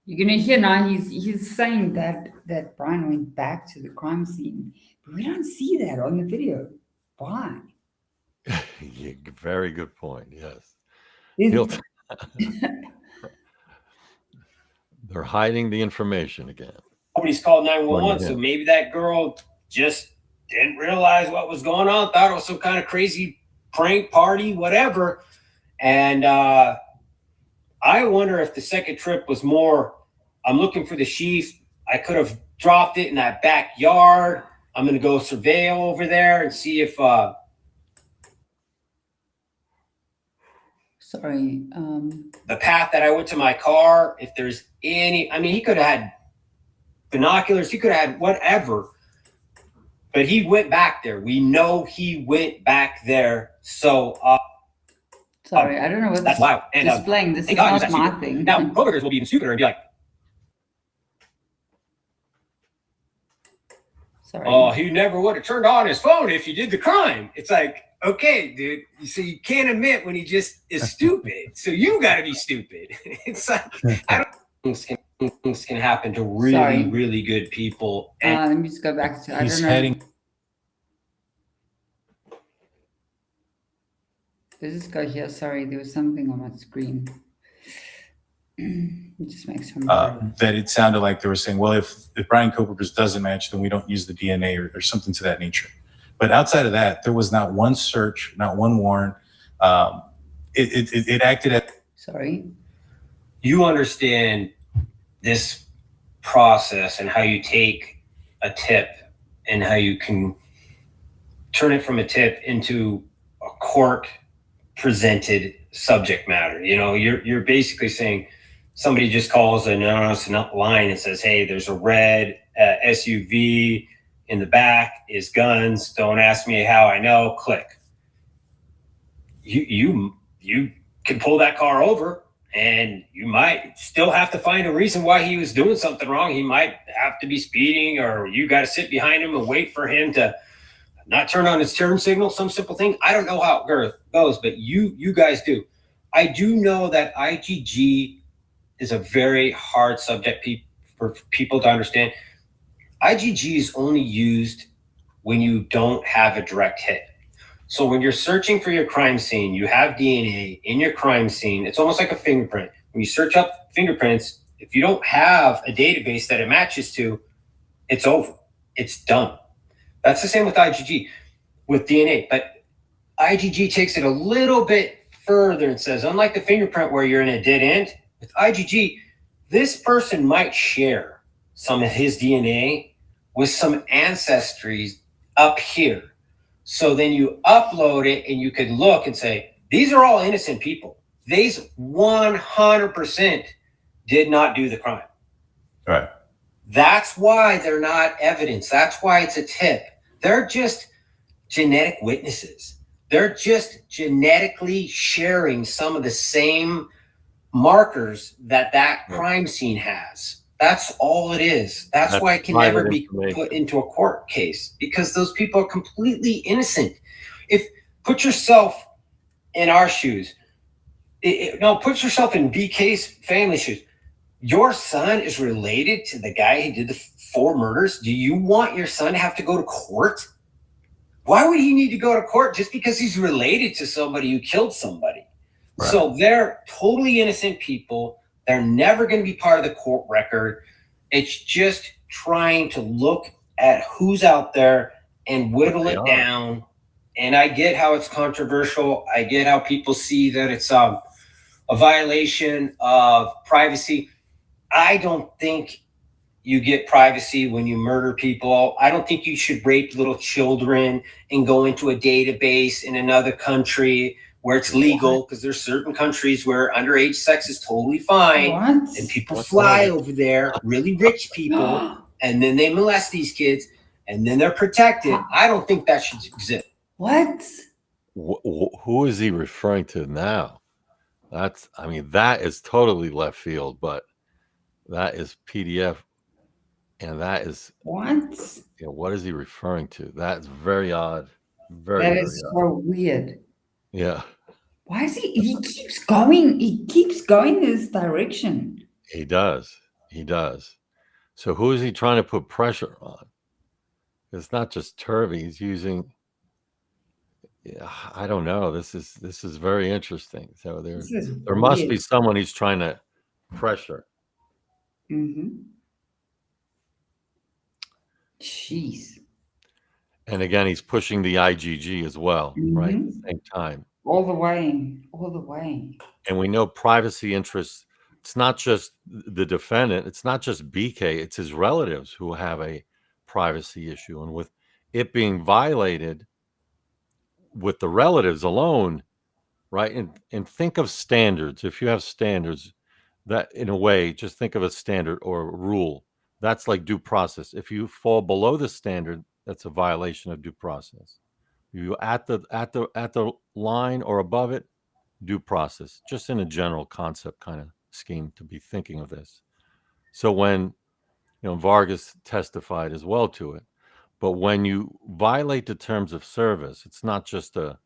You're gonna hear now he's saying that Bryan went back to the crime scene. But we don't see that on the video. Why? Yeah, very good point. Yes. Is- They're hiding the information again. Nobody's called 911, so maybe that girl just didn't realize what was going on, thought it was some kind of crazy prank party, whatever. And I wonder if the second trip was more, I'm looking for the sheath. I could have dropped it in that backyard. I'm going to go surveil over there and see if... Sorry. The path that I went to my car, if there's any... I mean, he could have had binoculars. He could have had whatever. But he went back there. We know he went back there. So... Sorry, I don't know what that's loud. And displaying. This is not my thing. Now, Kohbergers will be even stupider and be like, sorry. Oh, he never would have turned on his phone if you did the crime. It's like, okay, dude. So you can't admit when he just is stupid. So you got to be stupid. It's like, I don't things can happen to really, really good people. And let me just go back to, I He's don't know. heading. Let's just go here. Sorry, there was something on my screen. It just makes me That it sounded like they were saying, well, if Bryan Kohberger's doesn't match, then we don't use the DNA or something to that nature. But outside of that, there was not one search, not one warrant. It acted as... Sorry. You understand this process and how you take a tip and how you can turn it from a tip into a court presented subject matter. You know, you're basically saying somebody just calls an anonymous line and says, hey, there's a red SUV in the back, is guns. Don't ask me how I know. Click. You can pull that car over, and you might still have to find a reason why he was doing something wrong. He might have to be speeding, or you got to sit behind him and wait for him to not turn on his turn signal, some simple thing. I don't know how it goes, but you guys do. I do know that IgG is a very hard subject for people to understand. IgG is only used when you don't have a direct hit. So when you're searching for your crime scene, you have DNA in your crime scene. It's almost like a fingerprint. When you search up fingerprints, if you don't have a database that it matches to, it's over. It's done. That's the same with IgG, with DNA. But IgG takes it a little bit further and says, unlike the fingerprint where you're in a dead end, with IgG, this person might share some of his DNA with some ancestry up here. So then you upload it and you could look and say, these are all innocent people. These 100% did not do the crime. Right. That's why they're not evidence. That's why it's a tip. They're just genetic witnesses. They're just genetically sharing some of the same markers that crime scene has. That's all it is. That's why it can never be put into a court case, because those people are completely innocent. Put yourself in our shoes. Put yourself in BK's family shoes. Your son is related to the guy who did the 4 murders. Do you want your son to have to go to court? Why would he need to go to court just because he's related to somebody who killed somebody? Right. So they're totally innocent people. They're never going to be part of the court record. It's just trying to look at who's out there and whittle it down. And I get how it's controversial. I get how people see that it's a violation of privacy. I don't think you get privacy when you murder people. I don't think you should rape little children and go into a database in another country where it's legal, because there's certain countries where underage sex is totally fine. What? And people fly over there, really rich people, and then they molest these kids, and then they're protected. I don't think that should exist. What? Who is he referring to now? That is totally left field, but that is PDF, and that is What? What is he referring to? That's very odd. That is so weird. Yeah. Why is he keeps going? He keeps going this direction. He does. So who is he trying to put pressure on? It's not just Turvey. He's using. I don't know. This is very interesting. So there must be someone he's trying to pressure. Mm-hmm. Jeez. And again, he's pushing the IGG as well, right? At the same time. All the way. And we know privacy interests. It's not just the defendant. It's not just BK. It's his relatives who have a privacy issue. And with it being violated with the relatives alone, right? And think of standards. If you have standards, that in a way, just think of a standard or a rule. That's like due process. If you fall below the standard, that's a violation of due process. You at the line or above it, due process. Just in a general concept kind of scheme to be thinking of this. So when Vargas testified as well to it, but when you violate the terms of service, it's not just a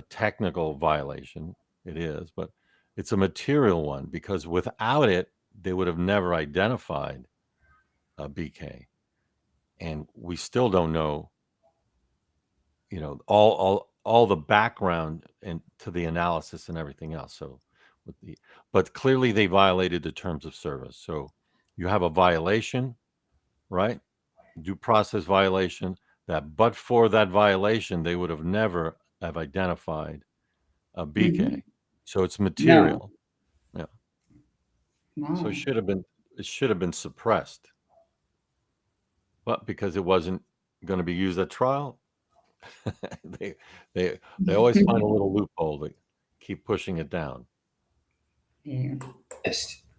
technical violation. It is, but it's a material one, because without it, they would have never identified BK, and we still don't know, all the background and to the analysis and everything else. So, but clearly they violated the terms of service. So you have a violation, right? Due process violation. But for that violation, they would have never have identified a BK. Mm-hmm. So it's material. No. Yeah. So it should have been suppressed. But because it wasn't going to be used at trial, they always find a little loophole to keep pushing it down. Yeah.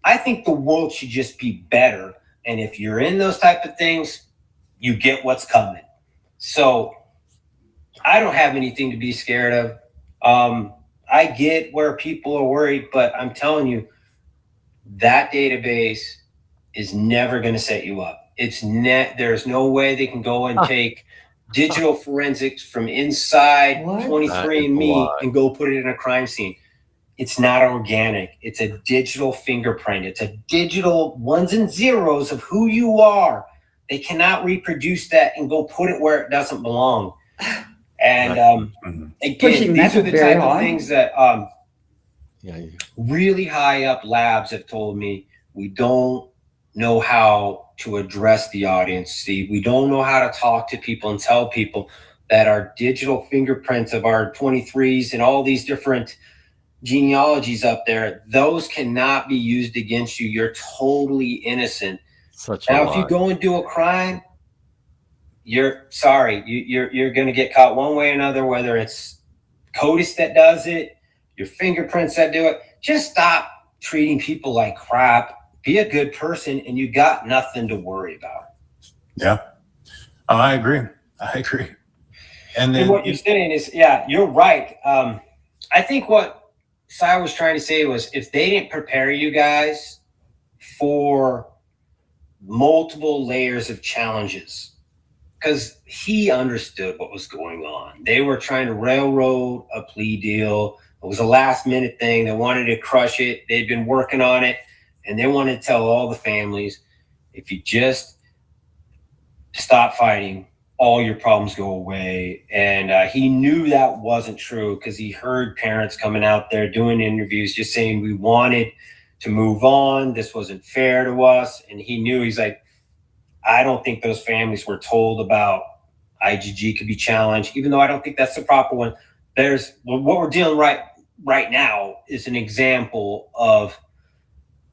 I think the world should just be better. And if you're in those type of things, you get what's coming. So I don't have anything to be scared of. I get where people are worried, but I'm telling you, that database is never going to set you up. There's no way they can go and take digital forensics from inside 23andMe and go put it in a crime scene. It's not organic. It's a digital fingerprint. It's a digital ones and zeros of who you are. They cannot reproduce that and go put it where it doesn't belong. And again, these are the type of things that really high up labs have told me we don't know how to address the audience, Steve. We don't know how to talk to people and tell people that our digital fingerprints of our 23s and all these different genealogies up there, those cannot be used against you. You're totally innocent. Now, if you go and do a crime, you're going to get caught one way or another, whether it's CODIS that does it, your fingerprints that do it. Just stop treating people like crap. Be a good person, and you got nothing to worry about. Yeah. Oh, I agree. And then what you're saying is, yeah, you're right. I think what Sai was trying to say was, if they didn't prepare you guys for multiple layers of challenges, because he understood what was going on. They were trying to railroad a plea deal. It was a last minute thing. They wanted to crush it. They'd been working on it, and they wanted to tell all the families, if you just stop fighting, all your problems go away. And he knew that wasn't true, because he heard parents coming out there doing interviews just saying, we wanted to move on. This wasn't fair to us. And he knew, he's like, I don't think those families were told about IGG could be challenged, even though I don't think that's the proper one. There's what we're dealing right now is an example of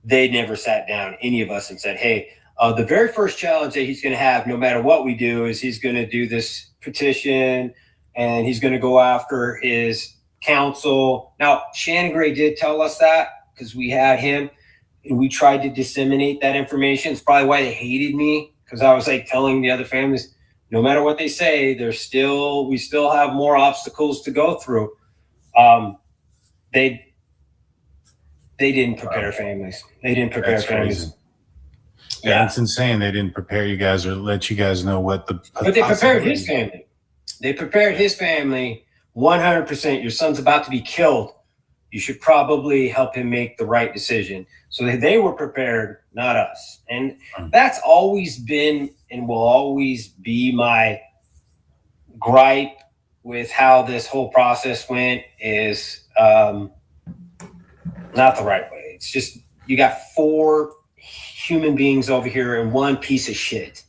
they never sat down, any of us, and said, hey, the very first challenge that he's going to have, no matter what we do, is he's going to do this petition and he's going to go after his counsel. Now, Shannon Gray did tell us that because we had him and we tried to disseminate that information. It's probably why they hated me, because I was like telling the other families, no matter what they say, we still have more obstacles to go through. They didn't prepare families. They didn't prepare That's families. crazy. Yeah, it's insane. They didn't prepare you guys or let you guys know what the. But they prepared his family. They prepared his family 100%. Your son's about to be killed. You should probably help him make the right decision. So they were prepared, not us. And that's always been and will always be my gripe with how this whole process went is not the right way. It's just, you got 4 human beings over here and 1 piece of shit.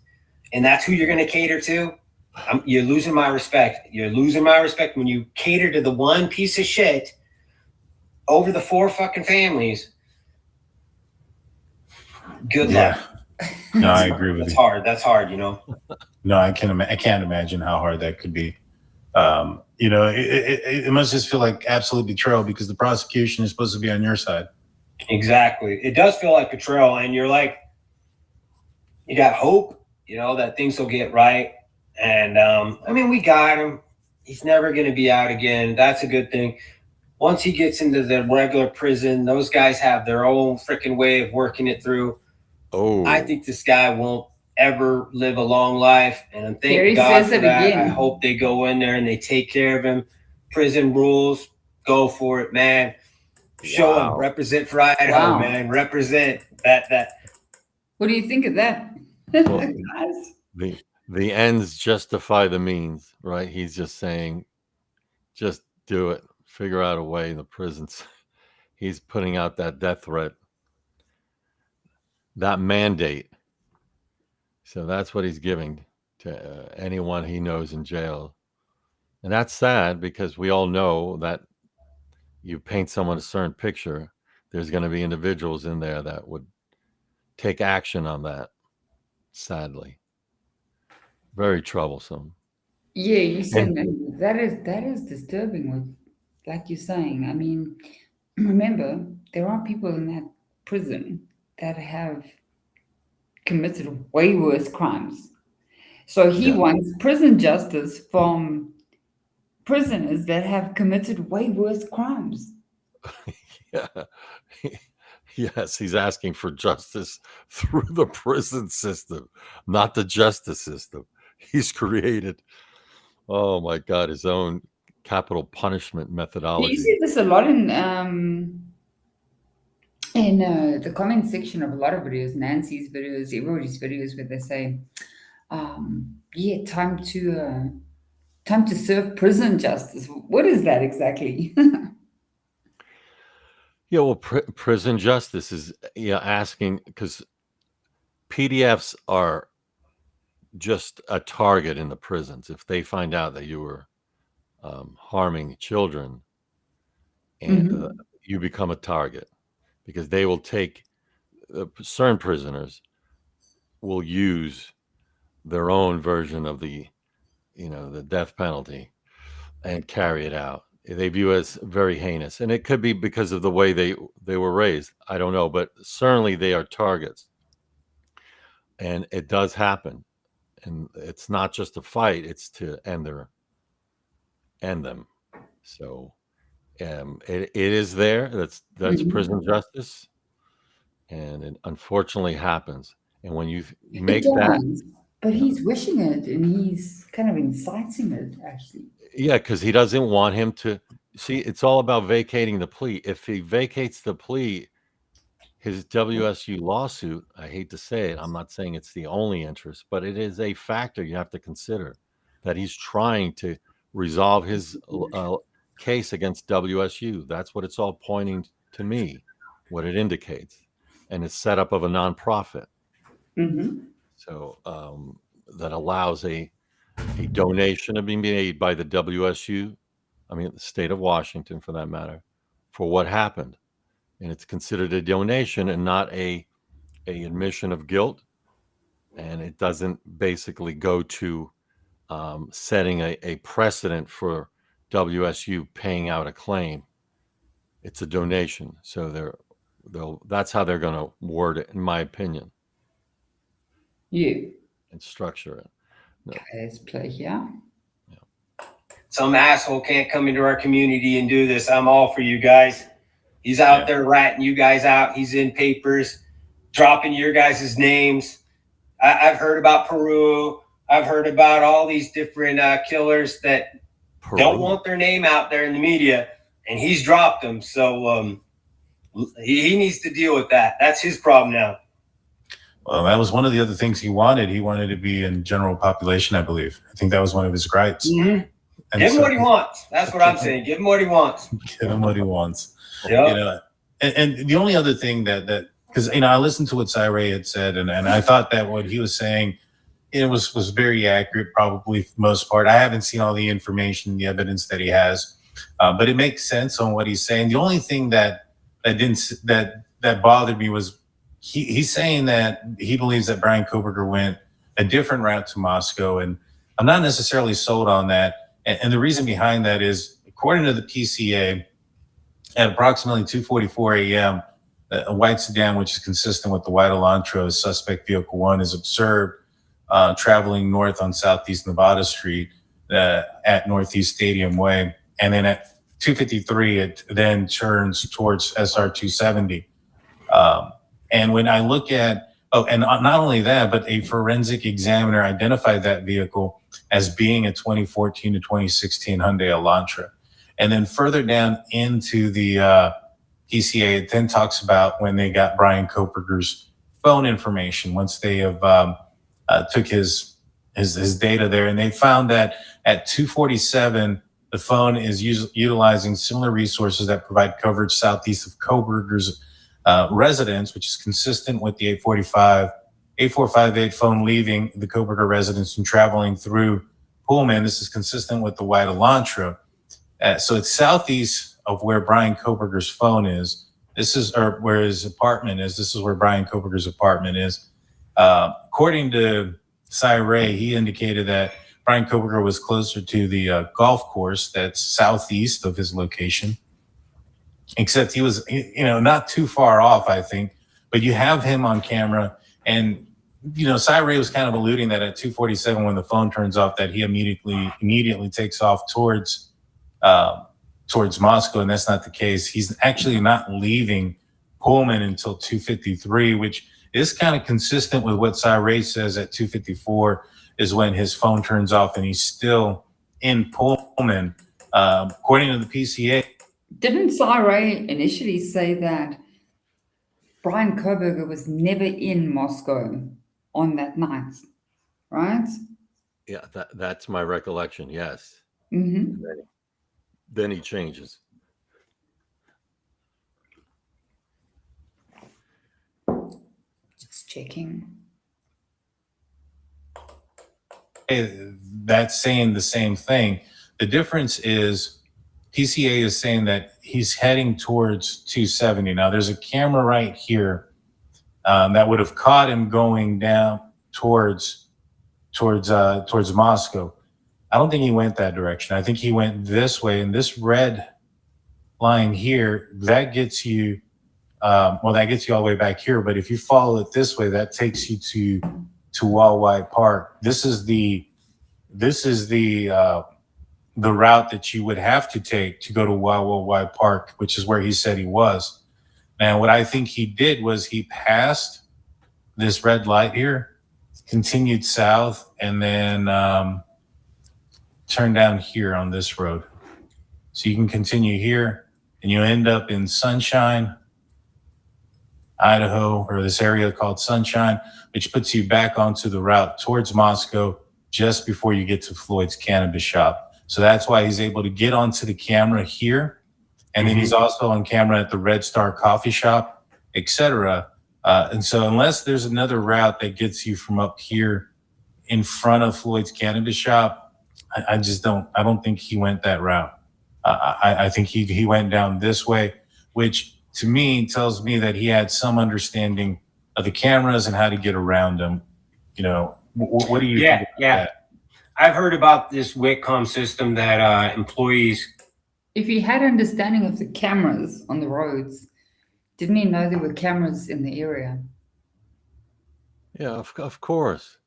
And that's who you're going to cater to. You're losing my respect. You're losing my respect when you cater to the 1 piece of shit over the 4 fucking families. Good luck. No, I agree with That's you. hard. That's hard, you know. No, I can't imagine how hard that could be. It must just feel like absolute betrayal because the prosecution is supposed to be on your side. Exactly. It does feel like betrayal, and you're like, you got hope, that things will get right. And we got him. He's never going to be out again. That's a good thing. Once he gets into the regular prison, those guys have their own freaking way of working it through. Oh, I think this guy won't ever live a long life, and Gary thank God says for it that. again. I hope they go in there and they take care of him. Prison rules, go for it, man. Show him, represent for Idaho, man. Represent that. What do you think of that? Well, Guys? the ends justify the means, right? He's just saying, just do it. Figure out a way in the prisons. He's putting out that death threat, that mandate. So that's what he's giving to anyone he knows in jail. And that's sad because we all know that you paint someone a certain picture, there's going to be individuals in there that would take action on that, sadly. Very troublesome. Yeah, you said And that is disturbing. What, like you're saying. I mean, remember there are people in that prison that have committed way worse crimes. So he yeah, wants prison justice from prisoners that have committed way worse crimes. yeah. Yes, he's asking for justice through the prison system, not the justice system. He's created, oh my God, his own capital punishment You methodology. see this a lot in the comment section of a lot of videos, Nancy's videos, everybody's videos, where they say, "Yeah, time to serve prison justice." What is that exactly? Yeah, well, prison justice is asking, because PDFs are just a target in the prisons. If they find out that you were harming children, and Mhm. you become a target, because they will take certain prisoners will use their own version of the death penalty and carry it out. They view it as very heinous, and it could be because of the way they were raised. I don't know, but certainly they are targets, and it does happen. And it's not just a fight; it's to end them. So it is there. That's Mhm. prison justice, and it unfortunately happens. And when you It make that, does, but he's wishing it, and he's kind of inciting it, actually. yeah, because he doesn't want him to see. It's all about vacating the plea. If he vacates the plea, his WSU lawsuit, I hate to say it, I'm not saying it's the only interest, but it is a factor you have to consider, that he's trying to resolve his case against WSU. That's what it's all pointing to me, what it indicates. And it's set up of a nonprofit. Mm-hmm. So that allows a donation to be made by the WSU, I mean, the state of Washington for that matter, for what happened. And it's considered a donation and not a admission of guilt. And it doesn't basically go to setting a precedent for WSU paying out a claim. It's a donation. So that's how they're going to word it, in my opinion, Yeah. and structure it. No. Okay, let's play here. Some asshole can't come into our community and do this. I'm all for you guys. He's out there ratting you guys out. He's in papers, dropping your guys' names. I've heard about Peru. I've heard about all these different killers that don't want their name out there in the media, and he's dropped them. So he needs to deal with that. That's his problem now. Well, that was one of the other things he wanted. He wanted to be in general population, I believe. I think that was one of his gripes. Mm-hmm. Give him what he wants. That's what I'm saying. Give him what he wants. Give him what he wants. Yep. You know, and the only other thing that because I listened to what Cyree had said, and I thought that what he was saying, it was very accurate, probably for the most part. I haven't seen all the information, the evidence that he has, but it makes sense on what he's saying. The only thing that bothered me was he's saying that he believes that Bryan Kohberger went a different route to Moscow, and I'm not necessarily sold on that. And the reason behind that is, according to the PCA, at approximately 2:44 a.m., a white sedan, which is consistent with the white Elantra as suspect vehicle 1, is observed traveling north on Southeast Nevada Street at Northeast Stadium Way. And then at 2:53, it then turns towards SR 270. And when I look at, and not only that, but a forensic examiner identified that vehicle as being a 2014 to 2016 Hyundai Elantra. And then further down into the PCA, it then talks about when they got Bryan Kohberger's phone information, once they have took his data there, and they found that at 2:47, the phone is utilizing similar resources that provide coverage southeast of Kohberger's residence, which is consistent with the 8458 phone leaving the Kohberger residence and traveling through Pullman. This is consistent with the white Elantra. So it's southeast of where Bryan Kohberger's phone is. Or where his apartment is. This is where Bryan Kohberger's apartment is. According to Cyree, he indicated that Bryan Kohberger was closer to the golf course that's southeast of his location. Except he was, not too far off, I think. But you have him on camera, and Cyree was kind of alluding that at 2:47, when the phone turns off, that he immediately takes off towards Moscow, and that's not the case. He's actually not leaving Pullman until 2:53, which is kind of consistent with what Cyree says. At 2:54 is when his phone turns off, and he's still in Pullman, according to the PCA. Didn't Cyree initially say that Bryan Kohberger was never in Moscow on that night, right? Yeah, that's my recollection, yes. Mm-hmm. Then he changes. Just checking. That's saying the same thing. The difference is PCA is saying that he's heading towards 270. Now, there's a camera right here that would have caught him going down towards Moscow. I don't think he went that direction. I think he went this way, and this red line here, that gets you all the way back here. But if you follow it this way, that takes you to Wildlife Park. This is the route that you would have to take to go to Wildlife Park, which is where he said he was. And what I think he did was he passed this red light here, continued south, and then turned down here on this road. So you can continue here, and you end up in Sunshine, Idaho, or this area called Sunshine, which puts you back onto the route towards Moscow just before you get to Floyd's Cannabis Shop. So that's why he's able to get onto the camera here. And then he's also on camera at the Red Star Coffee Shop, etc. And so unless there's another route that gets you from up here in front of Floyd's cannabis shop, I just I don't think he went that route. I think he went down this way, which to me tells me that he had some understanding of the cameras and how to get around them. You know, what do you think about that? I've heard about this WITCOM system that employees. If he had understanding of the cameras on the roads, didn't he know there were cameras in the area? Yeah, of course.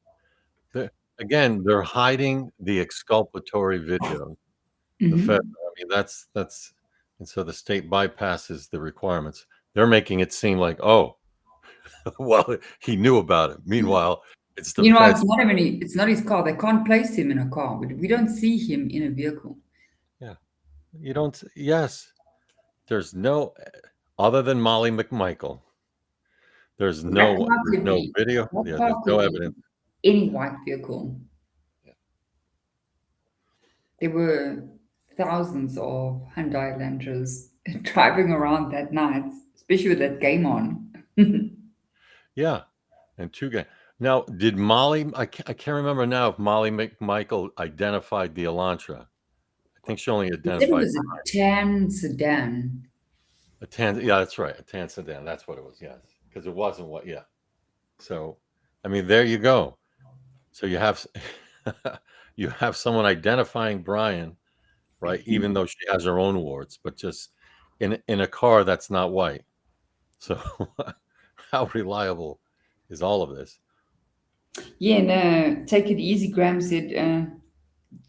Again, they're hiding the exculpatory video. The Mhm. federal, I mean, that's, and so the state bypasses the requirements. They're making it seem like, oh, well, he knew about it. Meanwhile, it's the You know, feds. it's not his car. They can't place him in a car. We don't see him in a vehicle. Yeah, you don't. Yes, there's no other than Molly McMichael. There's That no car there's could no be, video. that Yeah, there's car no could evidence. be any white vehicle. Yeah. There were thousands of Hyundai Elantras driving around that night, especially with that game on. Yeah, and two guys. Now, did Molly? I can't remember now if Molly McMichael identified the Elantra. I think she only They said it identified was a tan sedan. a tan. Yeah, that's right, a tan sedan. That's what it was. Yes, because it wasn't what. Yeah. So, I mean, there you go. So you have you have someone identifying Bryan, right? Even though she has her own warts, but just in a car that's not white. So how reliable is all of this? Yeah, no, take it easy. Graham said,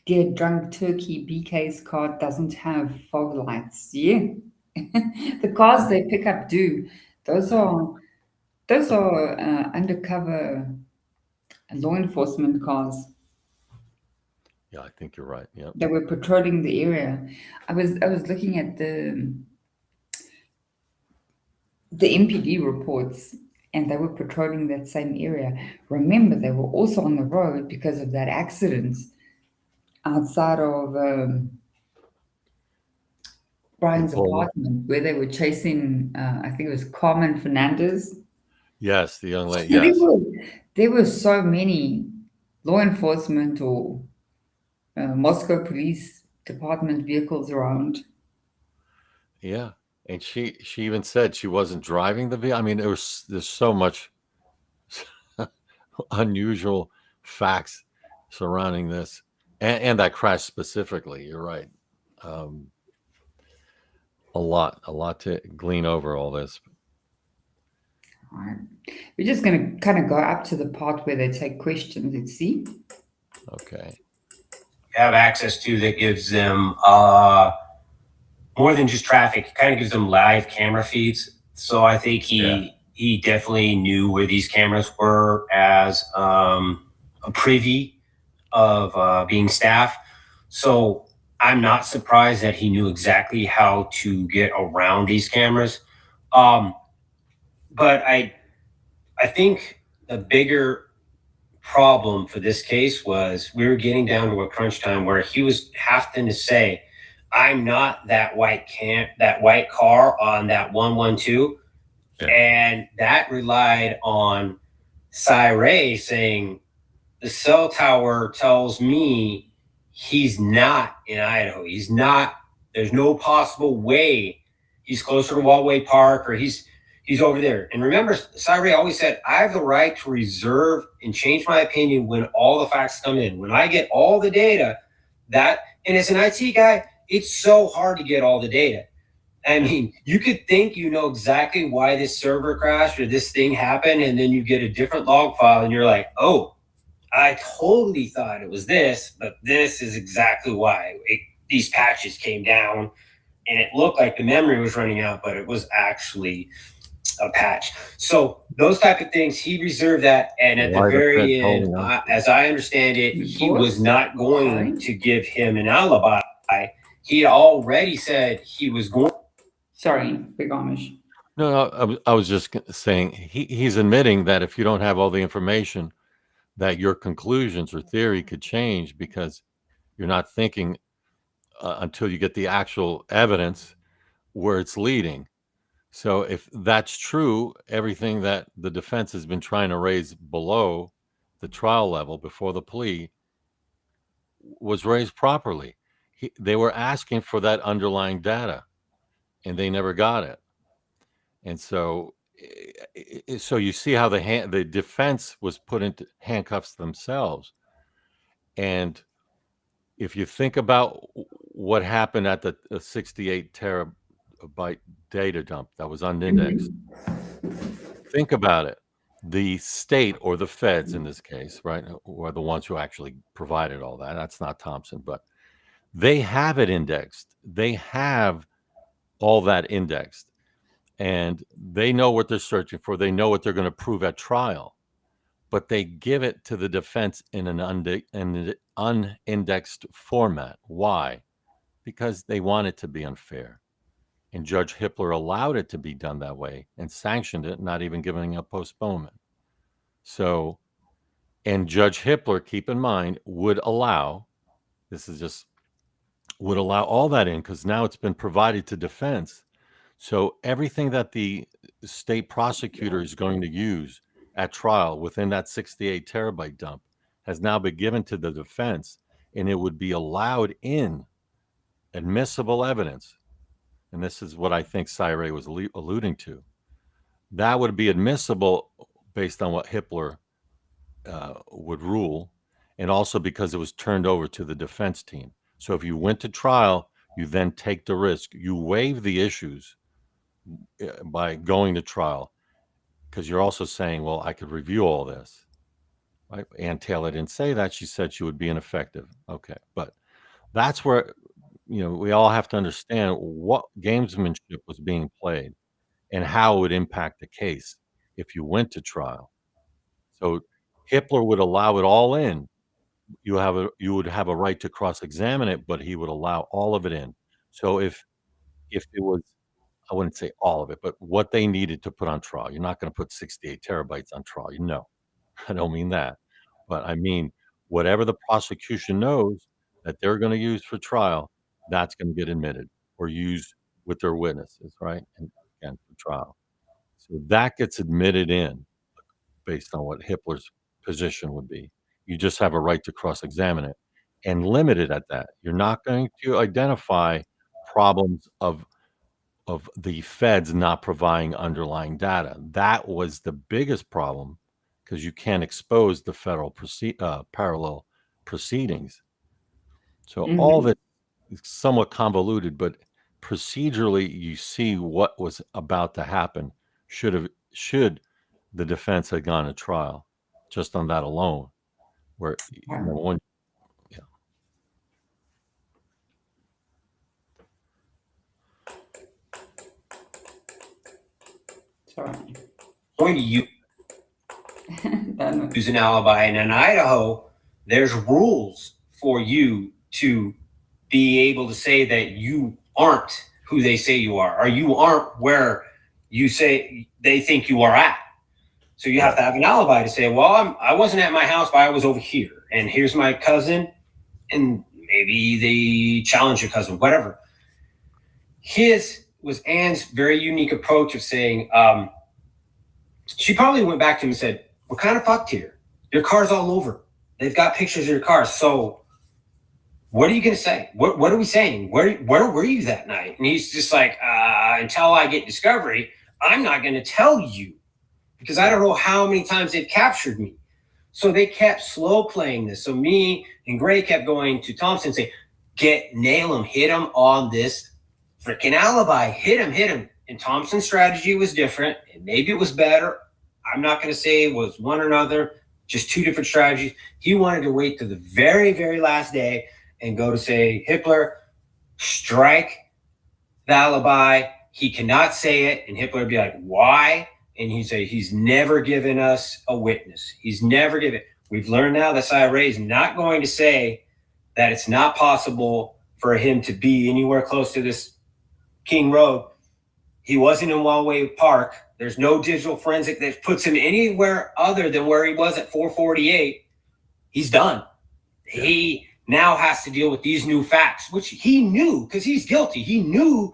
dear drunk turkey, BK's car doesn't have fog lights. Yeah. The cars they pick up do. Those are undercover law enforcement cars. Yeah, I think you're right. Yeah. They were patrolling the area. I was looking at the MPD reports, and they were patrolling that same area. Remember, they were also on the road because of that accident outside of Brian's Pullman. apartment, where they were chasing. I think it was Carmen Fernandez. Yes, the young lady. There Yes. there were so many law enforcement or Moscow Police Department vehicles around. Yeah. And she even said she wasn't driving the vehicle. I mean, there's so much unusual facts surrounding this and that crash specifically. You're right. A lot to glean over all this. All right. We're just going to kind of go up to the part where they take questions. Let's see. Okay. Have access to that gives them more than just traffic. It kind of gives them live camera feeds. So I think he definitely knew where these cameras were as a privy of being staff. So I'm not surprised that he knew exactly how to get around these cameras. But I think the bigger problem for this case was we were getting down to a crunch time where he was having to say, I'm not that white car on that 112. Yeah. And that relied on Cy saying the cell tower tells me he's not in Idaho. He's not, there's no possible way he's closer to Waldway Park or he's over there. And remember, Cy always said, I have the right to reserve and change my opinion when all the facts come in. When I get all the data, and as an IT guy, it's so hard to get all the data. I mean, you could think you know exactly why this server crashed or this thing happened, and then you get a different log file and you're like, oh, I totally thought it was this, but this is exactly why. These patches came down and it looked like the memory was running out, but it was actually a patch. So those type of things, he reserved that. And at the very end, as I understand it, he was not going to give him an alibi. He already said he was going. Sorry, Big Amish. No, I was just saying he's admitting that if you don't have all the information, that your conclusions or theory could change because you're not thinking until you get the actual evidence where it's leading. So if that's true, everything that the defense has been trying to raise below the trial level before the plea was raised properly. They were asking for that underlying data, and they never got it. And so, so you see how the defense was put into handcuffs themselves. And if you think about what happened at the 68 terabyte data dump that was unindexed, think about it. The state or the feds in this case, right, were the ones who actually provided all that. That's not Thompson, but they have it indexed. They have all that indexed, and they know what they're searching for. They know what they're going to prove at trial, but they give it to the defense in an unindexed format. Why? Because they want it to be unfair. And Judge Hippler allowed it to be done that way and sanctioned it, not even giving a postponement. So, and Judge Hippler, keep in mind, would allow all that in because now it's been provided to defense. So everything that the state prosecutor is going to use at trial within that 68 terabyte dump has now been given to the defense, and it would be allowed in admissible evidence. And this is what I think Syre was alluding to. That would be admissible based on what Hippler would rule, and also because it was turned over to the defense team. So if you went to trial, you then take the risk. You waive the issues by going to trial, because you're also saying, well, I could review all this. Right? Ann Taylor didn't say that. She said she would be ineffective. Okay, but that's where we all have to understand what gamesmanship was being played and how it would impact the case if you went to trial. So Hippler would allow it all in. You would have a right to cross-examine it, but he would allow all of it in. So if it was, I wouldn't say all of it, but what they needed to put on trial, you're not going to put 68 terabytes on trial. I don't mean that, but I mean whatever the prosecution knows that they're going to use for trial, that's going to get admitted or used with their witnesses, right? And again, for trial. So that gets admitted in based on what Hippler's position would be. You just have a right to cross-examine it and limit it at that. You're not going to identify problems of the feds not providing underlying data. That was the biggest problem because you can't expose the federal parallel proceedings. So all of it is somewhat convoluted, but procedurally, you see what was about to happen should the defense had gone to trial just on that alone, where number one, yeah. Sorry. Going to use an alibi, and in Idaho, there's rules for you to be able to say that you aren't who they say you are, or you aren't where you say they think you are at. So you have to have an alibi to say, well, I wasn't at my house, but I was over here, and here's my cousin, and maybe they challenge your cousin, whatever. His was Ann's very unique approach of saying, she probably went back to him and said, we're kind of fucked here. Your car's all over. They've got pictures of your car. So what are you going to say? What are we saying? Where were you that night? And he's just like, until I get discovery, I'm not going to tell you because I don't know how many times they've captured me. So they kept slow playing this. So me and Gray kept going to Thompson saying, nail him, hit him on this freaking alibi, hit him. And Thompson's strategy was different, and maybe it was better. I'm not going to say it was one or another, just two different strategies. He wanted to wait to the very, very last day and go to say, Hippler, strike the alibi. He cannot say it. And Hippler would be like, why? And he'd say, he's never given us a witness. He's never given. We've learned now that IRA is not going to say that it's not possible for him to be anywhere close to this King Road. He wasn't in Wildway Park. There's no digital forensic that puts him anywhere other than where he was at 448. He's done. Yeah. He now has to deal with these new facts, which he knew because he's guilty. He knew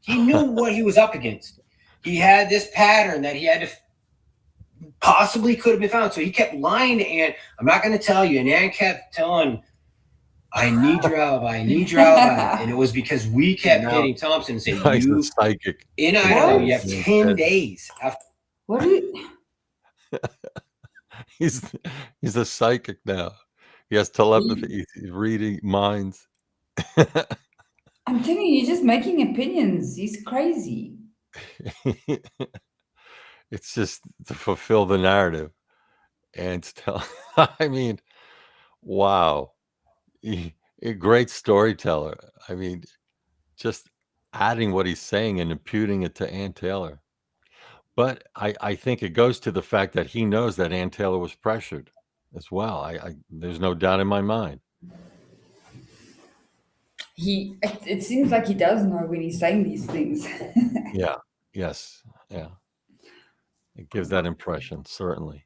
what he was up against. he had this pattern that he had to possibly could have been found. So he kept lying to Ann. I'm not going to tell you. And Ann kept telling, I need your alibi. I need your alibi. And it was because we kept hitting Thompson and saying, He's a you psychic. in Idaho, What? you have 10 days after. What is, He's a psychic now. He has telepathy. He's reading minds. I'm telling you, you're just making opinions. He's crazy. It's just to fulfill the narrative and to tell. I mean, wow, a great storyteller. I mean, just adding what he's saying and imputing it to Ann Taylor. But I think it goes to the fact that he knows that Ann Taylor was pressured as well. There's no doubt in my mind. It seems like he does know when he's saying these things. Yeah. Yes. Yeah. It gives that impression, certainly.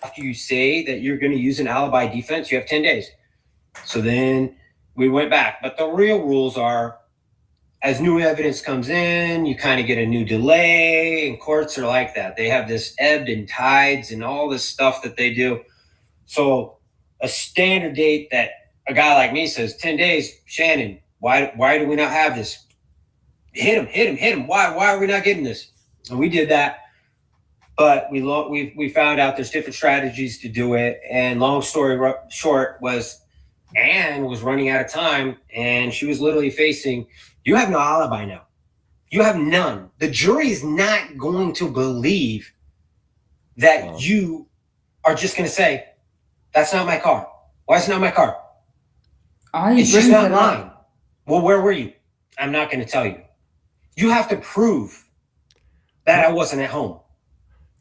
After you say that you're going to use an alibi defense, you have 10 days. So then we went back. But the real rules are, as new evidence comes in, you kind of get a new delay, and courts are like that. They have this ebbed and tides and all this stuff that they do. So a standard date that a guy like me says, 10 days, Shannon, why do we not have this? Hit him. Why are we not getting this? And we did that. But we found out there's different strategies to do it. And long story short was Ann was running out of time, and she was literally facing, you have no alibi now. You have none. The jury is not going to believe that you are just going to say, that's not my car. Why is it not my car? It's just not mine. Well, where were you? I'm not going to tell you. You have to prove that I wasn't at home.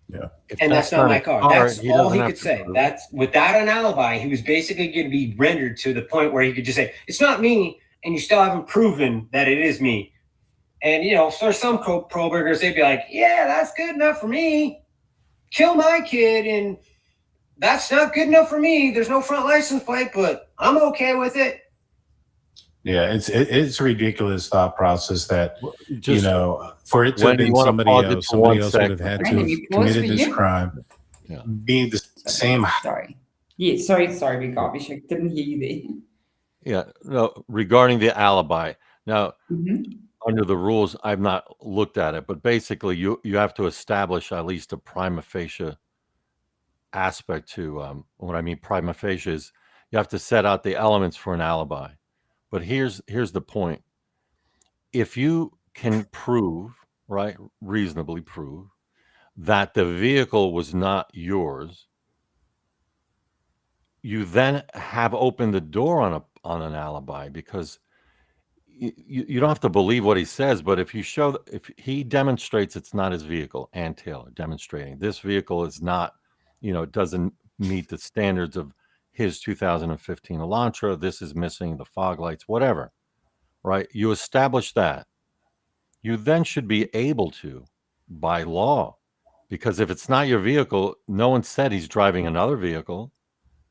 Yeah. And that's not my car. That's all he could say. That's without an alibi, he was basically going to be rendered to the point where he could just say, it's not me, and you still haven't proven that it is me. And, you know, for some pro-burgers, they'd be like, yeah, that's good enough for me. Kill my kid, and that's not good enough for me. There's no front license plate, but I'm okay with it. Yeah, it's a ridiculous thought process that, Just, you know, for it to have been somebody else would have had to have committed this crime. Yeah. Being the same. Sorry. Yeah, sorry, Big Garbage. I didn't hear you there. Yeah, no, regarding the alibi. Now, under the rules, I've not looked at it, but basically you have to establish at least a prima facie aspect to what I mean prima facie is you have to set out the elements for an alibi. But here's the point. If you can prove, right, reasonably prove that the vehicle was not yours, you then have opened the door on an alibi, because you don't have to believe what he says, but if he demonstrates it's not his vehicle, Ann Taylor demonstrating this vehicle is not, it doesn't meet the standards of his 2015 Elantra, this is missing the fog lights, whatever, right? You establish that. You then should be able to, by law, because if it's not your vehicle, no one said he's driving another vehicle.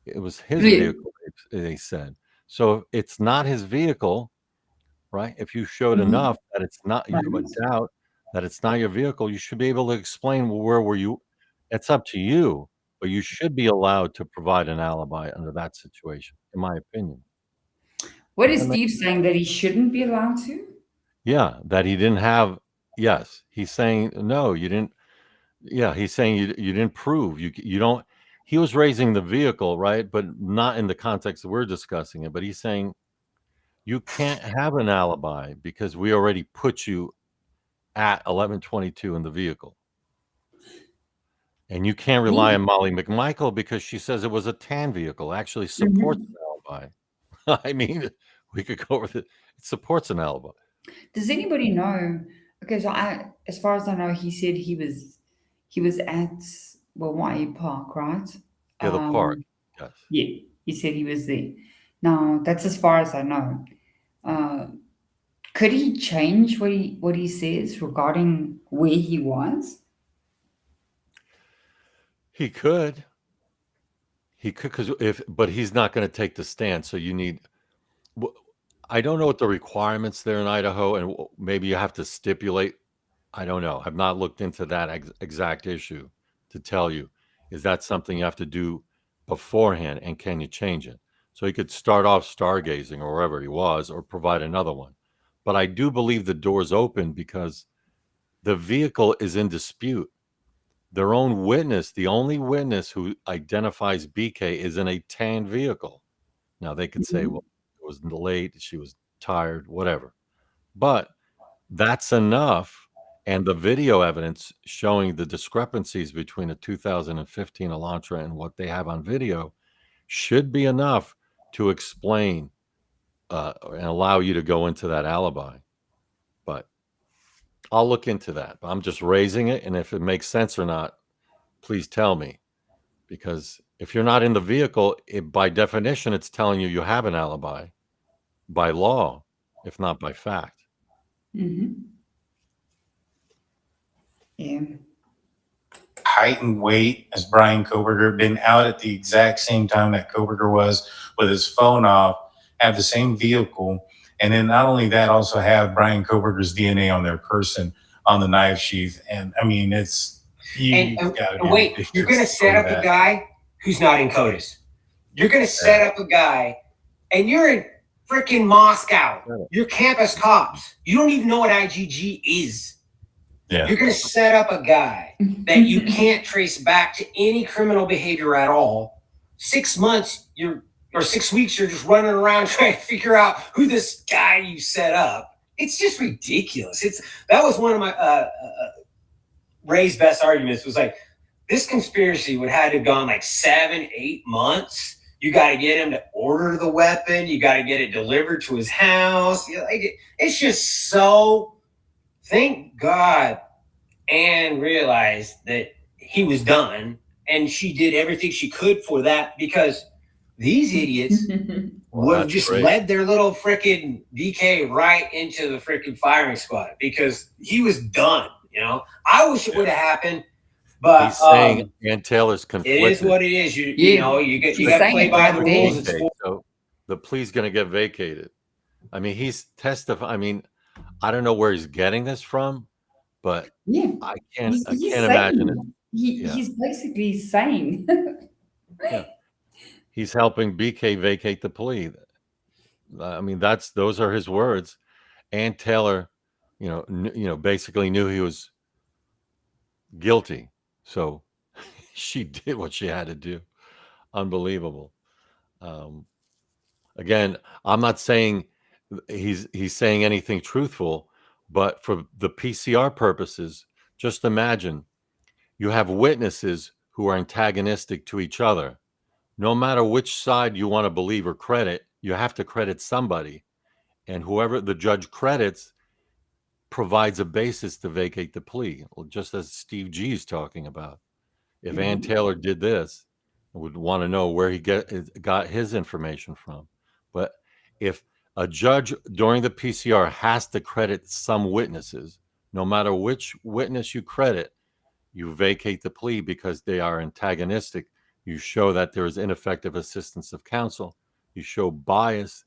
It was his vehicle, they said. So if it's not his vehicle, right? If you showed enough that it's not, you have a doubt that it's not your vehicle, you should be able to explain, well, where were you? It's up to you, but you should be allowed to provide an alibi under that situation, in my opinion. What is Steve saying, that he shouldn't be allowed to? Yeah, that he didn't have. Yes, he's saying no, you didn't. Yeah, he's saying you didn't prove you don't. He was raising the vehicle, right? But not in the context that we're discussing it. But he's saying you can't have an alibi because we already put you at 1122 in the vehicle. And you can't rely on Molly McMichael because she says it was a tan vehicle. Actually supports an alibi. I mean, we could go with it. It supports an alibi. Does anybody know? Okay, so as far as I know, he said he was at Hawaii Park, right? Yeah, the park. Yes. Yeah, he said he was there. Now that's as far as I know. Could he change what he says regarding where he was? He could, but he's not going to take the stand. So you need. I don't know what the requirements there in Idaho, and maybe you have to stipulate. I don't know. I've not looked into that exact issue to tell you. Is that something you have to do beforehand, and can you change it? So he could start off stargazing or wherever he was, or provide another one. But I do believe the door's open because the vehicle is in dispute. Their own witness, the only witness who identifies BK, is in a tan vehicle. Now they could say, well, it was late, she was tired, whatever. But that's enough. And the video evidence showing the discrepancies between a 2015 Elantra and what they have on video should be enough to explain and allow you to go into that alibi. But I'll look into that. I'm just raising it. And if it makes sense or not, please tell me. Because if you're not in the vehicle, by definition, it's telling you have an alibi by law, if not by fact. Yeah. Height and weight, as Bryan Kohberger, been out at the exact same time that Kohberger was, with his phone off, have the same vehicle. And then not only that, also have Bryan Kohberger's DNA on their person on the knife sheath. And I mean, it's, And wait, you're going to set up a guy who's not in CODIS. You're going to set up a guy, and you're in freaking Moscow. You're campus cops. You don't even know what IgG is. Yeah. You're going to set up a guy that you can't trace back to any criminal behavior at all. 6 months, or 6 weeks, you're just running around trying to figure out who this guy you set up. It's just ridiculous. That was one of my Ray's best arguments, was like, this conspiracy would have to have gone like 7-8 months. You got to get him to order the weapon. You got to get it delivered to his house. It's just so. Thank God Anne realized that he was done, and she did everything she could for that, because these idiots would have just led their little freaking BK right into the freaking firing squad, because he was done. I wish it would have happened, but he's saying Ann Taylor's conflicted. It is what it is. You got to play by the rules. So the plea's going to get vacated. I mean, he's testifying. I mean, I don't know where he's getting this from, but I can't imagine it. He's basically saying. He's helping BK vacate the plea. I mean, those are his words. Ann Taylor, basically knew he was guilty, so she did what she had to do. Unbelievable. Again, I'm not saying he's saying anything truthful, but for the PCR purposes, just imagine you have witnesses who are antagonistic to each other. No matter which side you want to believe or credit, you have to credit somebody, and whoever the judge credits provides a basis to vacate the plea, just as Steve G is talking about. If Ann Taylor did this, I would want to know where he got his information from. But if a judge during the PCR has to credit some witnesses, no matter which witness you credit, you vacate the plea because they are antagonistic. You show that there is ineffective assistance of counsel. You show bias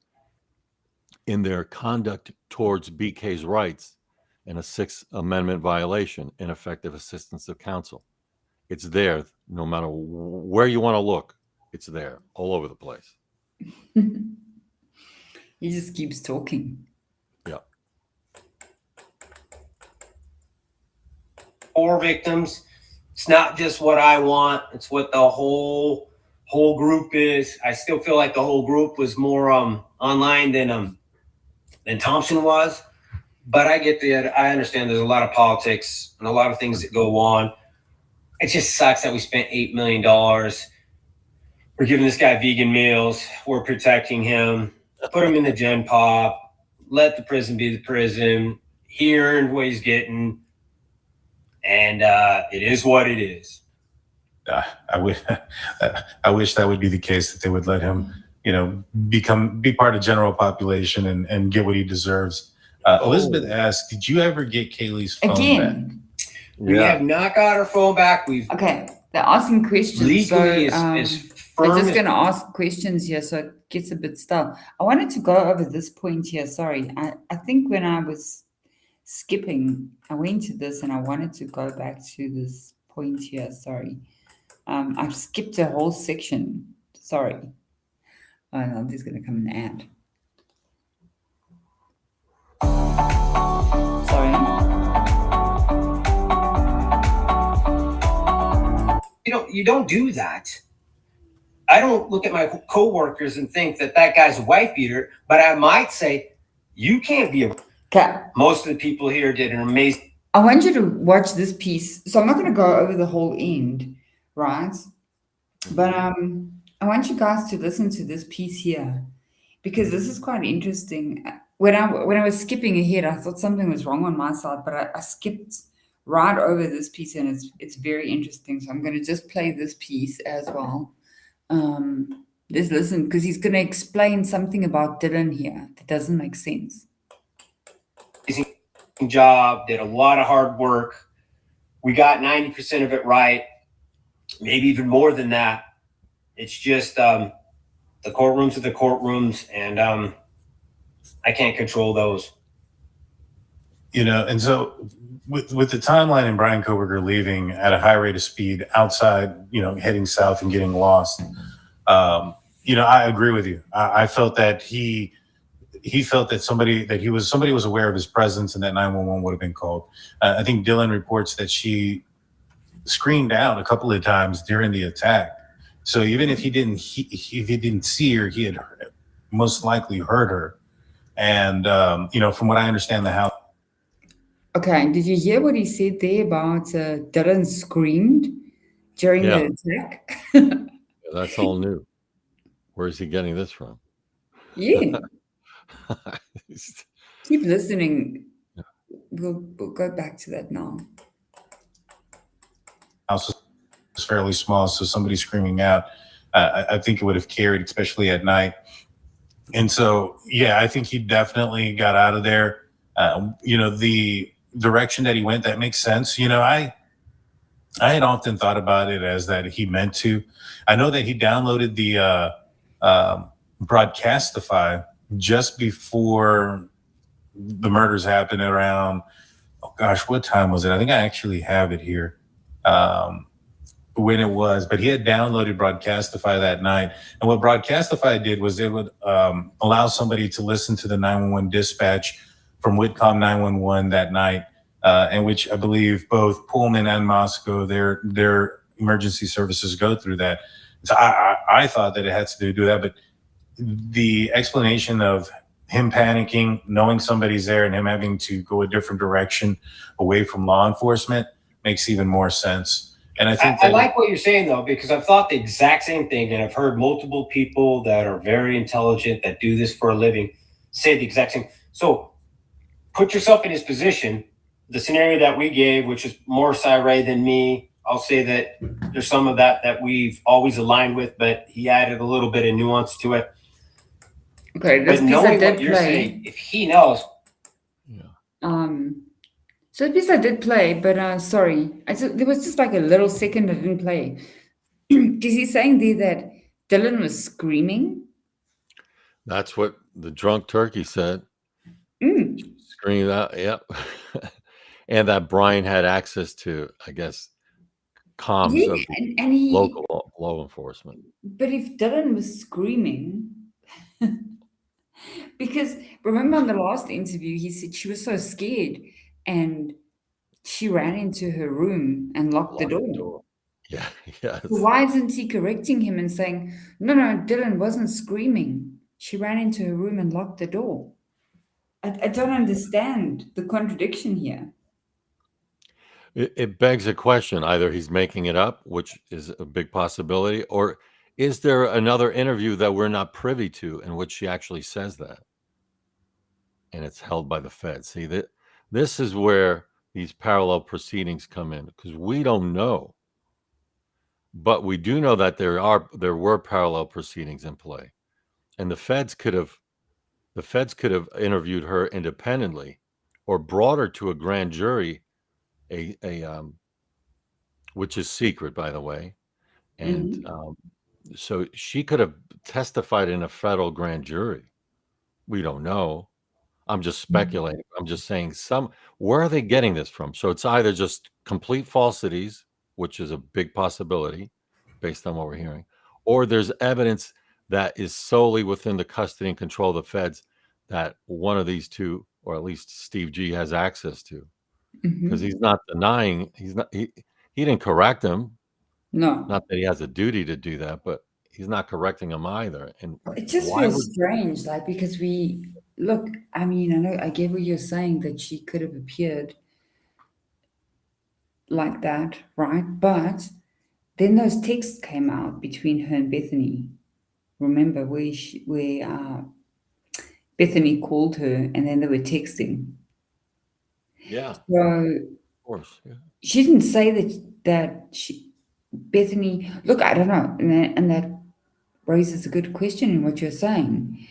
in their conduct towards BK's rights, and a Sixth Amendment violation, ineffective assistance of counsel. It's there, no matter where you want to look. It's there, all over the place. He just keeps talking. Yeah. 4 victims. It's not just what I want. It's what the whole group is. I still feel like the whole group was more online than Thompson was. But I understand there's a lot of politics and a lot of things that go on. It just sucks that we spent $8 million. We're giving this guy vegan meals. We're protecting him. Put him in the gen pop. Let the prison be the prison. He earned what he's getting. And it is what it is. I wish that would be the case, that they would let him, be part of general population and get what he deserves. Elizabeth asked, did you ever get Kaylee's phone back? We have not got her phone back. Okay, they're asking questions. Legally is I'm firm just as going to ask questions here so it gets a bit stale. I wanted to go over this point here. Sorry. I think when I was skipping, I went to this and I wanted to go back to this point here. Sorry. I've skipped a whole section. Sorry. Oh, no, this is going to come an ad. Sorry. you don't do that. I don't look at my coworkers and think that guy's a wife beater, but I might say you can't be a. Okay. Most of the people here did an amazing. I want you to watch this piece. So I'm not going to go over the whole end, right? But I want you guys to listen to this piece here because this is quite interesting. When I was skipping ahead, I thought something was wrong on my side, but I skipped right over this piece, and it's very interesting. So I'm going to just play this piece as well. Let's listen because he's going to explain something about Dylan here that doesn't make sense. Job, did a lot of hard work. We got 90% of it right, maybe even more than that. It's just the courtrooms are the courtrooms, and I can't control those. And so with the timeline and Bryan Kohberger leaving at a high rate of speed outside, heading south and getting lost, I agree with you. I felt that he felt that somebody was aware of his presence and that 911 would have been called. I think Dylan reports that she screamed out a couple of times during the attack. So even if he didn't see her, he had most likely heard her. And from what I understand, the house. Okay, did you hear what he said there about Dylan screamed during the attack? That's all new. Where is he getting this from? Yeah. Keep listening. We'll go back to that now. House was fairly small, so somebody screaming out, I think it would have carried, especially at night. And so, yeah, I think he definitely got out of there. The direction that he went, that makes sense. I had often thought about it as that he meant to. I know that he downloaded the Broadcastify just before the murders happened around, what time was it? I think I actually have it here. When it was, but he had downloaded Broadcastify that night. And what Broadcastify did was it would allow somebody to listen to the 911 dispatch from Whitcomb 911 that night, and which I believe both Pullman and Moscow, their emergency services go through that. So I thought that it had to do that, but the explanation of him panicking, knowing somebody's there, and him having to go a different direction away from law enforcement makes even more sense. And I think I like what you're saying, though, because I've thought the exact same thing, and I've heard multiple people that are very intelligent that do this for a living say the exact same. So put yourself in his position. The scenario that we gave, which is more Cyray than me, I'll say that there's some of that we've always aligned with, but he added a little bit of nuance to it. Okay, but knowing what you're saying, if he knows. So the piece I did play, but sorry, there was just like a little second I didn't play. Because he's saying there that Dylan was screaming. That's what the drunk turkey said. Screamed out, yep. And that Bryan had access to, I guess, comms of local law enforcement. But if Dylan was screaming, because remember on the last interview, he said she was so scared and she ran into her room and locked the door. Yeah, yes. So why isn't he correcting him and saying, no, Dylan wasn't screaming. She ran into her room and locked the door. I don't understand the contradiction here. It begs a question. Either he's making it up, which is a big possibility, or is there another interview that we're not privy to in which she actually says that? And it's held by the feds. See, this is where these parallel proceedings come in, because we don't know. But we do know that there were parallel proceedings in play. And the feds could have interviewed her independently or brought her to a grand jury, which is secret, by the way. And So she could have testified in a federal grand jury. We don't know. I'm just speculating. I'm just saying where are they getting this from? So it's either just complete falsities, which is a big possibility based on what we're hearing, or there's evidence that is solely within the custody and control of the feds that one of these two, or at least Steve G, has access to. Because he's not denying, he didn't correct him. No. Not that he has a duty to do that, but he's not correcting him either. And It just why feels would strange, like, because look, I mean, I know, I get what you're saying, that she could have appeared like that, right? But then those texts came out between her and Bethany. Remember where Bethany called her and then they were texting. Yeah, So of course. Yeah. she didn't say that Bethany. Look, I don't know, and that raises a good question in what you're saying.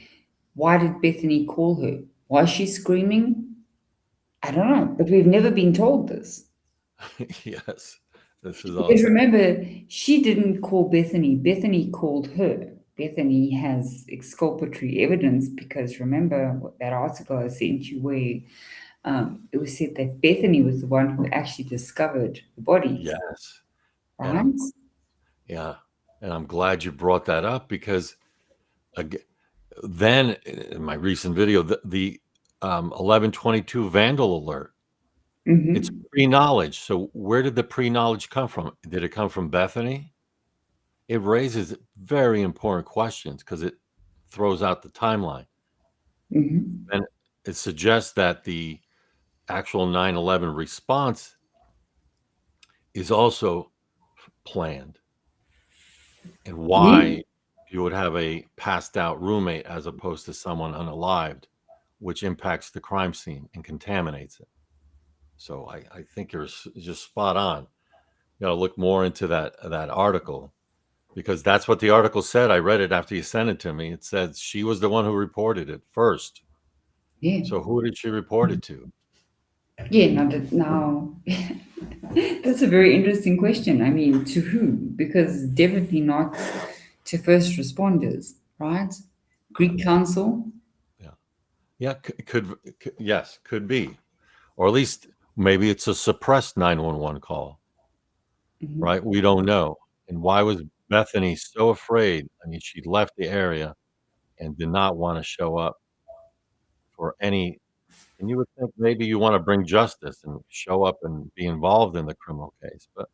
Why did Bethany call her? Was she screaming? I don't know, but we've never been told this. Yes, this is Because awesome. remember, she didn't call Bethany. Bethany called her. Bethany has exculpatory evidence because remember that article I sent you where it was said that Bethany was the one who actually discovered the bodies, Yes, and right? I'm glad you brought that up because then in my recent video, the 1122 vandal alert, it's Mm-hmm. pre-knowledge. So where did the pre-knowledge come from? Did it come from Bethany? It raises very important questions because it throws out the timeline. Mm-hmm. And it suggests that the actual 9/11 response is also planned, and Yeah. why you would have a passed out roommate as opposed to someone unalived, which impacts the crime scene and contaminates it. So I think you're just spot on. You got to look more into that article because that's what the article said. I read it after you sent it to me. It said she was the one who reported it first. Yeah. So who did she report it to? Yeah. Now that's a very interesting question. I mean, to who? Because definitely not to first responders, right? Greek council. Yeah, yeah, yes, could be, or at least maybe it's a suppressed 911 call, Mhm. right? We don't know. And why was Bethany so afraid? I mean, she left the area and did not want to show up for any. And you would think maybe you want to bring justice and show up and be involved in the criminal case, but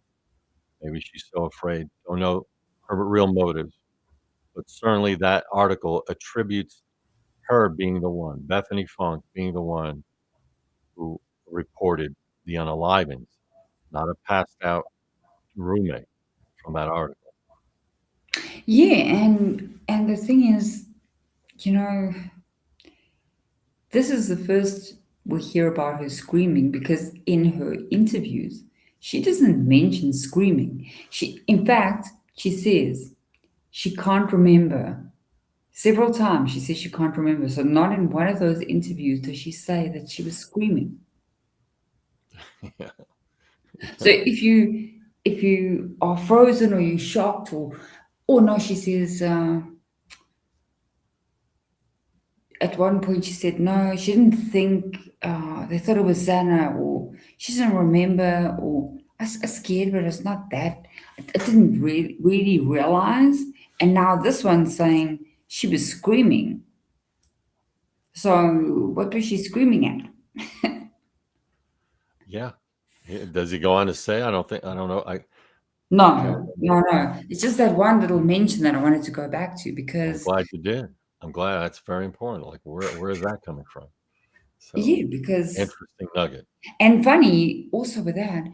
maybe she's so afraid. Don't know her real motives. But certainly that article attributes her being the one, Bethany Funk being the one who reported the unalivings, not a passed out roommate from that article. Yeah, and the thing is, you know, this is the first we hear about her screaming because in her interviews, she doesn't mention screaming. In fact, she says she can't remember. Several times she says she can't remember. So not in one of those interviews does she say that she was screaming. Yeah. So if you are frozen or you're shocked or no, she says at one point she said no, she didn't think they thought it was Zana or she doesn't remember or I was scared, but it's not that. I didn't really realize. And now this one's saying she was screaming. So what was she screaming at? Yeah. Does he go on to say? I don't know. I can't No, remember. no, no. It's just that one little mention that I wanted to go back to I'm because glad you did. I'm glad that's very important. Like where is that coming from? So yeah, because interesting nugget. and funny also with that,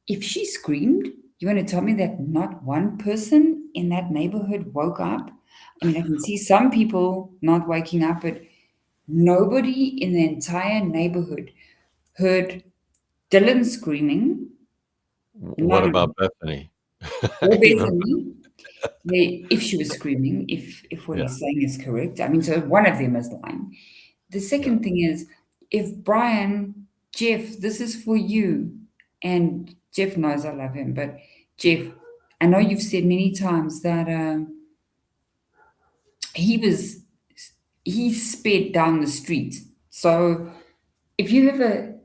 if she screamed, you want to tell me that not one person in that neighborhood woke up? I mean, I can see some people not waking up, but nobody in the entire neighborhood heard Dylan screaming. What None of about them. Bethany? Or Even Bethany, if she was screaming, if what yeah, he's saying is correct. I mean, so one of them is lying. The yeah, second thing is, if Brian, Jeff, this is for you, and Jeff knows I love him, but Jeff, I know you've said many times that he sped down the street. So if you've ever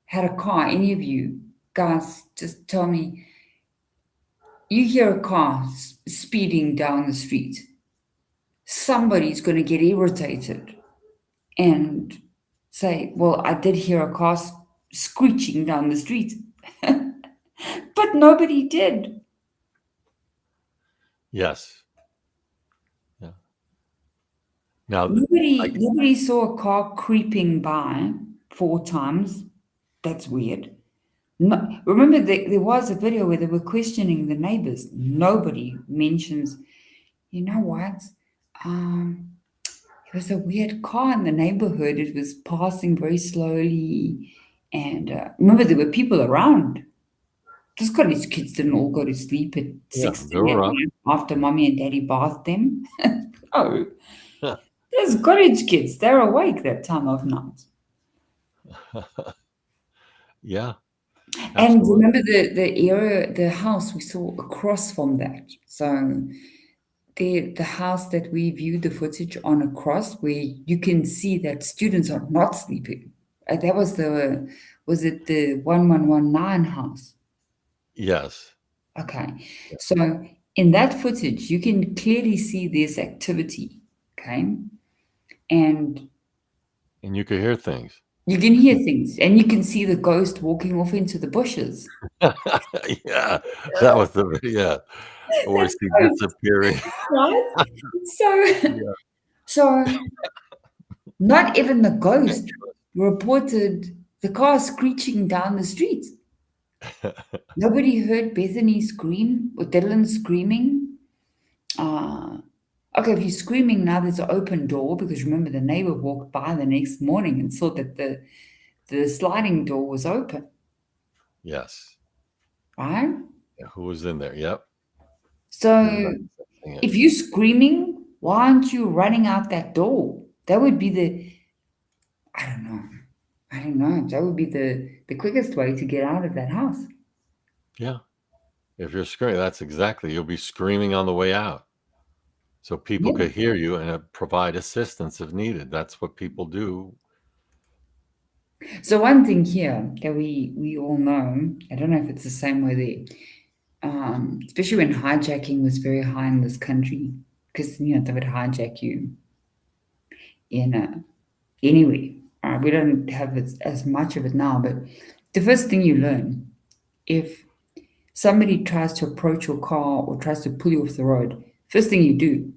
had a car, any of you guys, just tell me, you hear a car speeding down the street, somebody's going to get irritated and say, well, I did hear a car screeching down the street. But nobody did. Yes. Yeah. Now, Nobody saw a car creeping by 4 times. That's weird. No, remember, there was a video where they were questioning the neighbors. Nobody mentions, you know what? There was a weird car in the neighborhood. It was passing very slowly. And remember, there were people around. Those college kids didn't all go to sleep at Yeah, 6 they were up. after mommy and daddy bathed them. Oh, Huh. those college kids, they're awake that time of night. Yeah. And Absolutely. remember the area, the house we saw across from that. So the house that we viewed the footage on across, where you can see that students are not sleeping. That was it the 1119 house? Yes. Okay. So in that footage, you can clearly see this activity. Okay. And And you could hear things. you can hear things, and you can see the ghost walking off into the bushes. Yeah. That was the video. Or is he disappearing? Right? So, Yeah. so not even the ghost reported the car screeching down the street. Nobody heard Bethany scream or Dylan screaming. Okay, if you're screaming now, there's an open door, because remember the neighbor walked by the next morning and saw that the sliding door was open, Yes. right? Yeah, who was in there? Yep. So if you're screaming, why aren't you running out that door? That would be I don't know. That would be the quickest way to get out of that house. Yeah. If you're screaming, that's exactly, you'll be screaming on the way out. So people Yeah. could hear you and provide assistance if needed. That's what people do. So one thing here that we all know, I don't know if it's the same way there, especially when hijacking was very high in this country, because they would hijack you in anyway. We don't have as much of it now, but the first thing you learn, if somebody tries to approach your car or tries to pull you off the road, first thing you do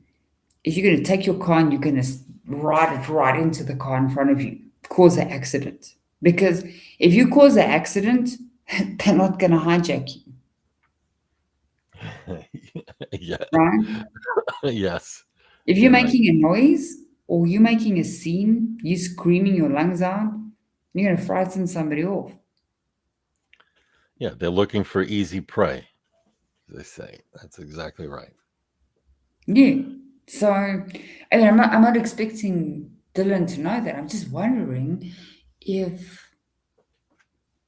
is you're going to take your car and you're going to ride it right into the car in front of you, cause an accident. Because if you cause an accident, they're not going to hijack you. Yeah. Right? Yes. If you're You're right. making a noise or you're making a scene, you screaming your lungs out, you're going to frighten somebody off. Yeah, they're looking for easy prey, as they say. That's exactly right. Yeah. So, I mean, I'm not expecting Dylan to know that. I'm just wondering if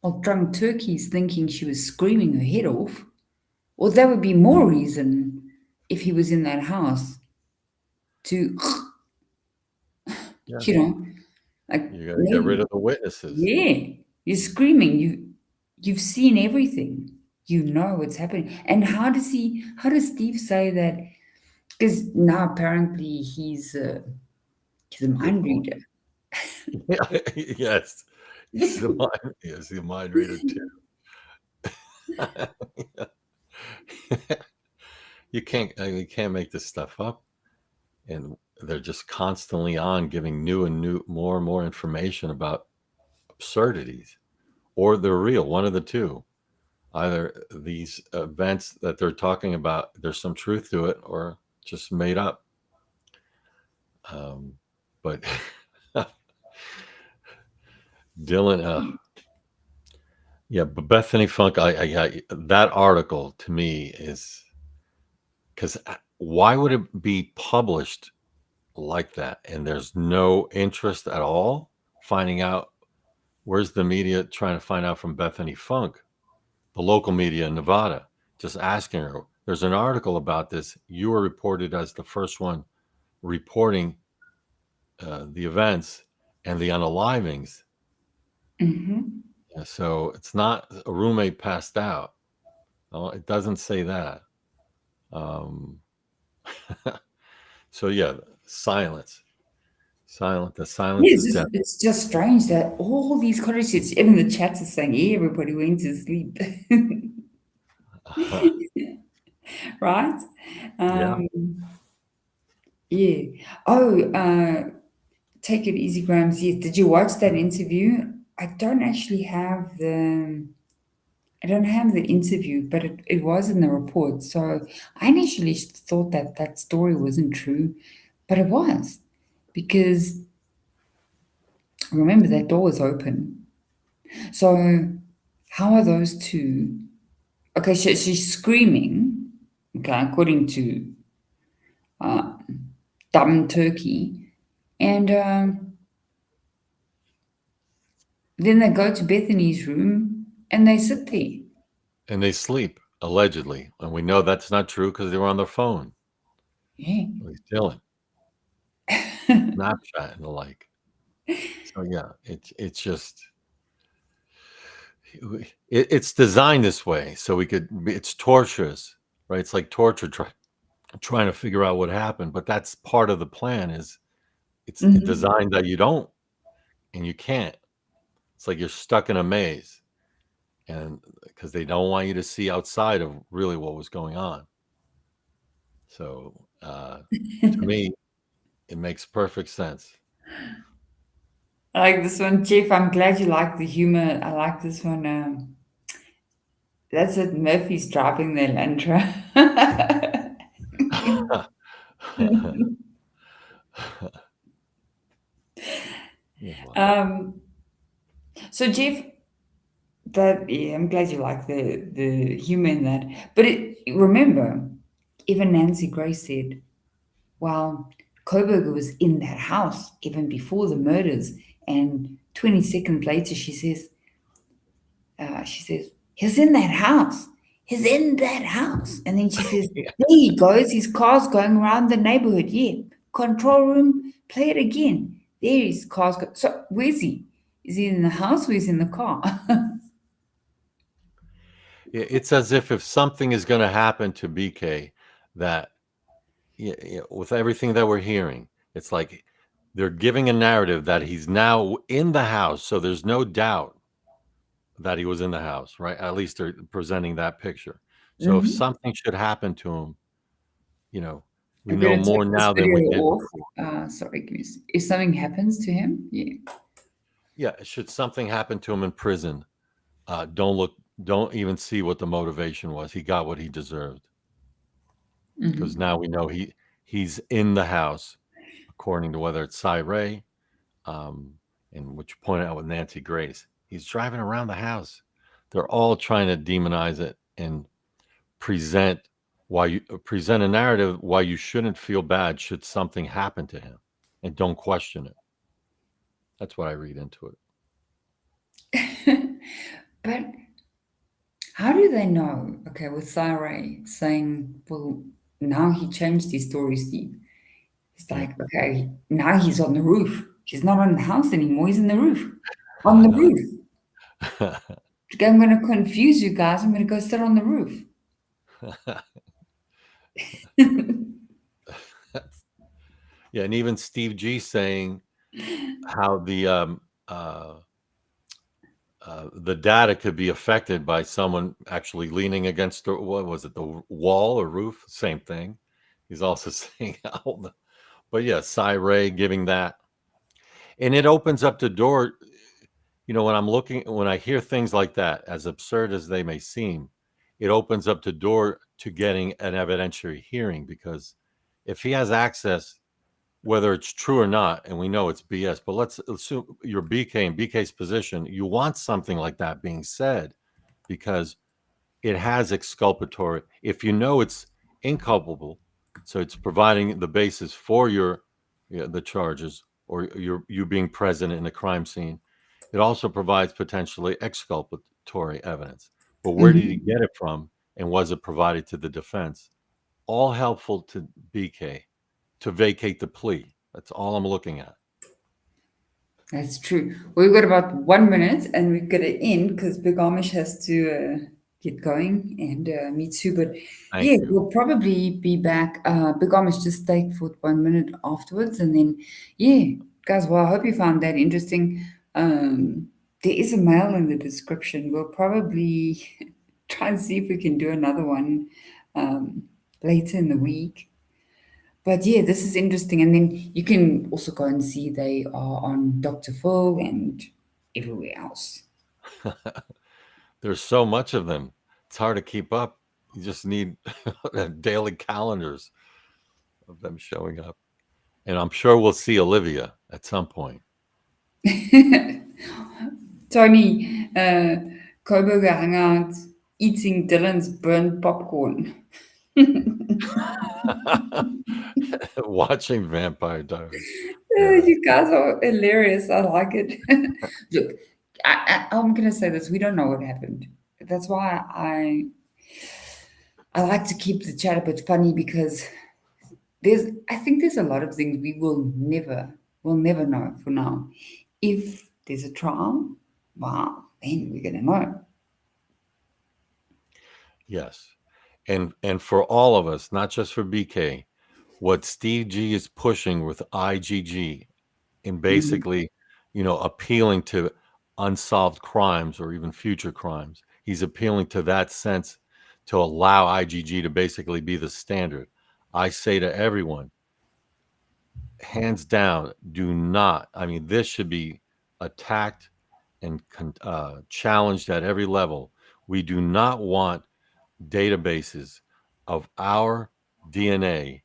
old drunk turkey's thinking she was screaming her head off, or that would be more reason if he was in that house to, Yeah. like, You got to get rid of the witnesses. yeah, you're screaming. You've seen everything. You know what's happening. And how does Steve say that? Because now apparently he's a mind reader. Yes. He's the mind reader too. You can't make this stuff up. And they're just constantly on giving more and more information about absurdities, or they're real, one of the two. Either these events that they're talking about, there's some truth to it, or just made up. But Dylan, yeah, but Bethany Funk, I that article to me is, because why would it be published like that? And there's no interest at all finding out. Where's the media trying to find out from Bethany Funk, the local media in Nevada, just asking her, there's an article about this. You were reported as the first one reporting the events and the unalivings. Hmm. Yeah, so it's not a roommate passed out. No, it doesn't say that. Um, so yeah, silence. Silent. The silence Yeah, is death. it's just strange that all these cottages, even the chat is saying, yeah, everybody went to sleep. Right? Yeah. Um, yeah. Oh, take it easy, Grams. Yes. Did you watch that interview? I don't actually have the. I don't have the interview, but it was in the report. So I initially thought that that story wasn't true, but it was because remember that door was open. So how are those two? Okay, so she's screaming. Okay, according to uh, Dumb Turkey, and then they go to Bethany's room and they sit there. And they sleep, allegedly. And we know that's not true because they were on their phone. Yeah. At least Dylan. Snapchat and the like. So yeah, it's just it's designed this way so we could. It's torturous, right? It's like torture trying to figure out what happened. But that's part of the plan. Is it's Mhm. designed that you don't and you can't. It's like you're stuck in a maze, and because they don't want you to see outside of really what was going on. So to me, it makes perfect sense. I like this one, Jeff. I'm glad you like the humor. I like this one. That's it. Murphy's driving the Elantra. um, so Jeff, that yeah, I'm glad you like the humor in that. But remember, even Nancy Grace said, "Well, Kohberger was in that house even before the murders." And 20 seconds later, she says, he's in that house. He's in that house. And then she says, Yeah. there he goes. His car's going around the neighborhood. Yeah. Control room, play it again. There his car's go. So where's he? Is he in the house or is he in the car? It's as if something is going to happen to BK, that with everything that we're hearing, it's like they're giving a narrative that he's now in the house, so there's no doubt that he was in the house, right? At least they're presenting that picture. So if Mhm. something should happen to him, we I'm know going to more take this now than we video did off. before. Sorry, give me if something happens to him, yeah. Yeah, should something happen to him in prison, don't even see what the motivation was. He got what he deserved. Because Mhm. now we know he's in the house, according to whether it's Cy Ray, and which you pointed out with Nancy Grace. He's driving around the house. They're all trying to demonize it and present present a narrative why you shouldn't feel bad should something happen to him, and don't question it. That's what I read into it. But how do they know? Okay, with Sarai saying, well, now he changed his story, Steve. It's Yeah. like, okay, now he's on the roof. He's not on the house anymore. He's in the roof. On the roof. Okay, I'm going to confuse you guys. I'm going to go sit on the roof. Yeah, and even Steve G saying how the data could be affected by someone actually leaning against what was it, the wall or roof? Same thing. He's also saying, but yeah, Cy Ray giving that, and it opens up the door. When I hear things like that, as absurd as they may seem, it opens up the door to getting an evidentiary hearing, because if he has access, whether it's true or not, and we know it's BS, but let's assume you're BK in BK's position, you want something like that being said because it has exculpatory. If you know it's inculpable, so it's providing the basis for the charges, or you being present in the crime scene. It also provides potentially exculpatory evidence. But where did he Mhm. get it from and was it provided to the defense? All helpful to BK to vacate the plea. That's all I'm looking at. That's true. We've got about 1 minute and we've got to end because Big Amish has to get going and me too. But Thank yeah, you. we'll probably be back. Big Amish just stay for 1 minute afterwards. And then, yeah, guys, well, I hope you found that interesting. There is a mail in the description. We'll probably try and see if we can do another one later in the week. But yeah, this is interesting. And then you can also go and see they are on Dr. Phil and everywhere else. There's so much of them. It's hard to keep up. You just need daily calendars of them showing up. And I'm sure we'll see Olivia at some point. Tony Kohberger hung out eating Dylan's burnt popcorn. Watching Vampire Diaries. You guys are hilarious. I like it. Look, I'm going to say this. We don't know what happened. That's why I like to keep the chat a bit funny because I think there's a lot of things we will never know for now. If there's a trial, wow, then we're going to know. Yes. And for all of us, not just for BK, what Steve G is pushing with IGG and basically, appealing to unsolved crimes or even future crimes. He's appealing to that sense to allow IGG to basically be the standard. I say to everyone, hands down, do not. I mean, this should be attacked and challenged at every level. We do not want databases of our DNA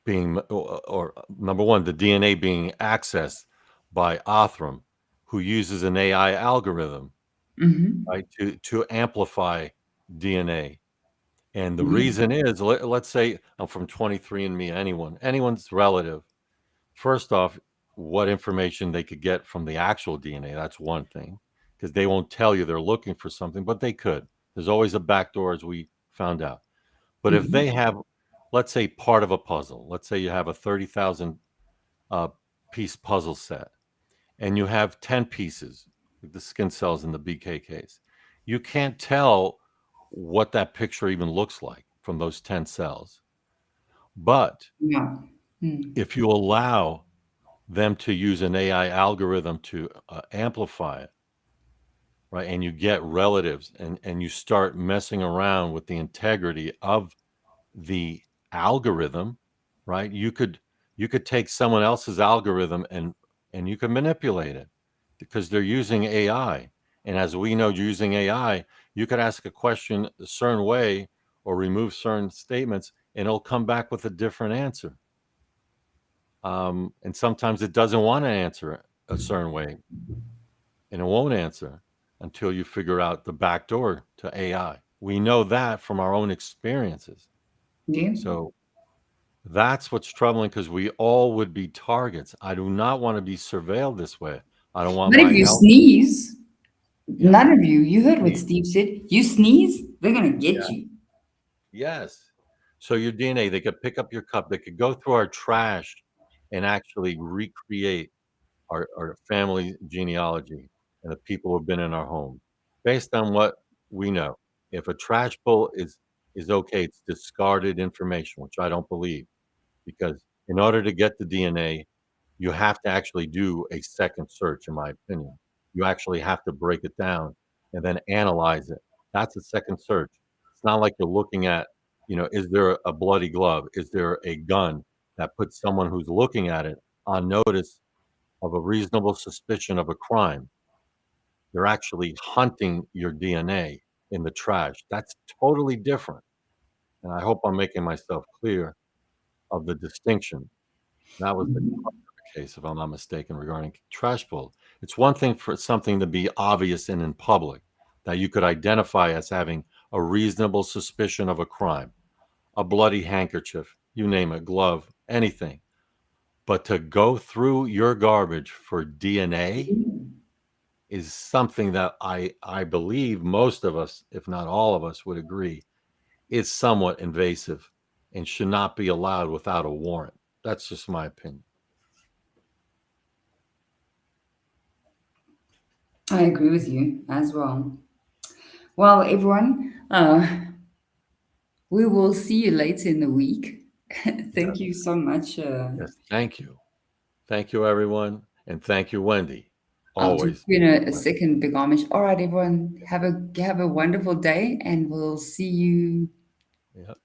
being, or number one, the DNA being accessed by Othram, who uses an AI algorithm, right, to amplify DNA. And the reason is, let's say I'm from 23andMe, anyone's relative. First off, what information they could get from the actual DNA, that's one thing, because they won't tell you they're looking for something, but they could. There's always a backdoor, as we found out. But if they have, let's say, part of a puzzle, let's say you have a 30,000 piece puzzle set, and you have 10 pieces, like the skin cells in the BK case, you can't tell what that picture even looks like from those 10 cells. But if you allow them to use an AI algorithm to amplify it, right, and you get relatives and you start messing around with the integrity of the algorithm, right, you could take someone else's algorithm and you can manipulate it because they're using AI. And as we know, using AI, you could ask a question a certain way or remove certain statements and it'll come back with a different answer. And sometimes it doesn't want to answer a certain way, and it won't answer until you figure out the back door to AI. We know that from our own experiences. Yeah. So that's what's troubling, because we all would be targets. I do not want to be surveilled this way. I don't want But my if you health. sneeze, none of you heard what Steve said. You sneeze, they're going to get you. Yes. So your DNA, they could pick up your cup. They could go through our trash and actually recreate our family genealogy and the people who've been in our home based on what we know. If a trash pull is okay, it's discarded information, which I don't believe, because in order to get the DNA, you have to actually do a second search, in my opinion. You actually have to break it down and then analyze it. That's a second search. It's not like you're looking at, is there a bloody glove? Is there a gun that puts someone who's looking at it on notice of a reasonable suspicion of a crime? They're actually hunting your DNA in the trash. That's totally different. And I hope I'm making myself clear of the distinction. That was the case, if I'm not mistaken, regarding trash pull. It's one thing for something to be obvious and in public, that you could identify as having a reasonable suspicion of a crime, a bloody handkerchief, you name it, glove, anything. But to go through your garbage for DNA, is something that I believe most of us, if not all of us, would agree is somewhat invasive and should not be allowed without a warrant. That's just my opinion. I agree with you as well. Well, everyone, we will see you later in the week. Thank you so much. Yes, thank you. Thank you, everyone. And thank you, Wendy. I'll talk Always. to you in a second, Big Amish. All right, everyone, have a wonderful day, and we'll see you. Yep.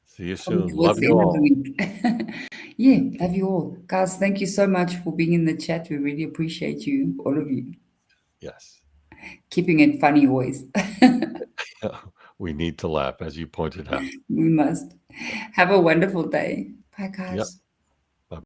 See you Probably soon. towards Love the you end of the all. week. Yeah, love you all. Guys, thank you so much for being in the chat. We really appreciate you, all of you. Yes. Keeping it funny always. We need to laugh, as you pointed out. We must. Have a wonderful day. Bye, guys. Yep.